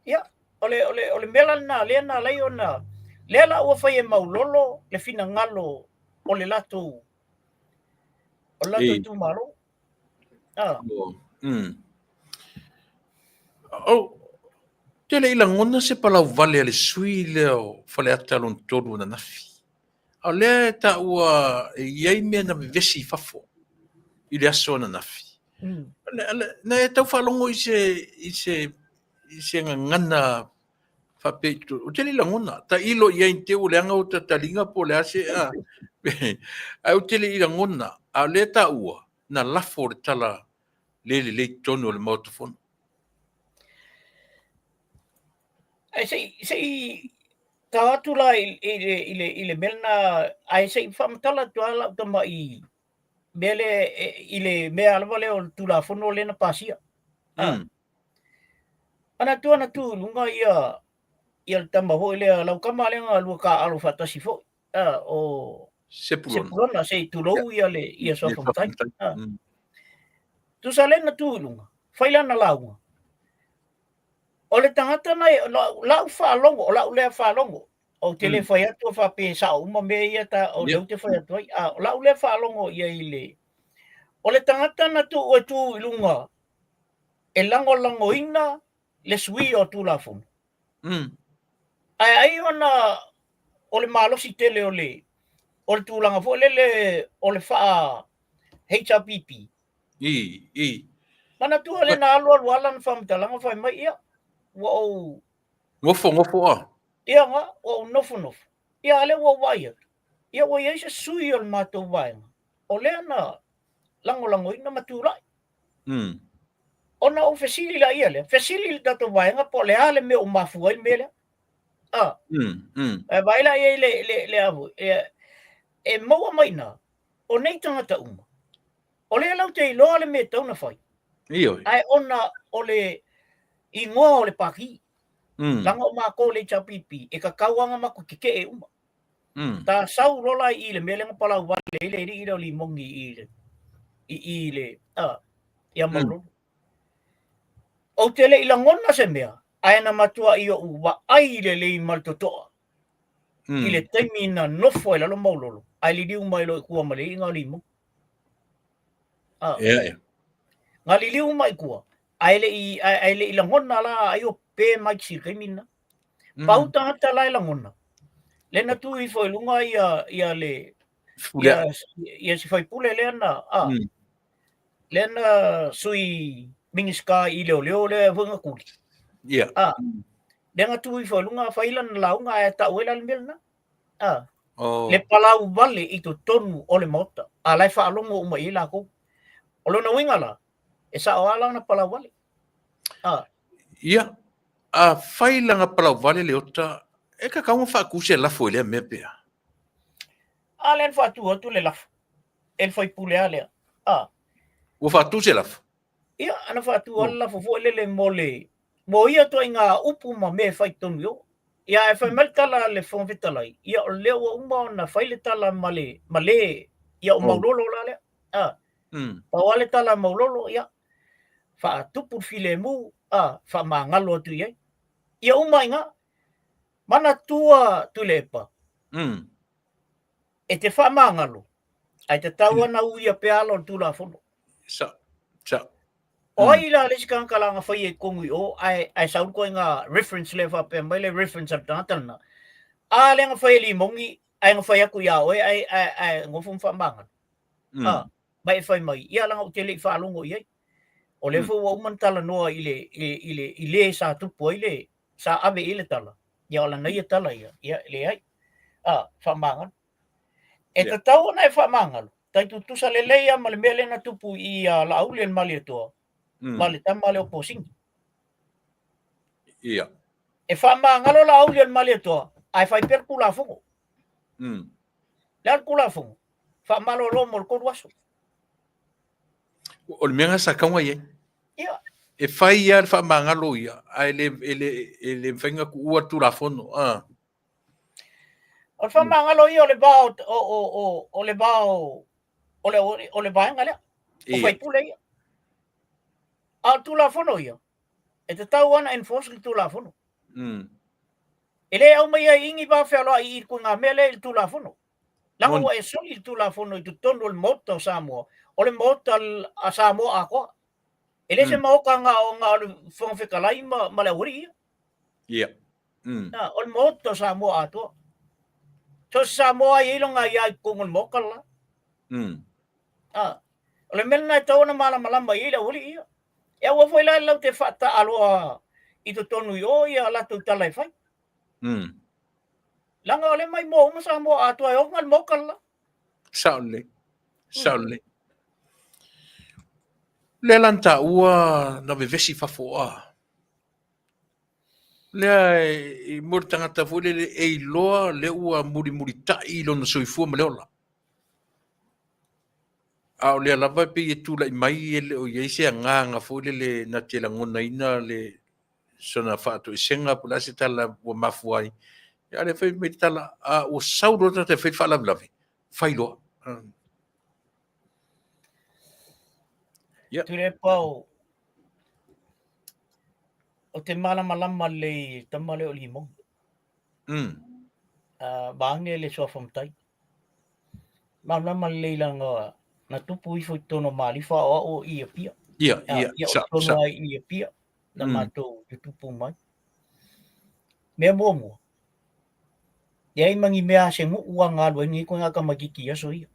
S3: Ia. Ole mela na lea na lai o na. Lea la ua fai e maulolo le fina ngalo o le lato. O lato i tu maro.
S2: Tele ila ngona se palau vale ale sui leo fale atalon tolu na nafi. A le ta ua iei mea na vesi fafo. Ile aso na nafi. Na e tau whalongo i se ngana whapetu. O tele ila ngona. Ta ilo iei te ule anga o ta talinga po le ase. Au tele ila ngona. A le ta ua na lafo le tala le tonu le mautafonu.
S3: Sei taatula ile melna ai sei famtala tuala tama i bele ile me alvale o tula fono lena pasia. Ana tu lunga ia tama ho ile lau kama lenga luka alu fatasi fo. O sepulona sei tulo ia so famtai. Tu salena tu lunga. Failana launga. O le tangata nei lau whalongo, o lau lea whalongo. O te le whai atu wha pēsa o uma me ia ta o leu te whai atu ai. O lau lea whalongo ia i le. O le tangata na tu o tu ilunga. E lango ina le sui o tu la fono. Ai ona le malo si tele o le tūlanga fo o le wha HRPP.
S2: I.
S3: Mana tua le na alu alan whamtalanga whai mai ia. Wa o...
S2: Ngofo a.
S3: Ia nga, o nofu. Ia ale wa waia. Ia wa ia sui o le mātou waenga. O lea na lango ina maturai. Ona o fesili la ia le. Fesili tato waenga po le ale me o mafuai me le. Baila ia le avu. E maua mai na. O nei tangata uma. O le lau te iloa le me tauna whai. Ai ona o le ingoa o le paki. Langa o mako le chapipi. E ka kauanga mako ke e uma. Ta sau rola i le melenga palau wale. I le ri li mongi i le. Ia mauro. O te le ilangona se mea. Ai na matua i o uwa. Ai le maltotoa. I le taimi na nofo e lalo maulolo. Ai li diu mai lo i kua male i ngā limo. Ngā li liu mai kua. Ai le ilangona la ai o pe mai silkai mina. Pau tangata la ilangona. Le na tu i foi lunga ia le... Ia si foi pule le ana. Le na sui mingiska i leo le vunga kuli. Le nga tu i foi lunga failan launga e ta uela le melna. Le palau vale i tu tonu o le mota. A lai whaalongo uma i la kou. O lona winga la. E sa o ala na palau vale.
S2: Ia. A failanga palau vale le ota. E ka kaunga whaakuse lafo i lea mea pia.
S3: Len whaatua tu le lafo. El fai pule a lea.
S2: Ua whaatuse lafo?
S3: Ia, ana whaatua lafo fo le mole. Mo ia to inga upu ma me fai tonu yo. Ia e fai meltala le whongwitalai. Ia o leo wa uma na fai le tala male. Ia o maulolo la lea. Pawale tala maulolo, ia. Whaatupu file mu. Wha mangalo atu iai. Ia uma inga. Mana tua tu lepa. E te wha mangalo. Ai te taua na uia pe alo tu la fono.
S2: Sa.
S3: O ai la le sikang kalanga whai e kongi o. Ai saun ko inga reference le wha pe mai le reference ap tangatana. Le nga whai li mongi. Ai nga whai aku ia oe. Ai ngofum wha mangalo. Mai e whai mai. Ia langa o te le wha alongo iai. O le wha wa umantala noa i le sa tupu i le. Sa ave i le tala. Ia ola nei e tala ia le ai. Whamangalo. E ta tau na e whamangalo. Tai tu tusa le leia ma le mele na tupu i la au le mali toa. Mali tamale o posingi.
S2: Ia.
S3: E whamangalo la au le mali toa. Ai whai per kula fungo. Le kula fungo. Whamalo lo mo ko waso.
S2: O le menga sa kaunga ia.
S3: Ia.
S2: E whai ia le whamangalo ia. Ai le whainga ku ua tu la fono.
S3: O whamangalo ia o le bao o le bao o le baenga lea. O whai pule ia. Tu la fono ia. E te tau ana enforce tu la fono. E le au mai ingi ba whealoa i ku ngā mele i tu la fono. Langa wa e soli tu la fono i tu tonu le mota o Samoa. O le mota a Samoa a koa. E le se maoka ngā o le whangwhekalai ma le uri ia.
S2: Ia.
S3: O le mota o Samoa a toa. So Samoa i ilonga i ai kongol moka la. O le mele nai tau na malama i le uri ia. E ua foi lai lau te whata aloa i tu tonu i o ia la tu talai whai. Langa o le mai mo uma Samoa a toa e o ngal moka la.
S2: Saule. Le lanta ua na vevesi fafoa. Le i muri tangata fu le e loa le ua muri tai lo na soifua ma le ola. A o le alava pe i tula i mai ele o yeise nganga fu le na te langona ina le sona fato i senga pula se tala ua mafuai. Ya le fai me tala a o sauro te fai fala blavi. Fai loa.
S3: Tu le pau o te malama le tamale o limong. Bange le soa famtai. Malama le langa na tupu i foi tono mali fa o ia pia.
S2: Ia.
S3: Tono ai ia pia. Na mato i tupu mai. Mea mua. Yai mangi mea se ngu ua ngā lua ni ko ngā ka magiki aso ia.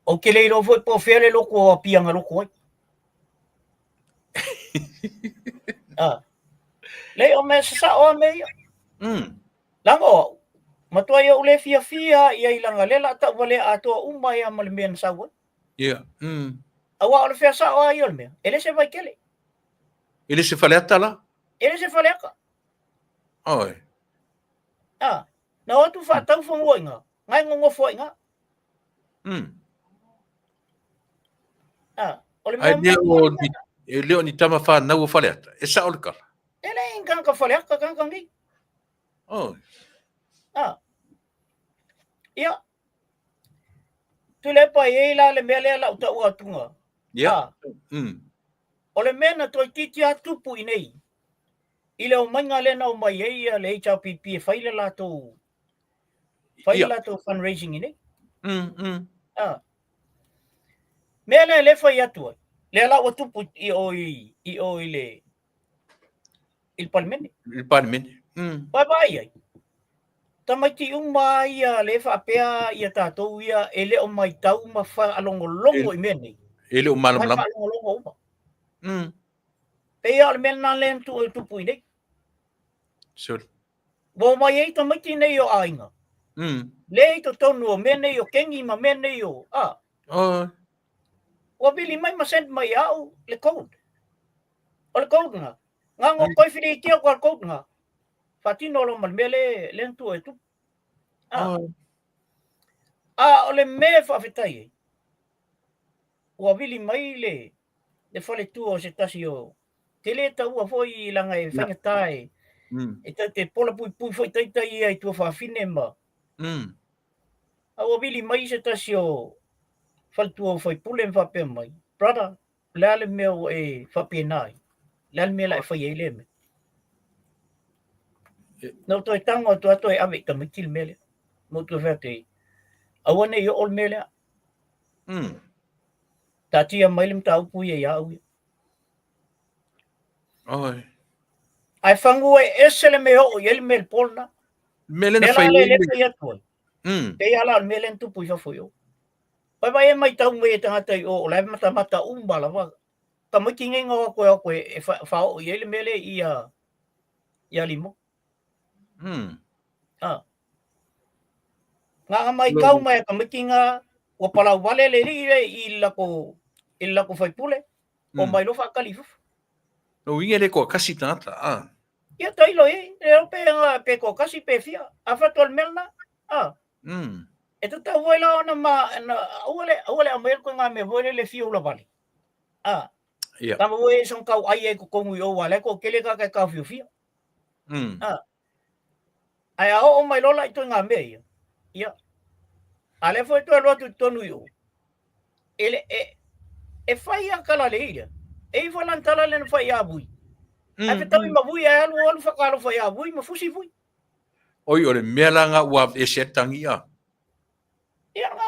S3: O ke leiro foi po fere loko a pianga loko ai. Le o me sa o me ia. Lango, matua ia ule fia ia ilanga lela ta wale ato uma ia malmean sawa.
S2: Yeah.
S3: Awa ole fia sa o ai ole mea. Ele se vai kele.
S2: Ele se faleta la?
S3: Ele se faleaka.
S2: Oi.
S3: Na o tu fa tau fo ngoinga. Ngai ngongo fo inga. Ole
S2: Ai
S3: mea
S2: leo ni tama fa na o faleta. E sa ole kala.
S3: ele ingang ka faleaka kang ni.
S2: Oi.
S3: Ia. Tu le pa e la le mele la uta ua tunga.
S2: Yeah.
S3: Ole mena toi titi atupu inei. Ile o mainga lena o mai eia le HRPP e whaile lato fundraising inei. Mea le whai atua. Le la o tupu i o ile il palmene.
S2: Il parmene.
S3: Bai ai. Tamaiti uma ia le whapea ia tātou ia e le o mai tau ma wha alongolongo i mea nei.
S2: Ele o malam
S3: Mai
S2: lam.
S3: wha alongolongo uma. Pea le mena le tupu inei.
S2: Sure.
S3: Bo mai ei tamaiti nei o ainga. Le ei to tonu o mea nei o kengi ma mea nei o o bili mai ma send mai au le code. O le code nga. Nga ngo koi whiri kia ko al code nga. Fatino lo mal mele lentu e tu. O le me whawhetai. O bili mai le whale tu o se tasi o. Te le ta ua foi langa e whangatai. E te pola pui foi taitai ai tua whawhine ma. O bili mai se tasi o whale tu o foi pule mwhape mai. Brother, le meo e whape nai. Le mea la e whai eile me. No toi tango tu ato e ave ka mikil mele. Mo tu vete. Awane yo ol mele. Tatia mailim ta upu ye ya u.
S2: Oi.
S3: Ai fangu e esele me o yel mel polna.
S2: Mele na
S3: Le
S2: fai.
S3: le ya tu. Te ala mele tu pu fa foi. Pai mai tau me tanga tai o la mata umbala wa. Ta mo kinga ngo ko e fa o yel mele ia limo. Nga mai kau mai ka mikinga o pala wale le i la ko fai pule o mai lo fa kalifu.
S2: No inga le ko kasi tata.
S3: Ia tai lo e pe ko kasi pe fia. Afa tol melna. E tu ta voila ona ma ole a mer ko nga me voile le fio la vale.
S2: Ia.
S3: Ta mo e son kau ai e ko kongu o wale ko kele ka fio fia. Ai a o mai lo la to nga me ia. Ale foi to lo tu tonu yo. Ele e fai a kala le ia. E volan tala le fai a bui. A te tawi ma bui a alu olu whakalo fai a bui, ma fusi bui.
S2: Oi, ore mea langa ua e setangi a.
S3: Ia nga.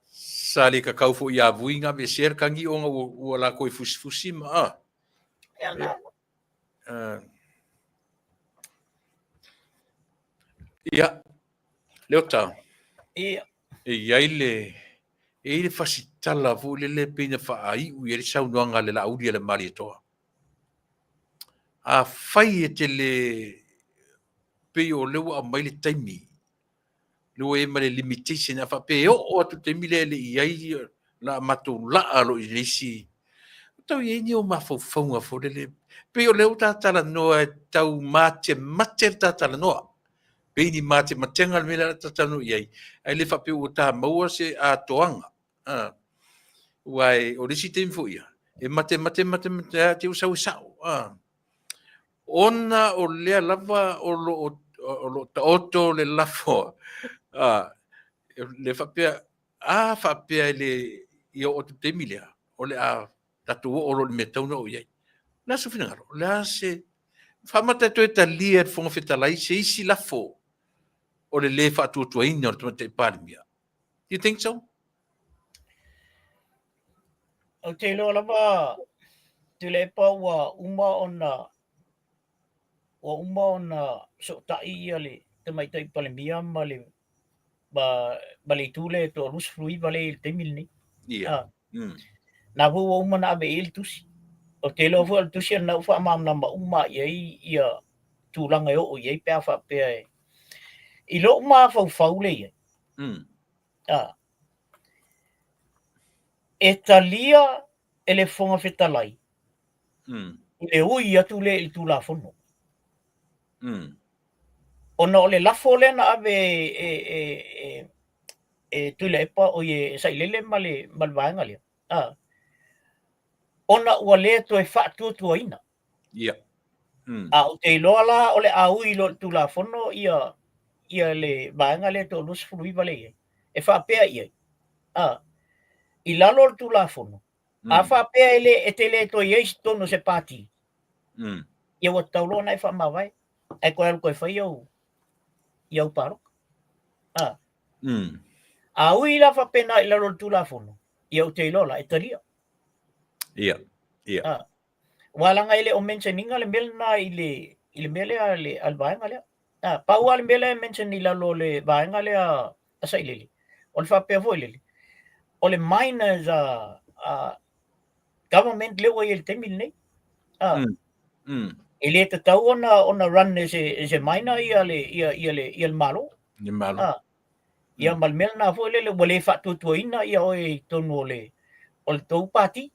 S2: Sali ka kaufu i a bui nga me ser kangi o nga ua la koe fusi ma a.
S3: Ia nga.
S2: Ia. Leo tau.
S3: Ia.
S2: E iai le fasitala fu le pina fa ai u yeri sau noanga le la audi le mari toa. A fai e te le pe o lewa a mai le taimi. Lewa e ma le limitation a fa pe o atu te mile le iai la matu la alo i leisi. Tau i ni o mafaufaunga fo le pe o leo tatala noa tau mate tatala noa. Peini mate matenga le mele tatanu iai. Ai le fape o ta maua se a toanga. Wai o risi te info ia. E mate te usau sau. Ona o lea lava o lo ta oto le lafo. Le fape fape le ia o te milea. O le a tatu o lo me tauna o iai. La su finangaro. La se famata to eta lia fonga fetalai se isi lafo. O le fa tu ina o te parmia. You think so?
S3: O te lo lava te le pa ua uma ona o uma na so tai ale te mai tai pale mia male ba le tule to lus flui vale te milni
S2: Ia.
S3: na vu o uma na be il tusi o te lo fu al tusi na fa mam na ma uma ia tulanga o ia pe fa pe i lo ma fa le ia e talia ele fonga fetalai i le ui atu le i tu la fono ona o le lafo lena ave e tu le pa o ye sai lele male malvanga le ona ua le to e fa tu ina
S2: Ia.
S3: o te loala o le au i lo tu la fono ia le vanga le to lus fului vale e fa pe ia i lalo tu la fono a fa pe ele e te le to ye tono se pati ia wa taulo na fa mavai ai ko fa iau paro au i la fa pena i lalo tu la fono ia te lola e taria
S2: Ia. Ia.
S3: Wala nga ile o mentioning ale mel na ile mele ale al vanga le pa wal mele mention ila lo le vanga le sa ile on fa pe vo ile ole miners government le o il temil nei ile te tau ona run se miner ia le malo
S2: Ni malo.
S3: ia mal mel na vo le wale fa tu ina ia o tonu ol to party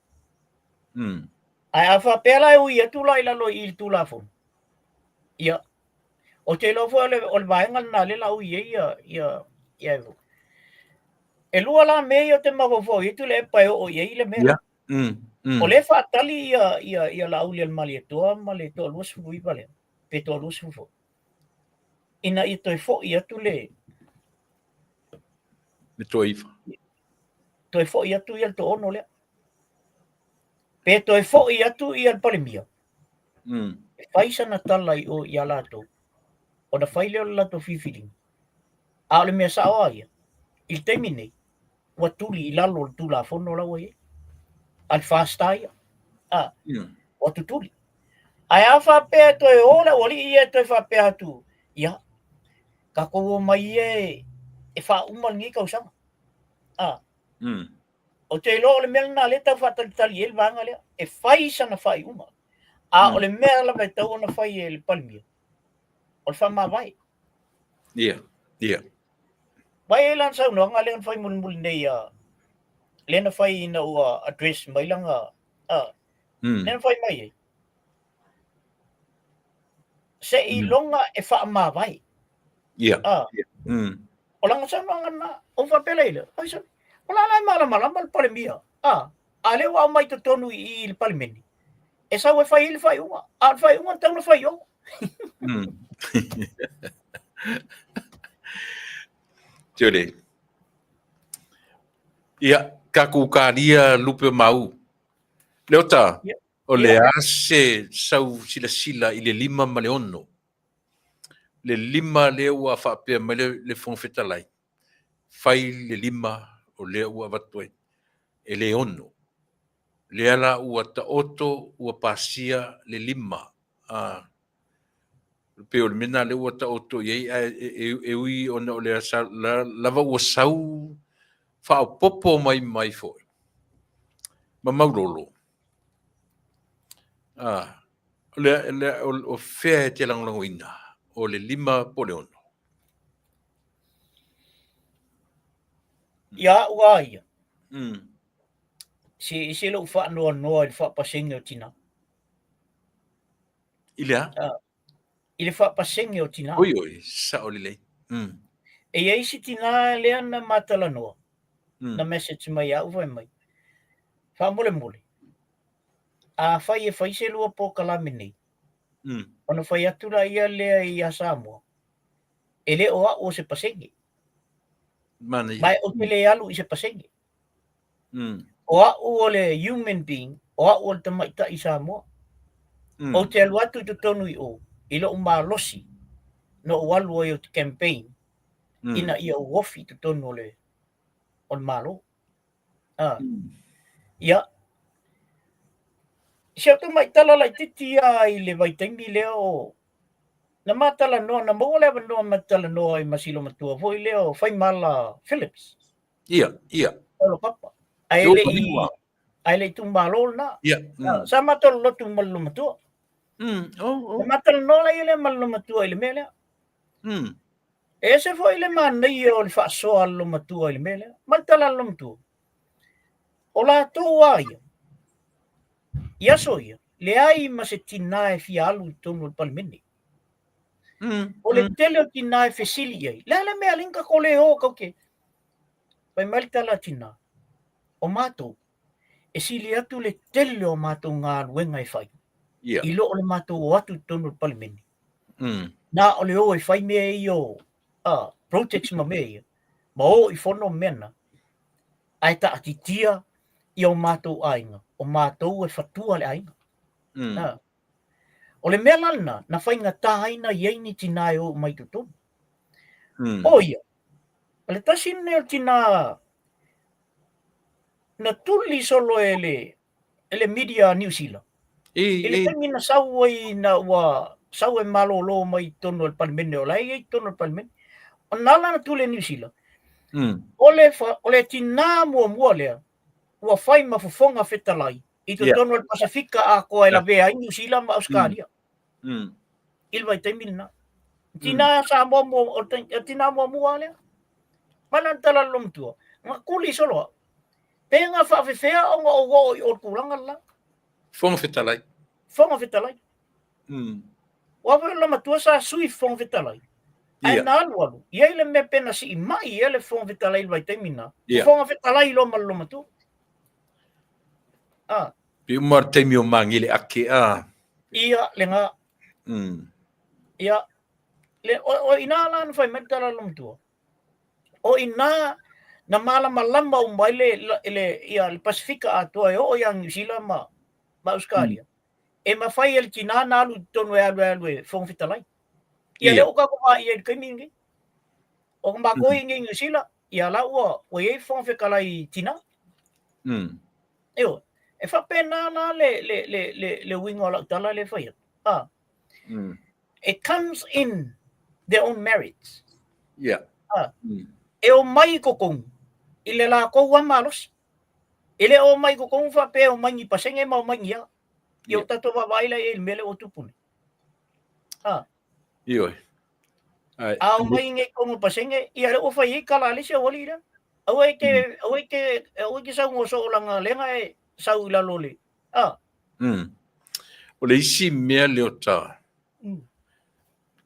S3: ai afa pela u ia tu la ila lo il tu la fo ia o te lo fo o vai ngal na le la u ia e lua la me ia te ma fo i tu le pa o ia ile me o le fa tali ia la u le mali to lo su i vale pe to lo su fo ina i to fo ia tu le
S2: Toifa.
S3: to fo ia tu ia to ono le pe to fo ia tu ia palimia fai sana talai o ia lato o da fai leo lato fifiling a le mea sao ia il temine wa tuli lalo tu la fono la we al fasta ia wa tu tuli ai afa pe to e ola oli ia to fa pe atu ia ka ko mai e fa umal ngi ka usang o te lo le mel na le ta fa tal el vanga le e fai sana fai uma o le mea la vai tau ona fai el palmia o fa ma vai
S2: Ia.
S3: vai lan sa no ngale fai mun nei le na fai na address mai langa nen fai mai se i longa e fa ma vai
S2: Ia.
S3: o langa sa ngana o fa pele ai sa ola la mala mal palmia ale wa mai to tonu i il palmeni e sa we fai il fai uma tau no fai yo
S2: Tole. Ia, kakukaria lupe mau. Leota, o le ase sau sila i le 5 ma le 1. Le 5 le ua whapea mai le fonfetalai. Fai le 5 o le ua watuai. E le 1. Le ala ua taoto ua pasia le 5. Pe o le mena le ua taoto iei e ui ona o le asa lava ua sau whaopopo mai foi. Ma maurolo. O fea te langlango ina. O le 5 po le 1.
S3: ia ua ia si lo fa no fa pasinga tina
S2: Ilea?
S3: ile fa pasinga tina
S2: Oi, sa o lelei.
S3: e ia isi tina le ana matala no na message mai au vai mai fa mole a fai se lua po kalame nei ona fai atura ia le ia Samoa ele o se pasinga
S2: Mana
S3: mai o te le alu i se pasinga o le human being o te maita i Samoa o te alu atu te tonu i lo umalosi no walu o te campaign ina ia wofi te tonu le on malo ia se tu mai tala lai titi ai le vai tengi leo na matala no na mo le no matala no ai masilo matua foi leo fai mala Phillips
S2: Ia.
S3: lo papa ai le tumba lo na
S2: Ia.
S3: sa matalo lo tumalo matua
S2: Oh.
S3: matala no la ile malo matua ile mele ese foi le man io il fa so allo matua ile mele matala lo matua ola to ai ia so ia le ai ma se tina e fi alu tonu palmini o le tele o tina e fesili ai le mea linka ko le o kauke pai malta la tina o mato e sili atu le tele o mato ngā luenga e fai i lo o le mato o atu tonu palmini na o le o e fai mea i o projects ma mea ia ma o i fono mena ai ta atitia i o mato ainga o mato e fatua le ainga o le mea lana na whainga tāina iei ni tina e o mai tutu. O ia, le tasi ne o tina na tuli solo ele media New Zealand. Ele tangi na sau ai na ua sau e malo lo mai tono al palmene o lai ei tono al palmene. O nala na tuli New Zealand. O le tina mua lea ua whai mafufonga whetalai i to tono al Pasifika a koa e la vea i New Zealand ma Australia. Ilva i taimina. Tina sa mo o tina mo lea. Mana tala lom tua. Nga kuli solo. Penga fa fea o o kulanga la.
S2: Fonga fetalai.
S3: Wa lo matua sa sui fonga fetalai. Ai na alu. Ia ile me pena si mai ele fonga fetalai vai taimina. Fonga fetalai lo matua.
S2: Pi umar taimi o mangile ake
S3: Ia lenga. Ia le o ina lan fai metala lom tua. O ina na malama o mai le ia le Pasifika atua e o yang New Zealand ma Australia. E ma fai el tina na alu tonu e alu fong fitalai. Ia le o ka ko mai e kai mingi. O ma ko ingi New Zealand ia la o e fong fitalai tina. Eo e fa pena na le wingo la tala le fai. It comes in their own merits. E o mai ko kong ile la ko wa malos. Ile o mai ko kong fa pe o mai pasenge ma mai ia. Yo tato va baila e mele o tupune.
S2: Io.
S3: A o mai nge ko pasenge ia o fa i kala le se olira. O ke sa ngo so langa lenga e sa ula lole.
S2: O le isi mea leo ta.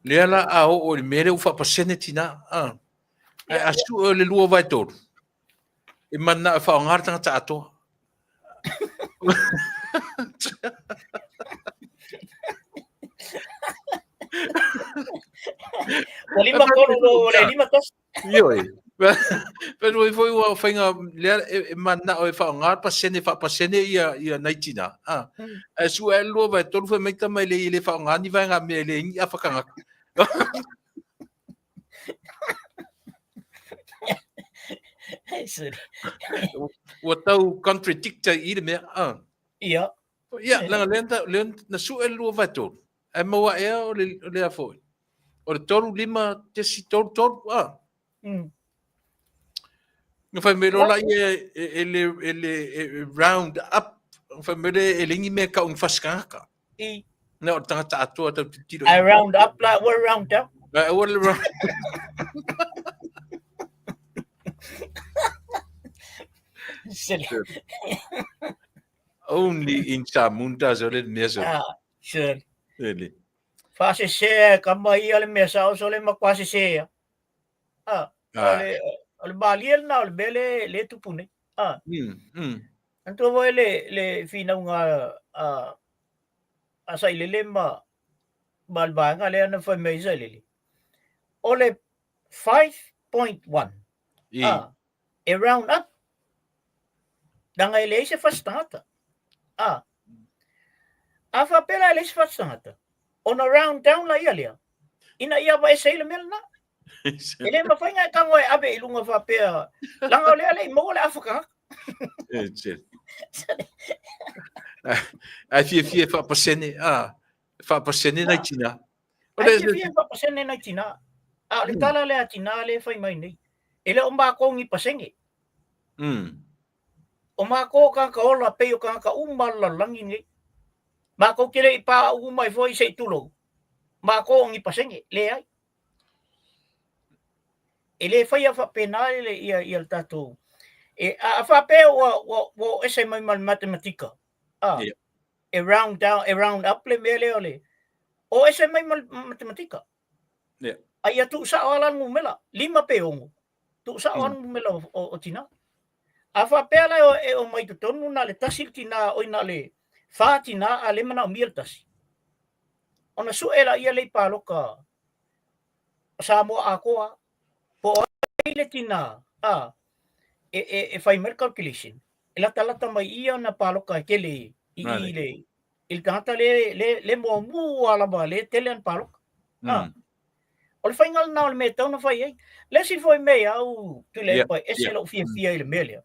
S2: Lea la o le mere ufa pasene tina. Asu o le lua vai toru. E mana e whaongar tanga ta ato.
S3: O lima kono o le lima tos.
S2: Ioi. Pero e foi o whainga lea e mana o e whaongar pasene ia naitina. Asu e lua vai toru wha meita mai le whaongar ni vai ngā mea le ingi a whakanga. O tau contradicta i le mea.
S3: Ia.
S2: Ia, langa leon na su e lua vai toru. E maua ea o le a foi. O le toru lima tesi toru. Nga whai mero la e le round up. Nga whai mero e lingi mea ka un whaskangaka. Nga o tangata atua tau te tiro.
S3: I round up la, we're round up.
S2: What le round
S3: Silly.
S2: Only in Chamunda so le mesa.
S3: Sure.
S2: Really.
S3: Fase se kamai ale mesa o sole makwase se. Ole baliel na ole bele le tupune. Anto voi le fina nga asa ile ma balbanga le na foi mesa le. Ole 5.1. A round up. Danga ile se fastata. Afa pela ile se fastata. On a round down la ia. Ina ia vai se ile melna. Ele ma fai nga kango e abe ilunga fa pe. Langa le mo le afaka.
S2: Ai fie fa pasene na tina.
S3: Ai fia pa pasene na tina. Le tala le tina le fai mai nei. Ele o mako ngi pasenge. O mako ka ola pe o ka umala langi ngi. Mako kile ipa umai foi sei tulo. Mako ngi pasenge le ai. Ele fai a fa penale le ia tato. A fa pe o ese mai matematika. Around down, around up le mele ole. O ese mai matematika. Ai tu sa ala ngumela 5 pe ongo. Tu sa ala ngumela o tina. A fa pe ala o mai tonu na le tasil tina o ina le fa tina ale mana o mirtasi. Ona su ela ia le paloka. Sa mo akoa po ile tina fai mer calculation. Ela talata mai ia na paloka kele ile il tata le mo ala ba le telen paloka. O le whaingal na o le mea tauna whai ei. Le si foi mea au tu le pai ese lo fia i le mea lea.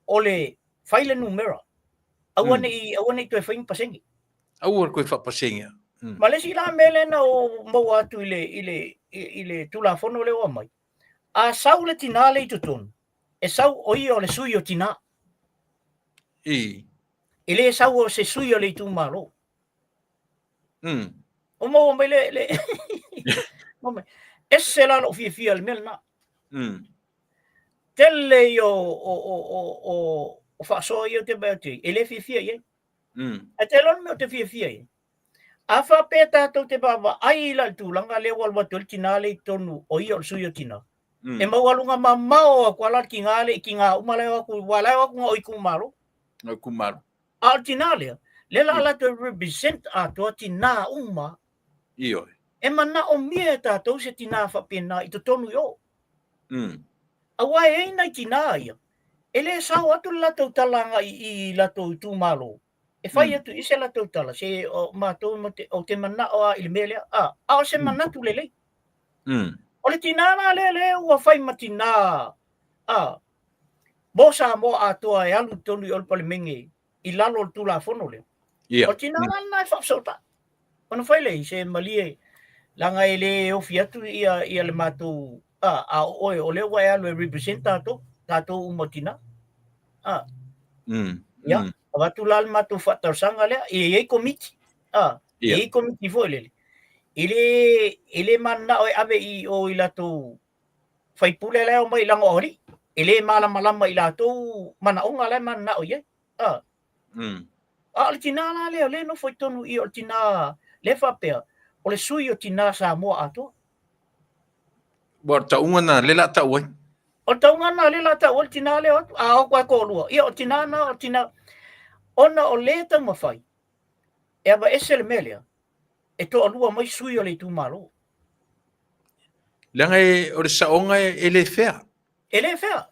S3: O le whai le numera. Awane i tu e whaing pasengi.
S2: Awane koe whapasengi.
S3: Ma le si la mele na o mau atu i le tulafono le o mai. A sau le tina le i tutonu. E sau o i o le sui o tina. I le sau o se sui o le i tu malo. O mau mai le... Ese la lo fia al melna. Tele yo o fa so yo te bati. Ele fia ye. A telon me te fia ye. A fa peta to te baba ai la tu langa le wal watul kinale tonu o yo suyo tina. E mawalunga mamao ko la kingale kinga umale ku wala ku o ku malo.
S2: O ku malo.
S3: Al tinale. Le la to represent a to tina uma.
S2: Iyo.
S3: E mana o mia tātou se tina whapena i to tonu yo. Awai e nei tina ia. E le sao atu latou talanga i latou i tūmalo. E whai atu i se latou tala. Se o mātou o te mana o a ilmelea. A o se mana tu lelei. O le tina na lele ua whai matina. Bosa mo atoa e alu tonu i olpale menge i lalo tu la fono le. O tina na e whapsota. Ono whai lei se malie langa ele o fiatu ia le matou oe o le wai alu e represent tatou umatina. Ya, watu lal matou whatausanga lea, ei komiti. Ei komiti fo lele. Ele mana o ave i o i latou whaipule leo mai langa ori. Ele malama i latou mana onga le mana o ye. Le tina la leo le no foi tonu i o tina le whapea. O le sui o tina sa moa ato.
S2: Bor taunga na lela tau ai.
S3: O taunga na lela tau o tina leo atu. O kwa kolua. Ia o tina na o tina. Ona o le tau mawhai. E ava ese le melea. E to alua mai sui o le tu malo.
S2: Langa o le saonga e le fea.
S3: E le fea.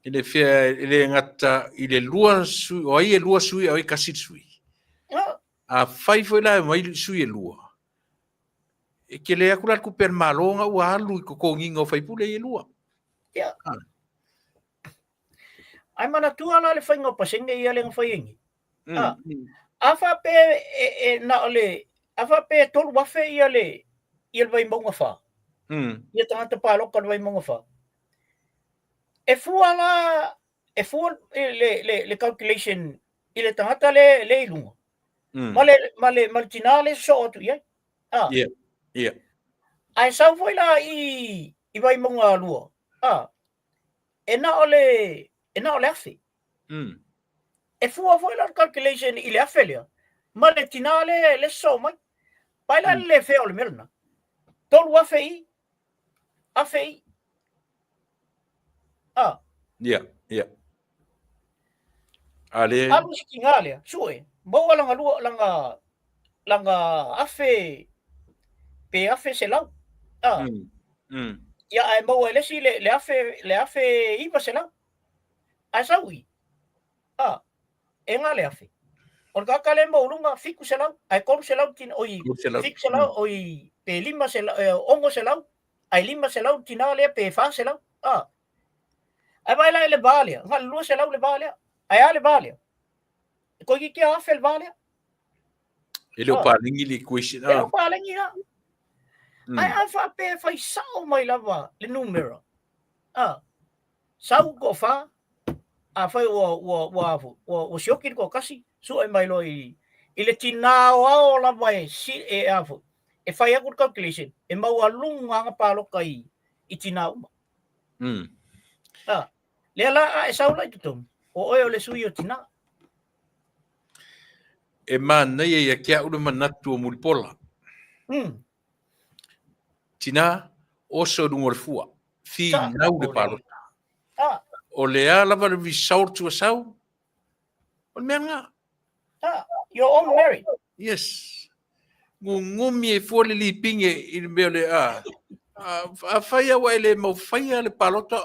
S2: E le fea e le ngata i le lua sui. O ai e lua sui o i kasit sui. A fai foi la mai sui e lua. E ke le akulat ku per malonga ua alu i kokonginga o whaipule i lua.
S3: Ia. Ai mana tua la le whainga pasenga i ale ngawhaingi. A whape na ole, a whape tolu wafe i ale vai maunga wha. Ia tangata pāloka vai maunga wha. E fua le calculation i le tangata le ilunga. Ma le tina le so atu iai.
S2: Ia.
S3: Ai sau foi la i vai maunga lua. E na ole afe. E fua foi la calculation i le afe lea. Ma le tina le so mai. Pai la le feo le merna. Tolu afe i.
S2: Ia. Ale.
S3: Alu si ngā lea. Sue. Maua langa afe. Pe afe se lau. Ia ai maua lesi le afe iwa se lau. Ai saui. E ngā le afe. O le kaka le maurunga fiku se lau. Ai koru se lau tina oi. Fiku se lau oi. Pe lima se lau. Ongo se lau. Ai lima se lau tina lea pe wha se lau. Ai vai lai le vālea. Ngā lua se lau le vālea. Ai a le vālea. Ko ki kia afe le vālea.
S2: Ele o palingi le question.
S3: E o palingi ha.
S2: Mm.
S3: Ai fa pe fai sao mai lava le numero. Sau ko fa a fai o sioki ko kasi su e mai loi ile tinao o la vai si e afu. E fai a good calculation. E mau alunga nga palo kai i tinao.
S2: Mm.
S3: Le la e sau lai tutum. O o le sui o tina.
S2: E mana ia kia ulu manatu o mulpola. Tina oso dungo le fua. Fi nau le palo. O le ala va vi saur tu sau. O le menga.
S3: You're all married.
S2: Yes. Ngumi e fo le li pinge i le meo le a. A faya wa ele mo faya le palota.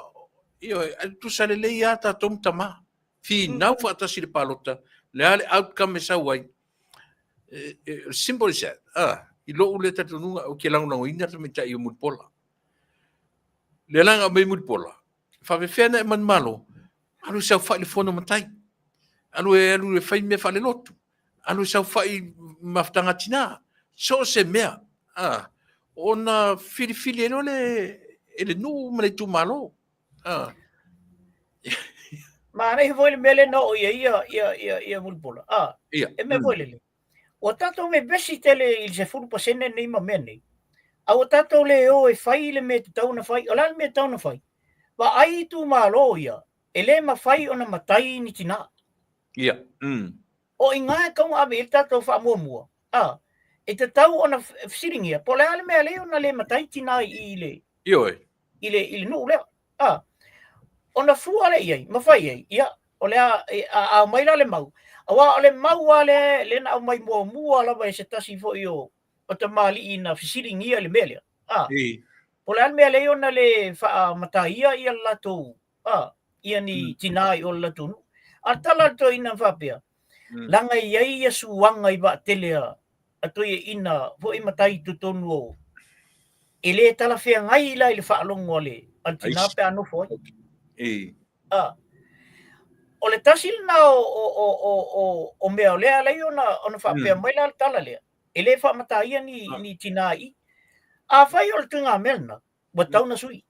S2: Io tu sale le ia ta tom tama. Fi nau fa ta si le palota. Le ale outcome sa wai. Simple as that. I lo ule ta tununga o ke lang na ina ta mita i mulpola. Le lang a mai mulpola. Fa ve fena e man malo. Alu sa fa le fono matai. Alu e fai me fa le lotu. Alu sa fa i maftanga tina. So se mea. Ona fili no le nu male tu malo.
S3: Ma nei voi mele no ia mulpola. E me voi le. O tato me besi tele il se furu pasene nei ma mene. A o tato le o e fai le me tau na fai. O la me tau na fai. Wa ai tu malo ia. E le ma fai ona matai ni tina.
S2: Ia.
S3: O inga e kau ave il tato fa mua. E te tau ona fsiringia. Po le ale mea le ona le matai tina i le.
S2: Ioi.
S3: I le nu le. Ona fua le iai. Ma fai iai. Ia. O le a maila le mau. Awa ole mau ale le na mai mua la vai se tasi fo io o te mali ina fisiringia le melia. Po le alme le ona le fa mataia ia la tu. Ia ni tinai o la tu. Atala to ina fa pia. Langa ia suanga i ba telea. Ato ia ina fo i matai tu tonu o. Ele tala fea ngai la ile fa longo le. Antina pe anu fo. O le tasil na o mea lea lei ona fa pe mai la tala lea. Ele fa mataia ni tinai. A fai o le tunga melna. Wa tau na sui.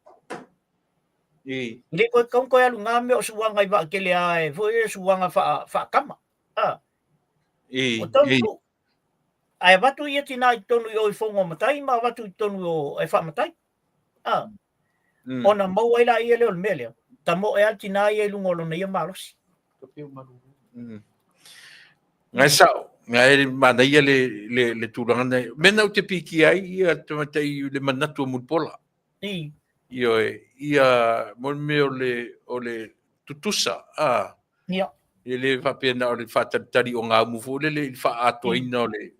S3: Ile ko kong ko alu nga me o suanga i ba kele ai fo e suanga fa kama. O tau tu. Ai watu ia tinai tonu o i fongo matai ma watu tonu o e fa matai. Ona mau ai la ia le o mele. Tamo e tinai e lungolo na ia malosi.
S2: Ngai sao, ngai mana ia le tulanga nei. Mena o te piki ai ia te matai le manatu o mulpola. Ia mon me o le tutusa.
S3: Ia.
S2: Le whapena o le whatatari o ngā mufu le wha ato ina o le.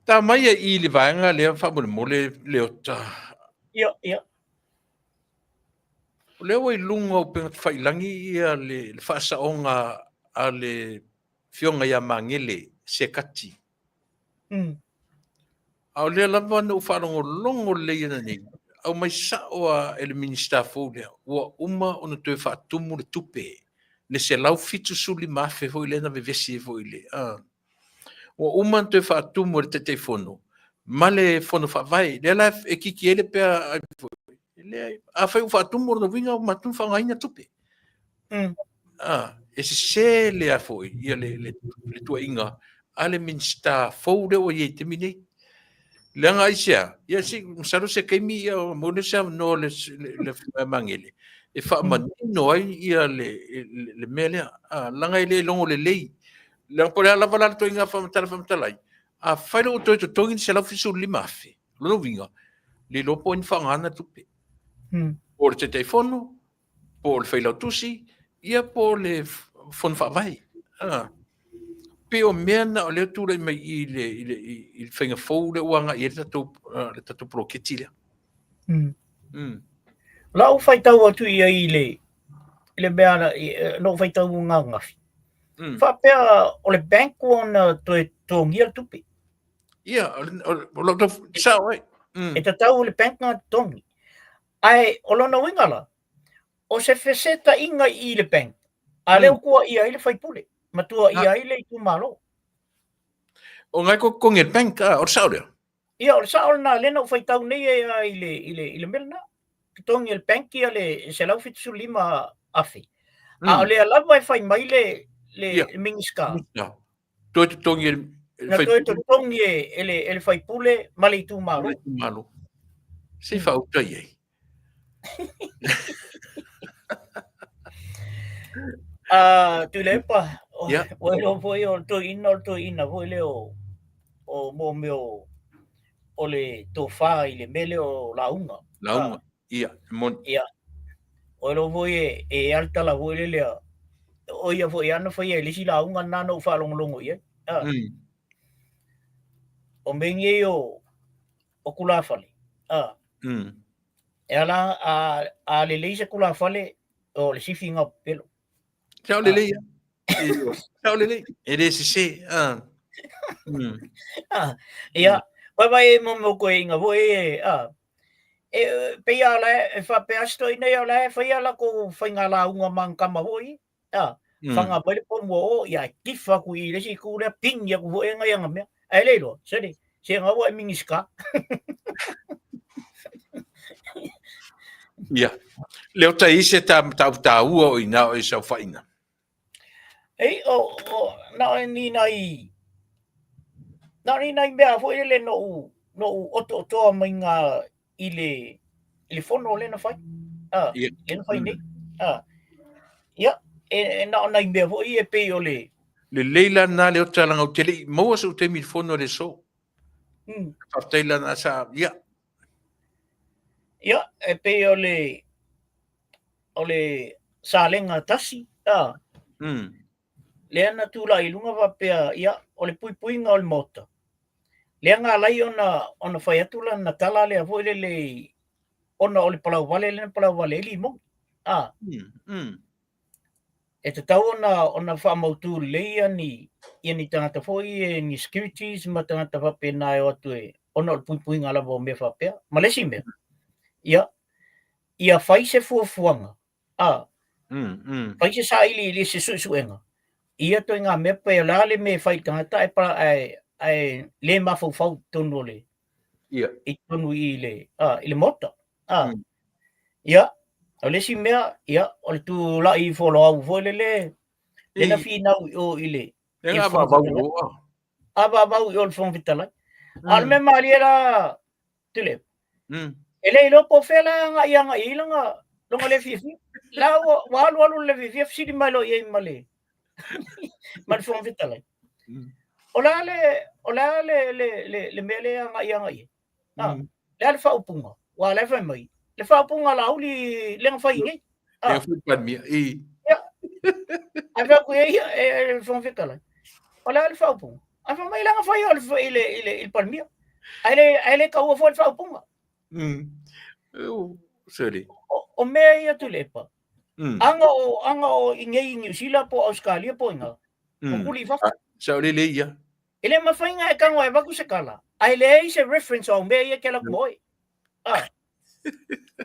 S2: Tā mai i le vaenga le whamone mo le o ta.
S3: Ia.
S2: Le o i lunga o penga whailangi ia le whaasaonga a le fionga ia mangele se kati. Au lea lava na uwhanongo longo le ina ni. Au mai saoa e le minista fōlea. Ua uma o na tue whaatumu le tupe. Le se lau fitu suli mawhe hoi le na me vesi e hoi le. Ua uma na tue whaatumu le tetei whono. Ma le whono whawai. Le la e kiki ele pia a fai whaatumu na winga o matumu whangaina tupe. E se le a foi. Ia le tua inga. A le minista fōlea o ye te minei. Langa isia, ia si saro se kaimi ia mo le sa no le mangele. E fa manino ai ia le mele langa ile longo le lei. Lang po la vala to inga fa mtalai. A fa lo to ngin se la fisu lima fe. Lo vinga. Le lo po in fa ngana tupe. Por te telefono, por fa lo tusi, ia por le fon fa vai. Peo mena o le tura mai i whainga fōu le uanga i le tatu proketi lea.
S3: Lau whai tau atu ia i le mea no whai tau ngā ngafi. Whapea o le banku ona toe tōngia tupi.
S2: Ia, o lo sao ai.
S3: E ta tau le banku ngā tōngi. Ai, o lona wingala, o se wheseta inga i le bank. A leo kua ia i le whai pule. matua ia ai le tu malo
S2: O ngai ko ngel bank o saude.
S3: ia o sa na le no fai tau nei ile melna tong el bank ia le se lau fit su lima afi a le ala vai fai mai le mingiska
S2: To tong ngel
S3: na to tong ye ele fai pule mali tu malo
S2: si fa o tai
S3: tu le pa o lo foi o to ina foi le o mo meu o le tofa i le mele o launga
S2: ia mon
S3: ia o lo foi e alta la foi le o ia foi ana foi e lisi launga na no fa longo ia o mengi o kula fale e ala a le leise kula fale o le sifinga pelo
S2: ciao lele ciao lele e le se
S3: ia vai mo ko inga voi e pe ala e fa pe asto ina ala fa ala ko fa ngala unga man kama voi fanga bale po mo ia kifa ku i le si ku le pinya ku voi nga yang me ai le lo se nga voi mingiska
S2: ia leo tai se ta o ina o sa fa ina
S3: ei o na ni nai me a foi le no o minga ile fono le na fai le na fai ni ia e na nai me foi e pe o le
S2: leila na le tala ngau tele mo so te mi fono le so fa tela na sa
S3: ia e pe o le salenga tasi le ana tula i lunga va pe ia o le pui nga o le mota le nga lai ona fai atula na tala le avo le ona o le palau vale li mo e te tau ona wha mautu leia ni tangata foi ni securities ma tangata whape na e atu ona o le pui nga lava o me whapea malesi mea ia fai se fuafuanga fai se sa ili se suenga ia to nga me pe la le me fai tangata e pa ai le mafau tonu le i tonu ile mota ia o le si mea ia o le tu la i follow au fo le na fina o ile
S2: nga ba
S3: o le fon vitala al me maliera tule ele lo po fela nga ia nga ilanga longa le fifi la walu le fifi si di malo ye male mal fon vitala ola le mele nga ia nga ye le fa upunga wa le fa mai le fa upunga la uli le nga fa ingi
S2: e fu pan mi
S3: ava ku e fon vitala ola le fa upunga ava mai la nga fa yo il pan mi ai le ka o fo fa upunga
S2: sorry
S3: o me ia tu lepa anga o ingi sila po Australia po nga o kuli fa
S2: sa le ia
S3: ele mafainga e kangwa e vaku se kala ai le se reference o me ia kala moi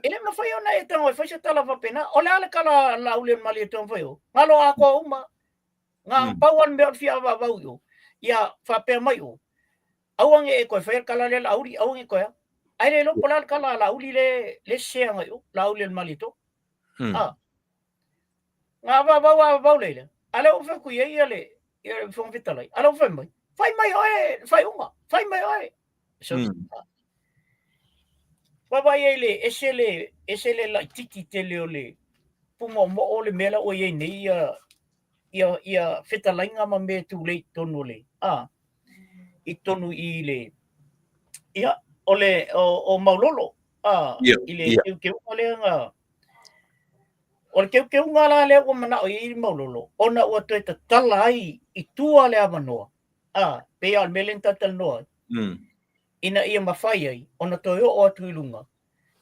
S3: ele mafai ona e tangwa fa se tala fa pena ola ala kala la ule mali ton fa yo ngalo ako uma nga pawan me fia va yo ia fa pe mai o awang e ko fa kala le auri awang e ko ya ai le lo pola kala la uli le se nga yo la ule mali to nga va le ala o fa ku ye le fon vitala ala fa mai fai mai fai mai so baba ele esele la tiki tele ole pumo mo ole mela o ye nei ia fetalainga ma me tu le tonu le i tonu ile ia ole o maulolo ile ke ole nga ole ke ngala le o mana o i maulolo ona o te talai i tua le amanoa pe al melenta tal no ina ia mafai ai ona toi o atu i lunga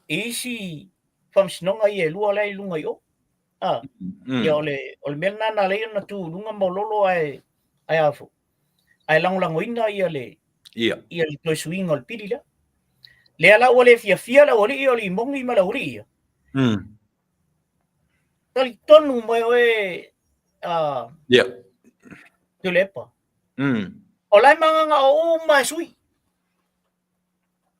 S3: isi famsinonga ia lua lai lunga yo ia ole mena na le na tu lunga maulolo ai afu ai lango ina ia le toi swing ol pilila le ala ole fia la ole i ole mongi mala uri ia tali tonu mai oe tulepa.
S2: O
S3: lai manganga o uma sui.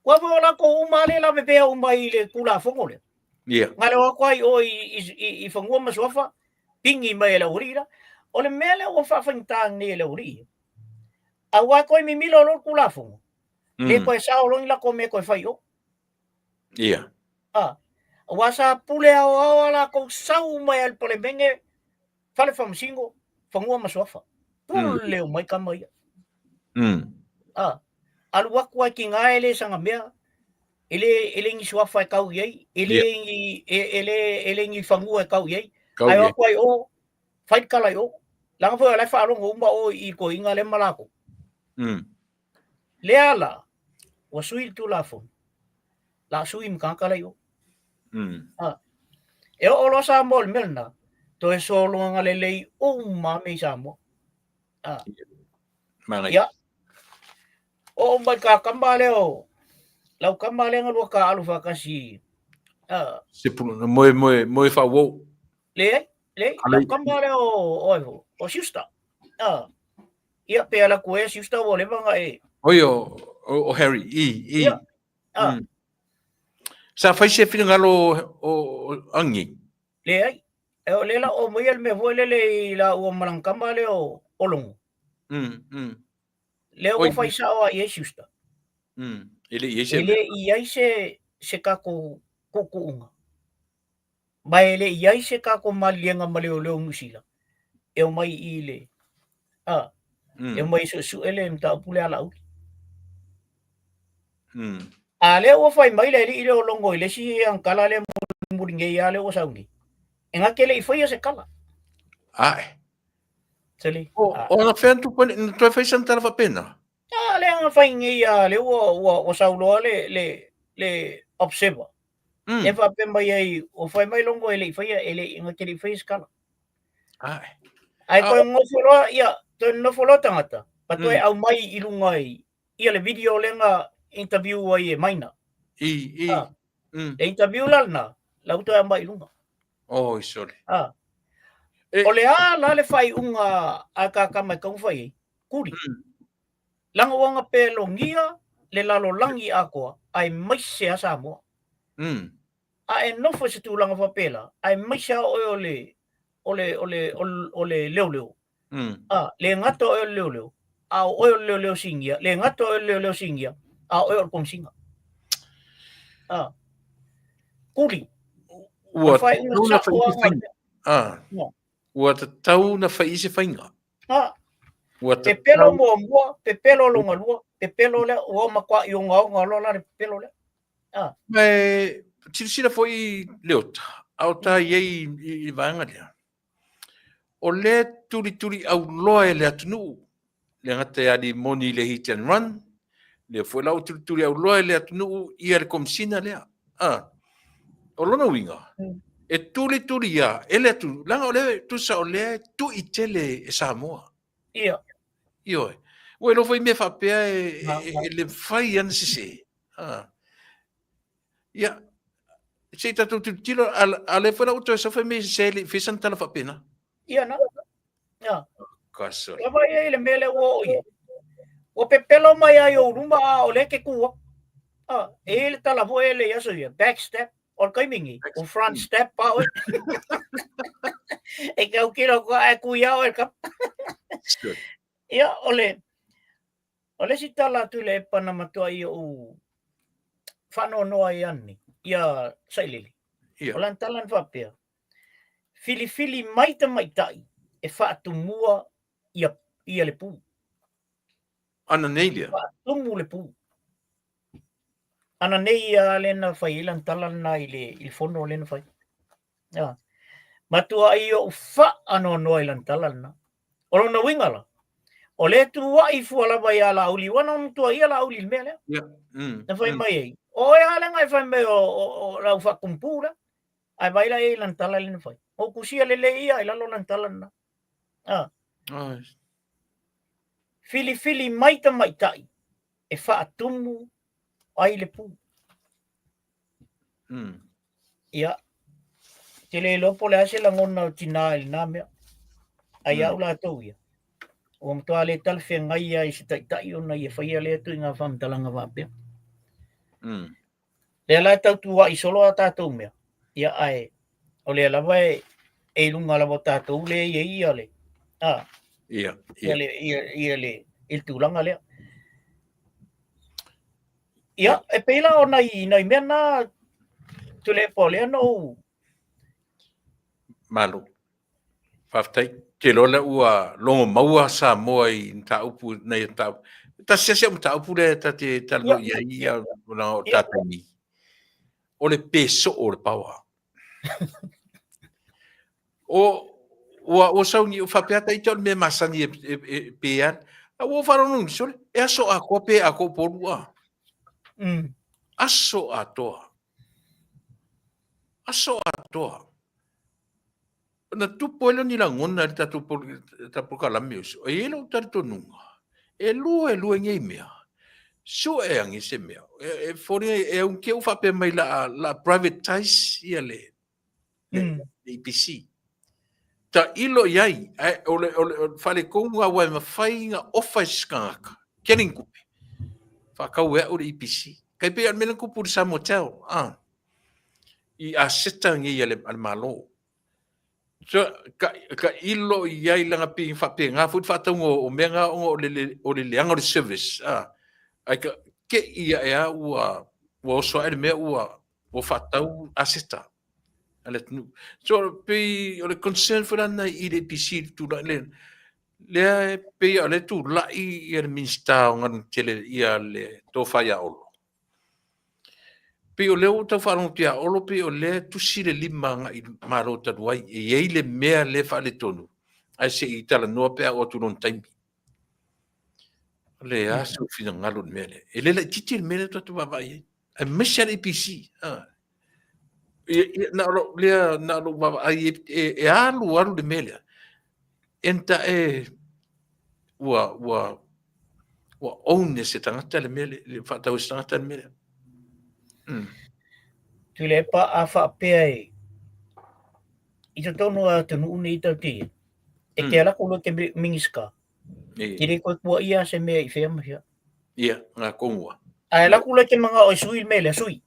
S3: Wa vola ko uma le la bebe uma ile kula fongole.
S2: Yeah.
S3: Ngale wa kwai o I fongua maswafa pingi mai la urira. O le mele o fa fantang ni la urira. A wa ko mi milo lo kula fongo. Le ko sa o la ko me ko fai o.
S2: Yeah.
S3: Wa sa pule o la ko sau mai al pole benge fale fam singo fongua maswafa. Pule mai kamai. Alu wakwa ki ngaele sanga mea ele ngi swafa kau yei ele ngi fangua kau yei ai wakwa o fight kala yo lang fo la fa long umba o I ko inga le malako le ala wa sui tu la fo la sui mka kala yo e o lo sa mol melna to e so lo nga le o ma me sa mo ya o mai ka kambale o lau kambale nga lo ka alu fa kasi
S2: se puno moe fa wo
S3: le lau kambale o siusta ia pe ala ko e siusta wo le vanga e
S2: o Harry sa fai se fina ngalo o angi
S3: le le la o mo yel me vo le la o malang kambale o longo le o fai sa o e siusta ele ia se kako kukuunga mai ele ia se kako malianga maleo leo musila e o mai ile e mai su ele mta pule ala u ale o fai mai le ile o longo ile si ang kala le muringe ia le o saungi enga kele I fai se kala seli
S2: o na fentu pone no tu fai santa fa pena
S3: le ang fai ngi ia le o saulo le observa e fa pe mai ai o fai mai longo ele fai ele enga kele fai se kala ai ko ngo folo ia to no folo tangata pato e au mai ilunga ia le video lenga interview ai maina le interview lalna lau to mai ilunga
S2: sorry
S3: o le la le fai unga aka ka mai kong fai kuri langa wanga pe longia le lalo langi ako ai mai se asa mo e no fo se tu langa fa pela ai mai se ole leo le ngato o leo o leo singia le ngato o leo singia o kong singa kuri
S2: ua tau na fai se fainga
S3: pepelo mo pepelo longa lua pepelo le o makwa I nga lo la pepelo le
S2: me tisira foi leota au ta ye I vanga le o le turi au loe le atunu le ngata ya di moni le hit and run le foi lau turi au loe le atunu ia le komsina le o lona winga e turi ya ele tu langa ole tu sa ole tu itele e Samoa io we lo foi me fa pe le fai an se ya se tatu tiro ale foi auto so foi me se le fi santa la fa pena
S3: na
S2: caso
S3: ya vai ele mele o pepelo mai ai o rumba o le ke ku ele tala vo ele ya so ya backstep or kaimingi o front step pa o e ka kiro ko e ku ya o ka ya ole si tala tu le panama to ai o fano no ai ani ya sailili ola talan fa pe fili mai tai e fa tu mua ia le pu
S2: ana nelia
S3: tumu le pu ana nei lena fai lan talan na il fono lena fai matua ai o fa ano no lan talan na olo na wingala ole tu ai fu ala vai ala uli wana tu ai ala uli mele na fai mai o ala ngai fai mai o la fa kumpura ai vai la lan talan lena fai o kusia le ia ila lo lan talan na fili mai tai e fa tumu ai le pu ia te le lopo le ase la ngona tina il na mea ai au la tau ia O mtoa le tal fe ngai ai si tai ona ia fai le tu nga fam talanga va pe. Le la tau tu wa isolo ata tu me. Ia ai o le la vai e lunga la bota tu le ia le.
S2: Ia.
S3: Ia le il tu langa le. Ia e pela ona i nei mena tu le pole no.
S2: Malu. Faftai ke lola ua longo maua sa moa i ta upu nei ta ta se ta upu le ta te ta lo ia na ta ni o le peso o le pawa o sa ni fa peta i tol me masani e pean a o faro non so e aso a kope a ko porua aso a toa na tupo ele ni la ngona ta tupo ta por kala mius o ele ta tonunga e lu ngei mea so e angi se mea e fori e un ke u fa pe mai la privatize ele EPC ta ilo yai o fale konga wa ma fainga office kanga kening kupi fa ka we o EPC kai pe mena kupu sa motel i aseta ngi ele al malo so ka ilo yai langa pi fa pe nga fu fa tongo o menga o le leanga o service ai ka ke ia e o so ele me o fa tau aseta ale so pe o le concern for na i le PC tu le pe ale tu la i el minsta ngan tele ia le to fa ya olo pe o le o ta fa no tia olo pe o le tu si le lima nga i maro ta wai e le mea le fa le tonu ai se i tala no pe o tu non time le a su fina ngalo mele e le titi mele to va vai e mesha le PC na lo va ai e alu de mele enta wa own se tangata le mele le fa ta tangata le mele
S3: Tu le pa a fa pe ai. I to tonu a tonu uni tau ti. E ke ala kulo ke mingiska. Kiri ko po ia se me i fema ia.
S2: Ia, nga kongua.
S3: Ai la kulo ke mga o sui mele sui.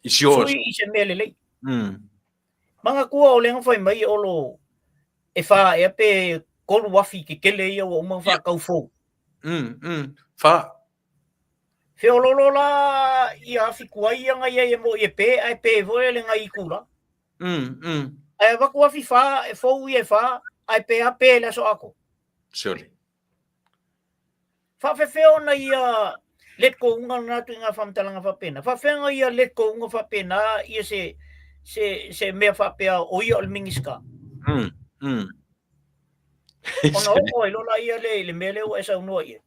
S2: It's yours.
S3: Sui i se mele le. Mga kua o lenga fai mai olo e fa e pe kolu wafi ke kele ia o mga fa kau fo.
S2: Fa.
S3: Fe ololo la i afi kuai anga ia e mo i pe ai pe vole le ngai kula. Ai wa kuafi fa e fo i e fa ai pe a pe la so ako.
S2: Sorry.
S3: Fa fe ona ia let ko unga na tu nga fam talanga fa pena. Fa fe nga ia let ko unga fa pena ia se me fa pe o ia al mingiska. Ona o lo la ia le mele o esa uno ia.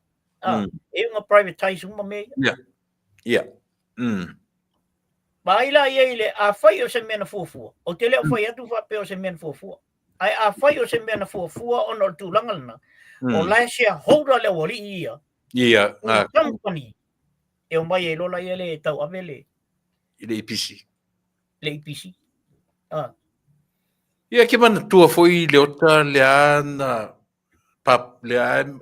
S3: E nga privatize uma me.
S2: Yeah.
S3: Ba ila ia ile a fai o se mena fufu. O tele o fai atu fa pe o se mena fufu. Ai a fai o se mena fufu ona tu langalna. O la se holder le wali ia.
S2: Ia,
S3: company. E o mai e lola ia le tau avele.
S2: Le EPC.
S3: Le EPC.
S2: Ia ke mana tua foi le ota le ana pap le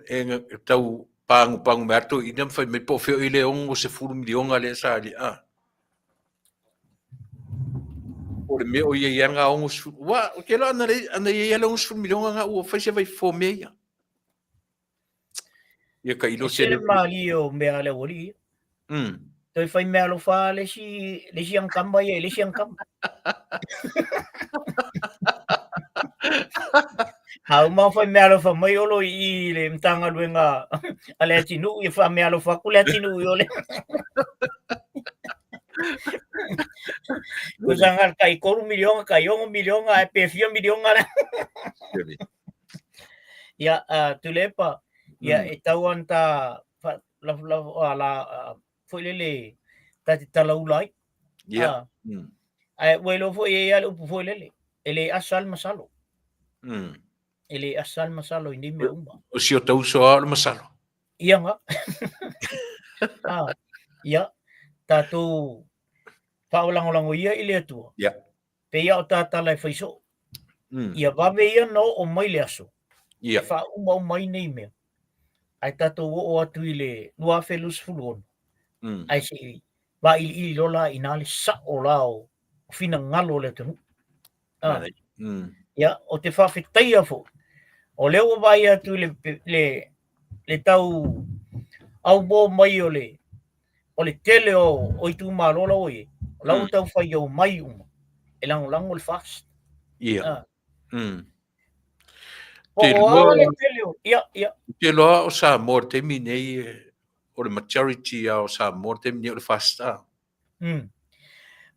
S2: e tau pangu merto inam fai me po feo ile ongo se furu milionga le sa ali o le me o ia nga ongo wa ke lo ana ia le ongo furu milionga nga o fai se vai fo meia ia ka ilo
S3: se le mali o me ale wali toi fai me alo fa le si ang kamba ia le si ang kamba Hau mau fai me alo fa mai olo i le mtanga luenga ale atinu i fa me alo fa kule atinu i ole Kusangal kai koru milionga kai ongo milionga ai pe fio milionga ya tulepa ya itawan ta la foi lele ta tala ulai
S2: ya
S3: ai welo foi ya lu foi lele ele asal masalo ele asal masalo ini me umba
S2: o si o tau so al masalo
S3: iya nga ya tatu pa ulang ia ile tu
S2: ya
S3: pe ya ta tala faiso ia va veia no o mai le aso
S2: Ia.
S3: Fa uma mai nei mea. Ai tatou o atu i le lua felus fulon. Ai se va i lola ina le sa o lao fina ngalo le tunu. Ia o te whawhetaia fo. O leo vai atu le tau au bō mai o le tele o i tu mālola o e. O lau tau whai au mai uma. E lango le fast.
S2: Ia.
S3: O ale tele o. Ia.
S2: Te loa o sa mor te mi nei o le majority o sa mor te mi nei o le fast.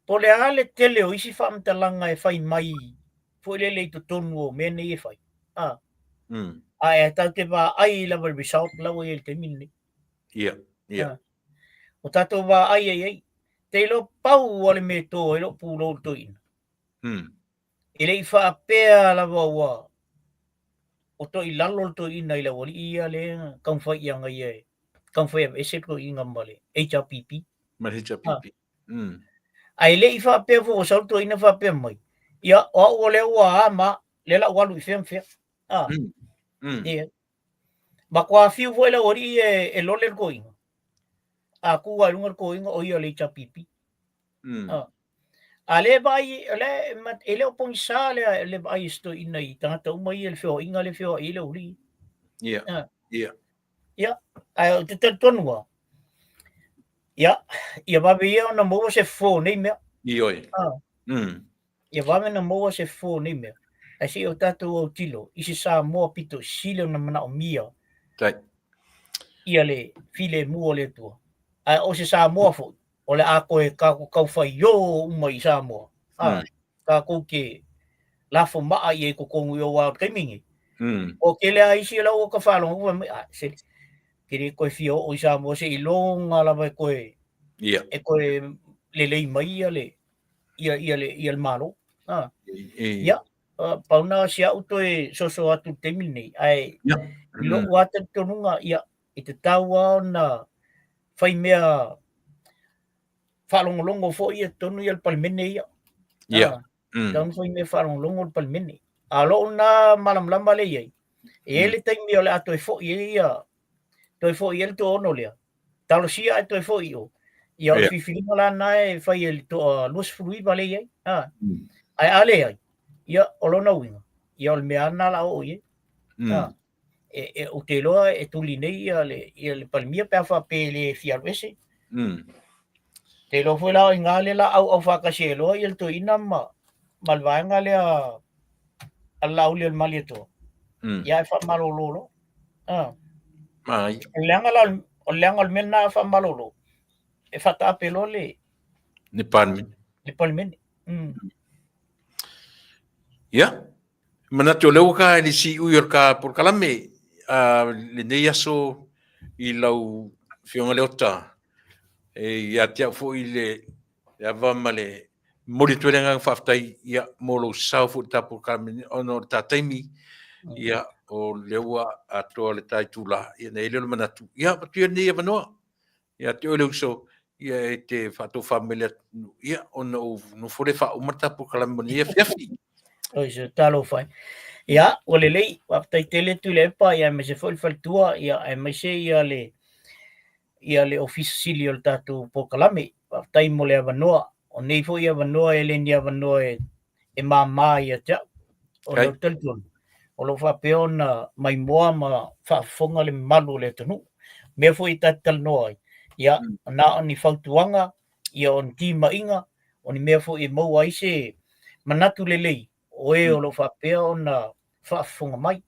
S3: Po le ale tele o isi whaamtalanga e whai mai. Po le to tonu o mea nei e whai. E tau te wā ai lava result lau e te mini.
S2: Ia.
S3: O tatou wā ai. Te lo pau o le me tō e lo pūlo to ina. E lei whaapea lava ua. O to i lalo to ina i la wali ia le kaunwhai ianga ia e. Kaunwhai e se ko inga male. HRPP.
S2: Ma HRPP.
S3: Ai le i whaapea fo o sau to ina whaapea mai. Ia o le ua ama le la walu i whea. Ia. Ma kua fiu fo la wali e lole ko inga. A kua lunga ko inga o ia le HRPP. Ale vai ele o pong sa le vai sto ina i tangata uma i le feo inga le feo i le uri.
S2: Ia.
S3: Ai te tonua. Ia va via na mo se fo nei me.
S2: Ioi.
S3: Ia va me na mo se fo nei me. Ai si o tatu o tilo i se sa mo pito sile na mana o mia.
S2: Tai.
S3: Ia le file mu le tua. Ai o se sa mo fo. O le a koe kau whai yo umai sa moa. Ka kou ke lafo maa i e kukongu i o wā kai mingi. O ke lea isi lau o ka whalonga ua se ke re koe fio o i sa moa se i longa lava e koe e koe le lei mai ia le malo. Ia, pauna si au toe soso atu te mini ai lo wata tonunga ia i te taua na whai mea whalongolongo fo ia tonu ia palmene ia. Tonu fo ia whalongolongo palmene. A lo na malamlama le iai. E le taimi o le ato e fo ia. Toi fo ia le to ono lea. Talo sia e toi fo ia. Ia o whiwhiringa la nae whai e to luas furui vale iai. Ai ale ai. Ia o lona winga. Ia o le mea ana la o ia. O te loa e tuli nei ia le palmia peafa pe le fiaruese. Te lo foi la ngale la au whakaselo i to ina malvaenga le a lauli al malieto. Ia fa malololo.
S2: Mai.
S3: O leanga al mena fa malolo. E fata pelo le palmen.
S2: Ia. Mana te leu ka ni si uior ka por kalame le nei aso i lau fionga leota. Ia tia fo i le ava male monitoringa whaftai ia molo sau fu tapu kalame ono tataimi ia o leua atoa le taitula ia nei lelo manatu. Ia patua nei avanoa. Ia te oleu so ia e te whato whamele ia ono no fore wha umata po kalame ia fiafi.
S3: Oi se talo fai. Ia o le lei waftai tele tu le pa ia me se foi faltua ia e me se ia le ofisili o tatu po kalame waftai mo le avanoa o nei fo ia avanoa e le ni avanoa e mama ia ja o le telefon o lo fa peona mai moa ma fa fonga le malu le tonu me fo i tatal noi ia na ni fautuanga ia on tima inga oni me fo i mo ai se manatu le lei o e o lo fa peona fa fonga mai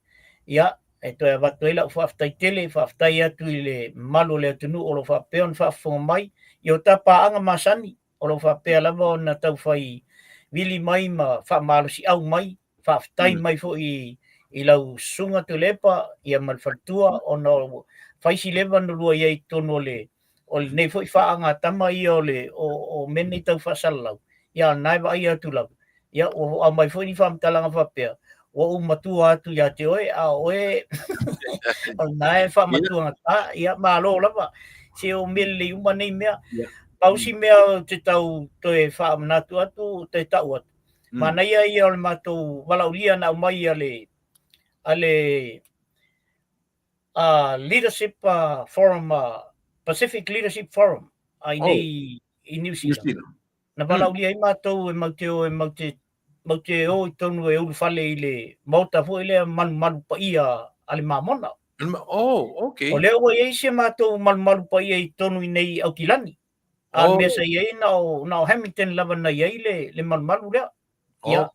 S3: ia e to ava to ila fa ftai tele fa ftai atu le malu le tonu o lo fa peon fa fonga mai i o tapa anga masani o lo fa pe lava ona tau fai vili mai ma fa malu si au mai fa ftai mai fo i lau sunga tu lepa ia malfaltua o no fai si leva no lua iai tono le o nei fo i fa anga tama i o le o meni tau fa salau ia nai va ia tu lau ia o mai fo ni fa mtalanga fa pe o matua atu ia te oe a oe o nai fa matua ta ia malo lava se o mele uma nei mea pausi mea te tau toe fa manatu atu te tau atu mana ia o le matou walaulia na mai ale leadership forum, Pacific Leadership Forum, ai nei i New Zealand. Na wala uli ai mātou e maute o i tonu e ulu whale i le mauta fo i le malu pa ia ale mamona.
S2: Okay.
S3: O leo wa iei se mātou malu pa ia i tonu i nei au kilani. Al mesa iei na o Hamilton lava na iei le malu lea. Ia,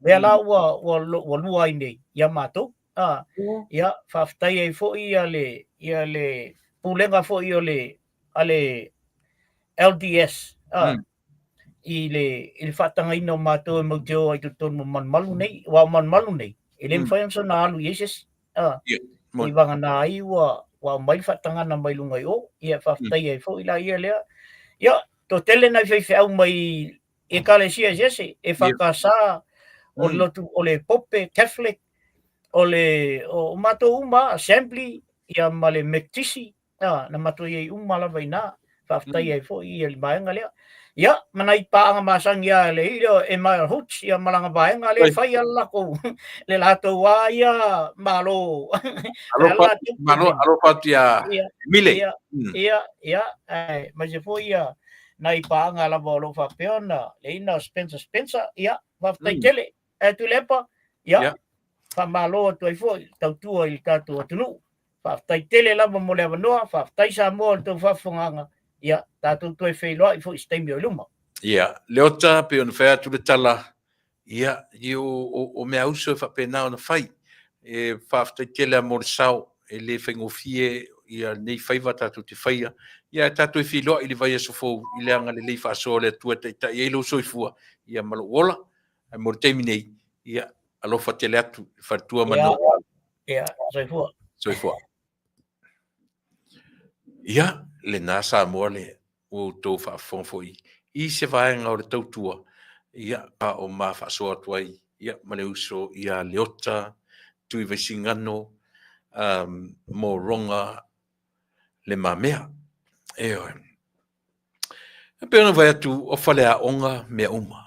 S3: lea la wa lua i nei, ia mātou. Ia, whaftai ai fo ia le pulenga fo i o le LDS. I le whatanga ina o mātou e mauteo ai tonu malu nei, wa malu nei. E le mwhaiansa na alu Ieses. I wanga na ai wa mai whatanga na mai lungai o. Ia whaftai ai fo ila ia lea. Ia, to tele na whaiwhi au mai e kalesia Iese, e whakasa o lotu o le Pope Catholic, o mātou uma Assembly, ia ma le Mektisi, na mātou iei uma lava ina, whaftai ai fo i le maenga lea. Ia, mana i paanga masang ia le ilo e mai huts ia malanga baenga le fai alla ko le lato wa ia malo
S2: alo patia mile
S3: ia ma se foi ia na i paanga la bolo fa peona le ina Spencer ia va tai tele e tu lepa ia fa malo tu ai foi tau tu il tatu tunu fa tai tele la mo le no fa tai sa mo tu fa funganga. Ia, tātou toi whailoa i fo i steimi o luma.
S2: Ia, leota pe ona whea tu le tala. Ia, i o mea uso e whapena ona whai. E whaftai tele mo le sao, e le whaingofie, ia nei whaiva tātou te whaia. Ia, tātou e whailoa i le vai aso fōu, i le anga le lei whaasoa le tua tai e lo soifua. Ia, malo ola, mo le teimi nei. Ia, alofa tele atu, whatua manu.
S3: Ia, soifua.
S2: Soifua. Ia, le nasa moa le o tō whaafongfoi. I se vaenga o le tautua. Ia, pa o ma whaasoa tuai. Ia, ma le uso, ia leota, tui vaisingano, mo ronga le mamea. Eo. Pena vai atu o whale a onga mea uma.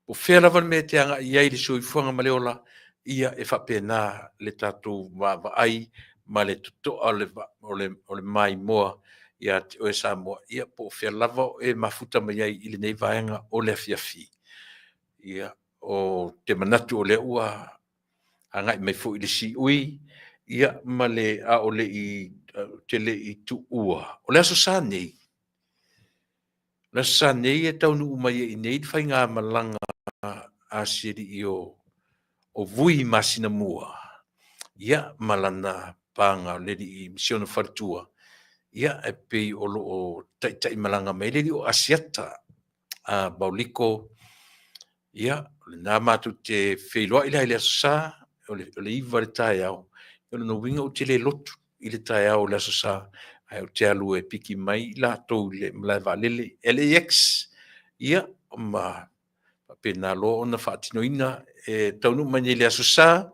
S2: O whera van me te anga iai le sui fuanga ma leola. Ia e whapena le tātou wa ai. Ma le tuto o le mai moa ia o e Samoa ia po fia lava e mafuta mai ai i le nei vaenga o le afiafi. Ia o te manatu o le ua angai mai fo i le si ui ia ma le a o le i te le i tu ua. O le aso sa nei. Le aso sa nei e taunu umai i nei whai ngā malanga a siri i o vui masina mua. Ia malana panga ledi i misiona wharatua. Ia e pei o tai malanga mai ledi o asiata a Bauliko. Ia, le nā mātu te whailoa i le aso sa, o le iwa le tae au. Ia no winga o te le lotu i le tae au le aso sa. Ai o te alu e piki mai la tau le mlai valele. LAX. Ia, ma pena lo ona whaatinoina e taunu mani le aso sa.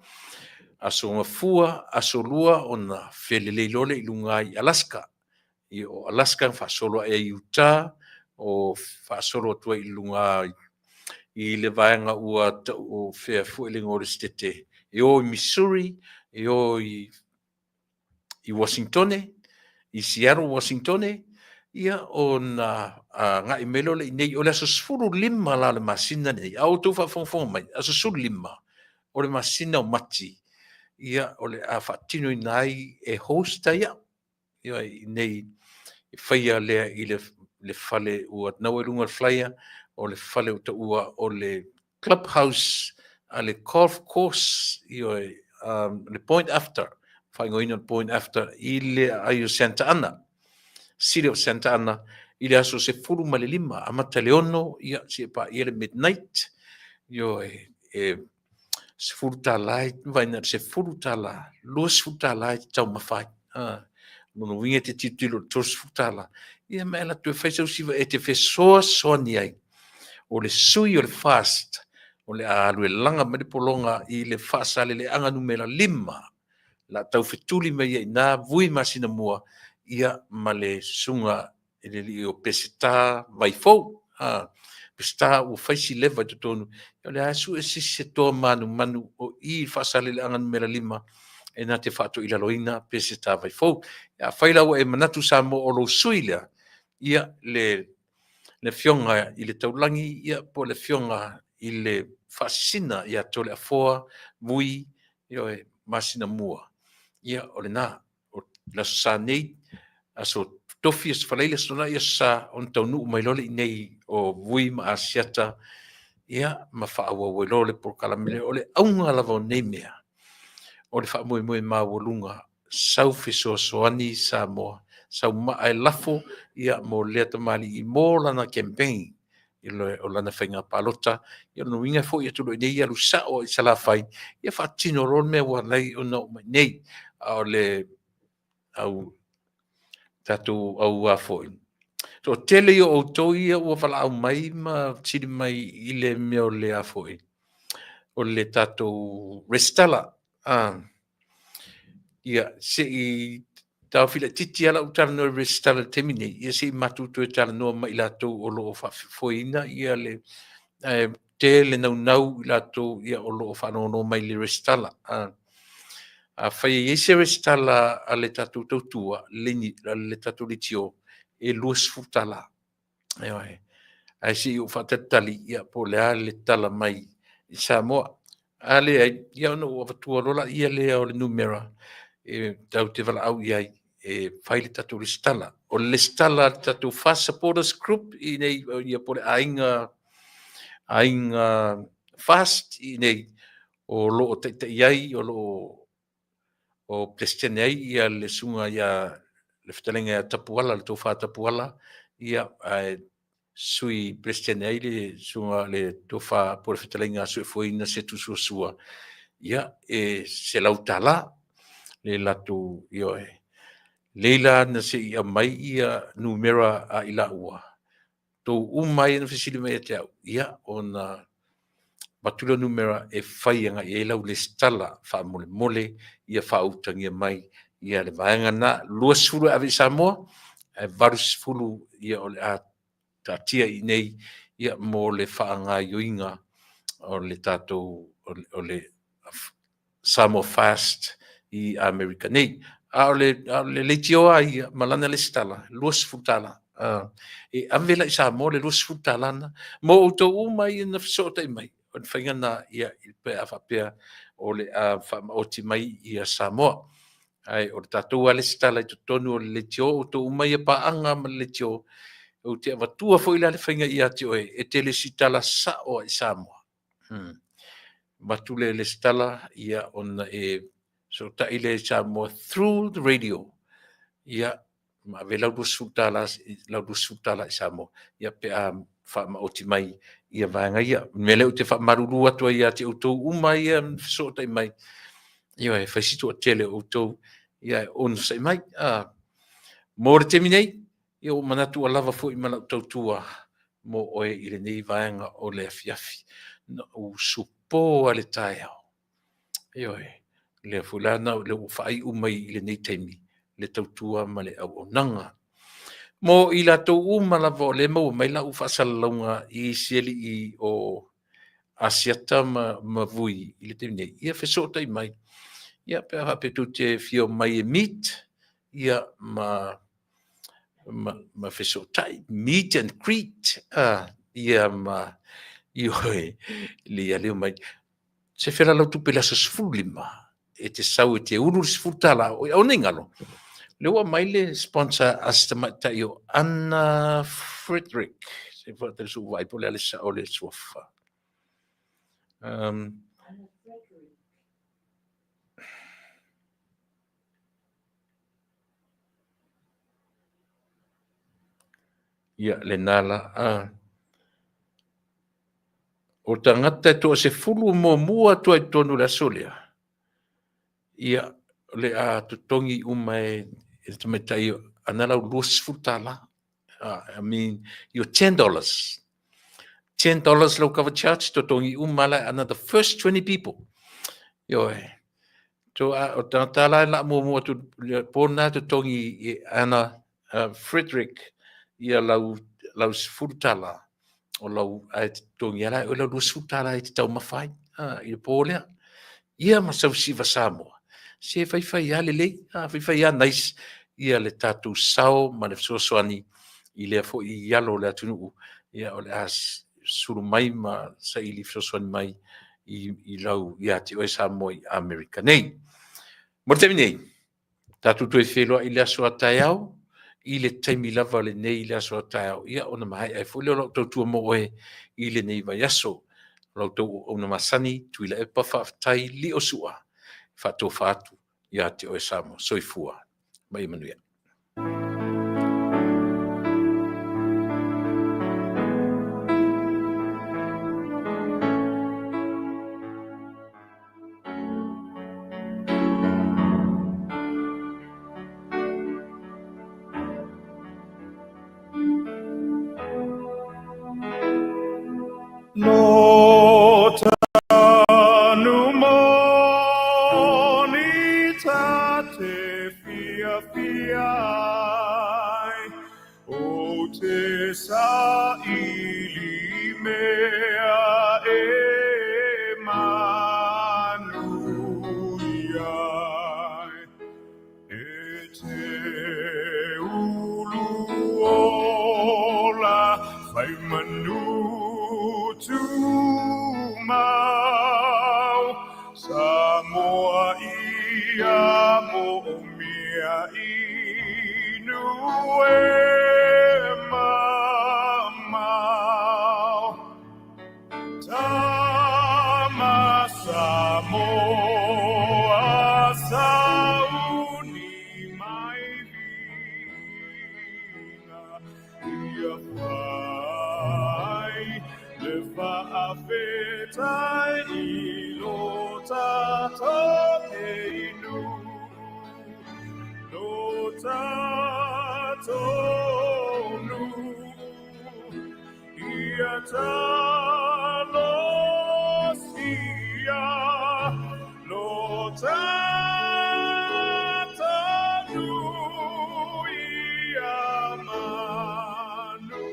S2: Aso mafua, aso lua ona whelelei lole i lunga i Alaska. I o Alaska whaasolo e Utah, o whaasolo atua i lunga i le vaenga ua o whea fuelinga o le stete. I o i Missouri, i o i Washingtone, i Seattle, Washingtone, ia o na ngai melole i nei, o le aso sfuru lima la le masina nei, au tau whafonga mai, aso sfuru lima, o le masina o mati. Ia o le a whaatino i nai e hosta ia. Ia i nei i whaia lea i le whale ua nau e runga whaia o le whale o ta ua o le clubhouse a le golf course i o le point after. Whaingoina point after i le ai o Santa Ana. City of Santa Ana i le aso se furu ma le lima. Amata leono ia si e pa i le midnight. Io se furu tālai, vai na se furu tāla, lua se furu tālai, tau mawhai. Nono winga te titilo, tō se furu tāla. Ia mea la tue whaisau siwa e te whesoa soa ni ai. O le sui o le fast, o le alu e langa mele polonga i le fast ale le anga numera 5. La tau whetuli mai ai nā vui masina mua, ia ma le sunga e le li o peseta vai fau. Pesta o faisi leva te tonu. Ia le asu e sisi toa manu o i whasale le anga numera 5. e nā te whātu ila loina pese tā vai fau. Ia whailau e manatu sa mo o lo suila, ia le fionga i le taulangi, ia po le fionga i le whasina, ia tole a foa, mui, ia e masina mua. Ia o le nā, o la sa nei, aso tofi as whaleile sona ia sa on tau nuu mai lole i nei o vui ma asiata, ia ma whaawa wailole por kalamile, o le aunga lava o nei mea. O le wha mui mā walunga, sau fiso soani sa moa, sau maa lafo ia mo lea tamali i mō lana campaign, i loe o lana whainga palota, ia no inga fo ia tulo i nei alu sao i sala whai, ia wha tino ron mea wa lei o nau mai nei, o le au tatu au a foi. So tele o tau ia ua whala au mai ma tiri mai i le mea o le a foi. O le tatu Restella, ia se i tau whila titi ala utara no Restella temine, ia se i matutu e tala noa mai latou o loo whafoina, ia le tele nau i latou ia o loo whanono mai le Restella. A whai e se Restella a le tatu tautua, le tatu litio, e luas futala. Eoi, ai si u whatatali ia po lea le tala mai i Samoa. Ale ai, ia no o watua rola ia lea o le numera, e tau te wala au iai, e whai le tatu Restella. O le Restella tatu Fast Supporters Group, i nei, ia po le ainga fast, i nei, o loo teita iai, o loo o Prestiane ai ia le sunga ia le whatalenga ia tapuala, le tofa tapuala, ia sui Prestiane ai le sunga le tofa po le whatalenga sui fuina se tu sua. Ia se lautala le latu ioe. Leila na se ia mai ia numera a ila ua. Tau umai na whisili mai te au. Ia o na matula numera e whaianga i lau le stala wha mole mole ia whautangia mai ia le vaenga na luas fulu awe Samoa e varus fulu ia o le a tatia i nei ia mo le whaanga yoinga o le tātou o le Samoa Fast i Amerika nei. A o le leitioa ia malana le stala, luas futala. E amvela i Samoa le luas futalana mo o tau umai na fisota i mai. O whaingana ia i pe a whapea o le a whamaoti mai i a Samoa. Ai, o le tātou a le stala i tonu o le letio, o tō umai e paanga ma le letio, o te awatua fo ila le whainga i ati oe, e te le sitala sa o i Samoa. Matule le stala ia ona e, so ta ile Samoa through the radio. Ia, ma ve laudu sutala i Samoa. Ia pe a whamaoti mai ia vaenga ia. Mele o te whamaruru atua ia te outou umai ia fisota i mai. Ia e whaisitu a tele outou ia onu sai mai. Mō re temi nei, ia o manatu a lava fo i mana tautua mo oe i le nei vaenga o le afiafi. Na u supo a le tae au. Ia e, le fulana le u whai umai i le nei teimi. Le tautua ma le au o nanga. Mo i la tau malava o le mau mai la u whasalaunga i sieli i o asiata ma vui i le temine. Ia whesota i mai. Ia pe hapetu te fio mai e meet. Ia ma whesota i meet and greet. Ia ma ioe li a leo mai. Se whera lau tupe la sa sfulima. E te sau e te uru sfutala. O nengalo. Lewa mai le sponsor asta mata yo Anna Frederick. Se fata su vai po le sa o le sofa. Ia le nala o tangata to se fulu mo mua to I tonu la solia. Ia le a tutongi umai it's me tell you another loose futala. I mean, you're $10. $10 low cover charge to tongi umala another first 20 people. Yo to tala la mo to pona to tongi Anna Frederick ia lau futala o lau ai tongi ala o lau loose futala I tau mafai i polea. Ia ma sau siva Samoa. se faifai a lelei faifai a nais ia le tatou sao ma le fesoasoani i lea foʻi i alo o le atunuu ia o le a sulu mai ma saʻili fesoasoani mai i lau ia te oe sa mo i Amerika nei. Mo te nei, tatou toe wheloa i le aso a taeao, i le taimi lava le nei i le aso a taeao, ia ona mahai ai fo leo lau tautua mo oe i le nei vai aso, lau tau ona masani, tui la epa whaafatai li o sua, whaato whaatu, ia te oe samo, soifua, mai manuia.
S1: No tanu moni tate fia fiai o te sa ili mea e manuiai e te ulu ola fai manu tu mau Samoa ia mo mia inu e mamau Tama Samoa sauni mai vinga ia le whaawhetai i lo tātou e inu. Lo tātou nu ia talo sia. Lo tātou nu ia manu.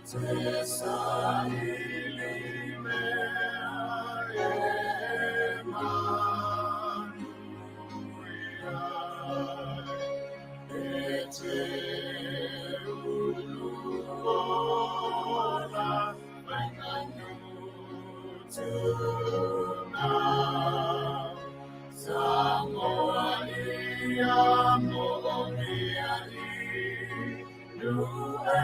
S1: Te sahili mea e manuia e te ulu ola mainganu tuna Samoa ia mo'omia i nue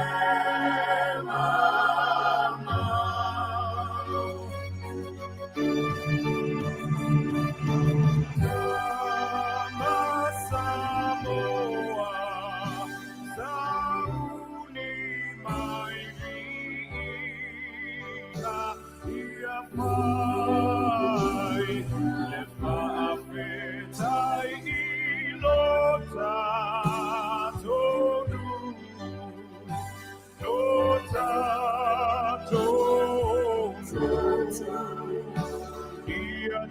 S1: Ia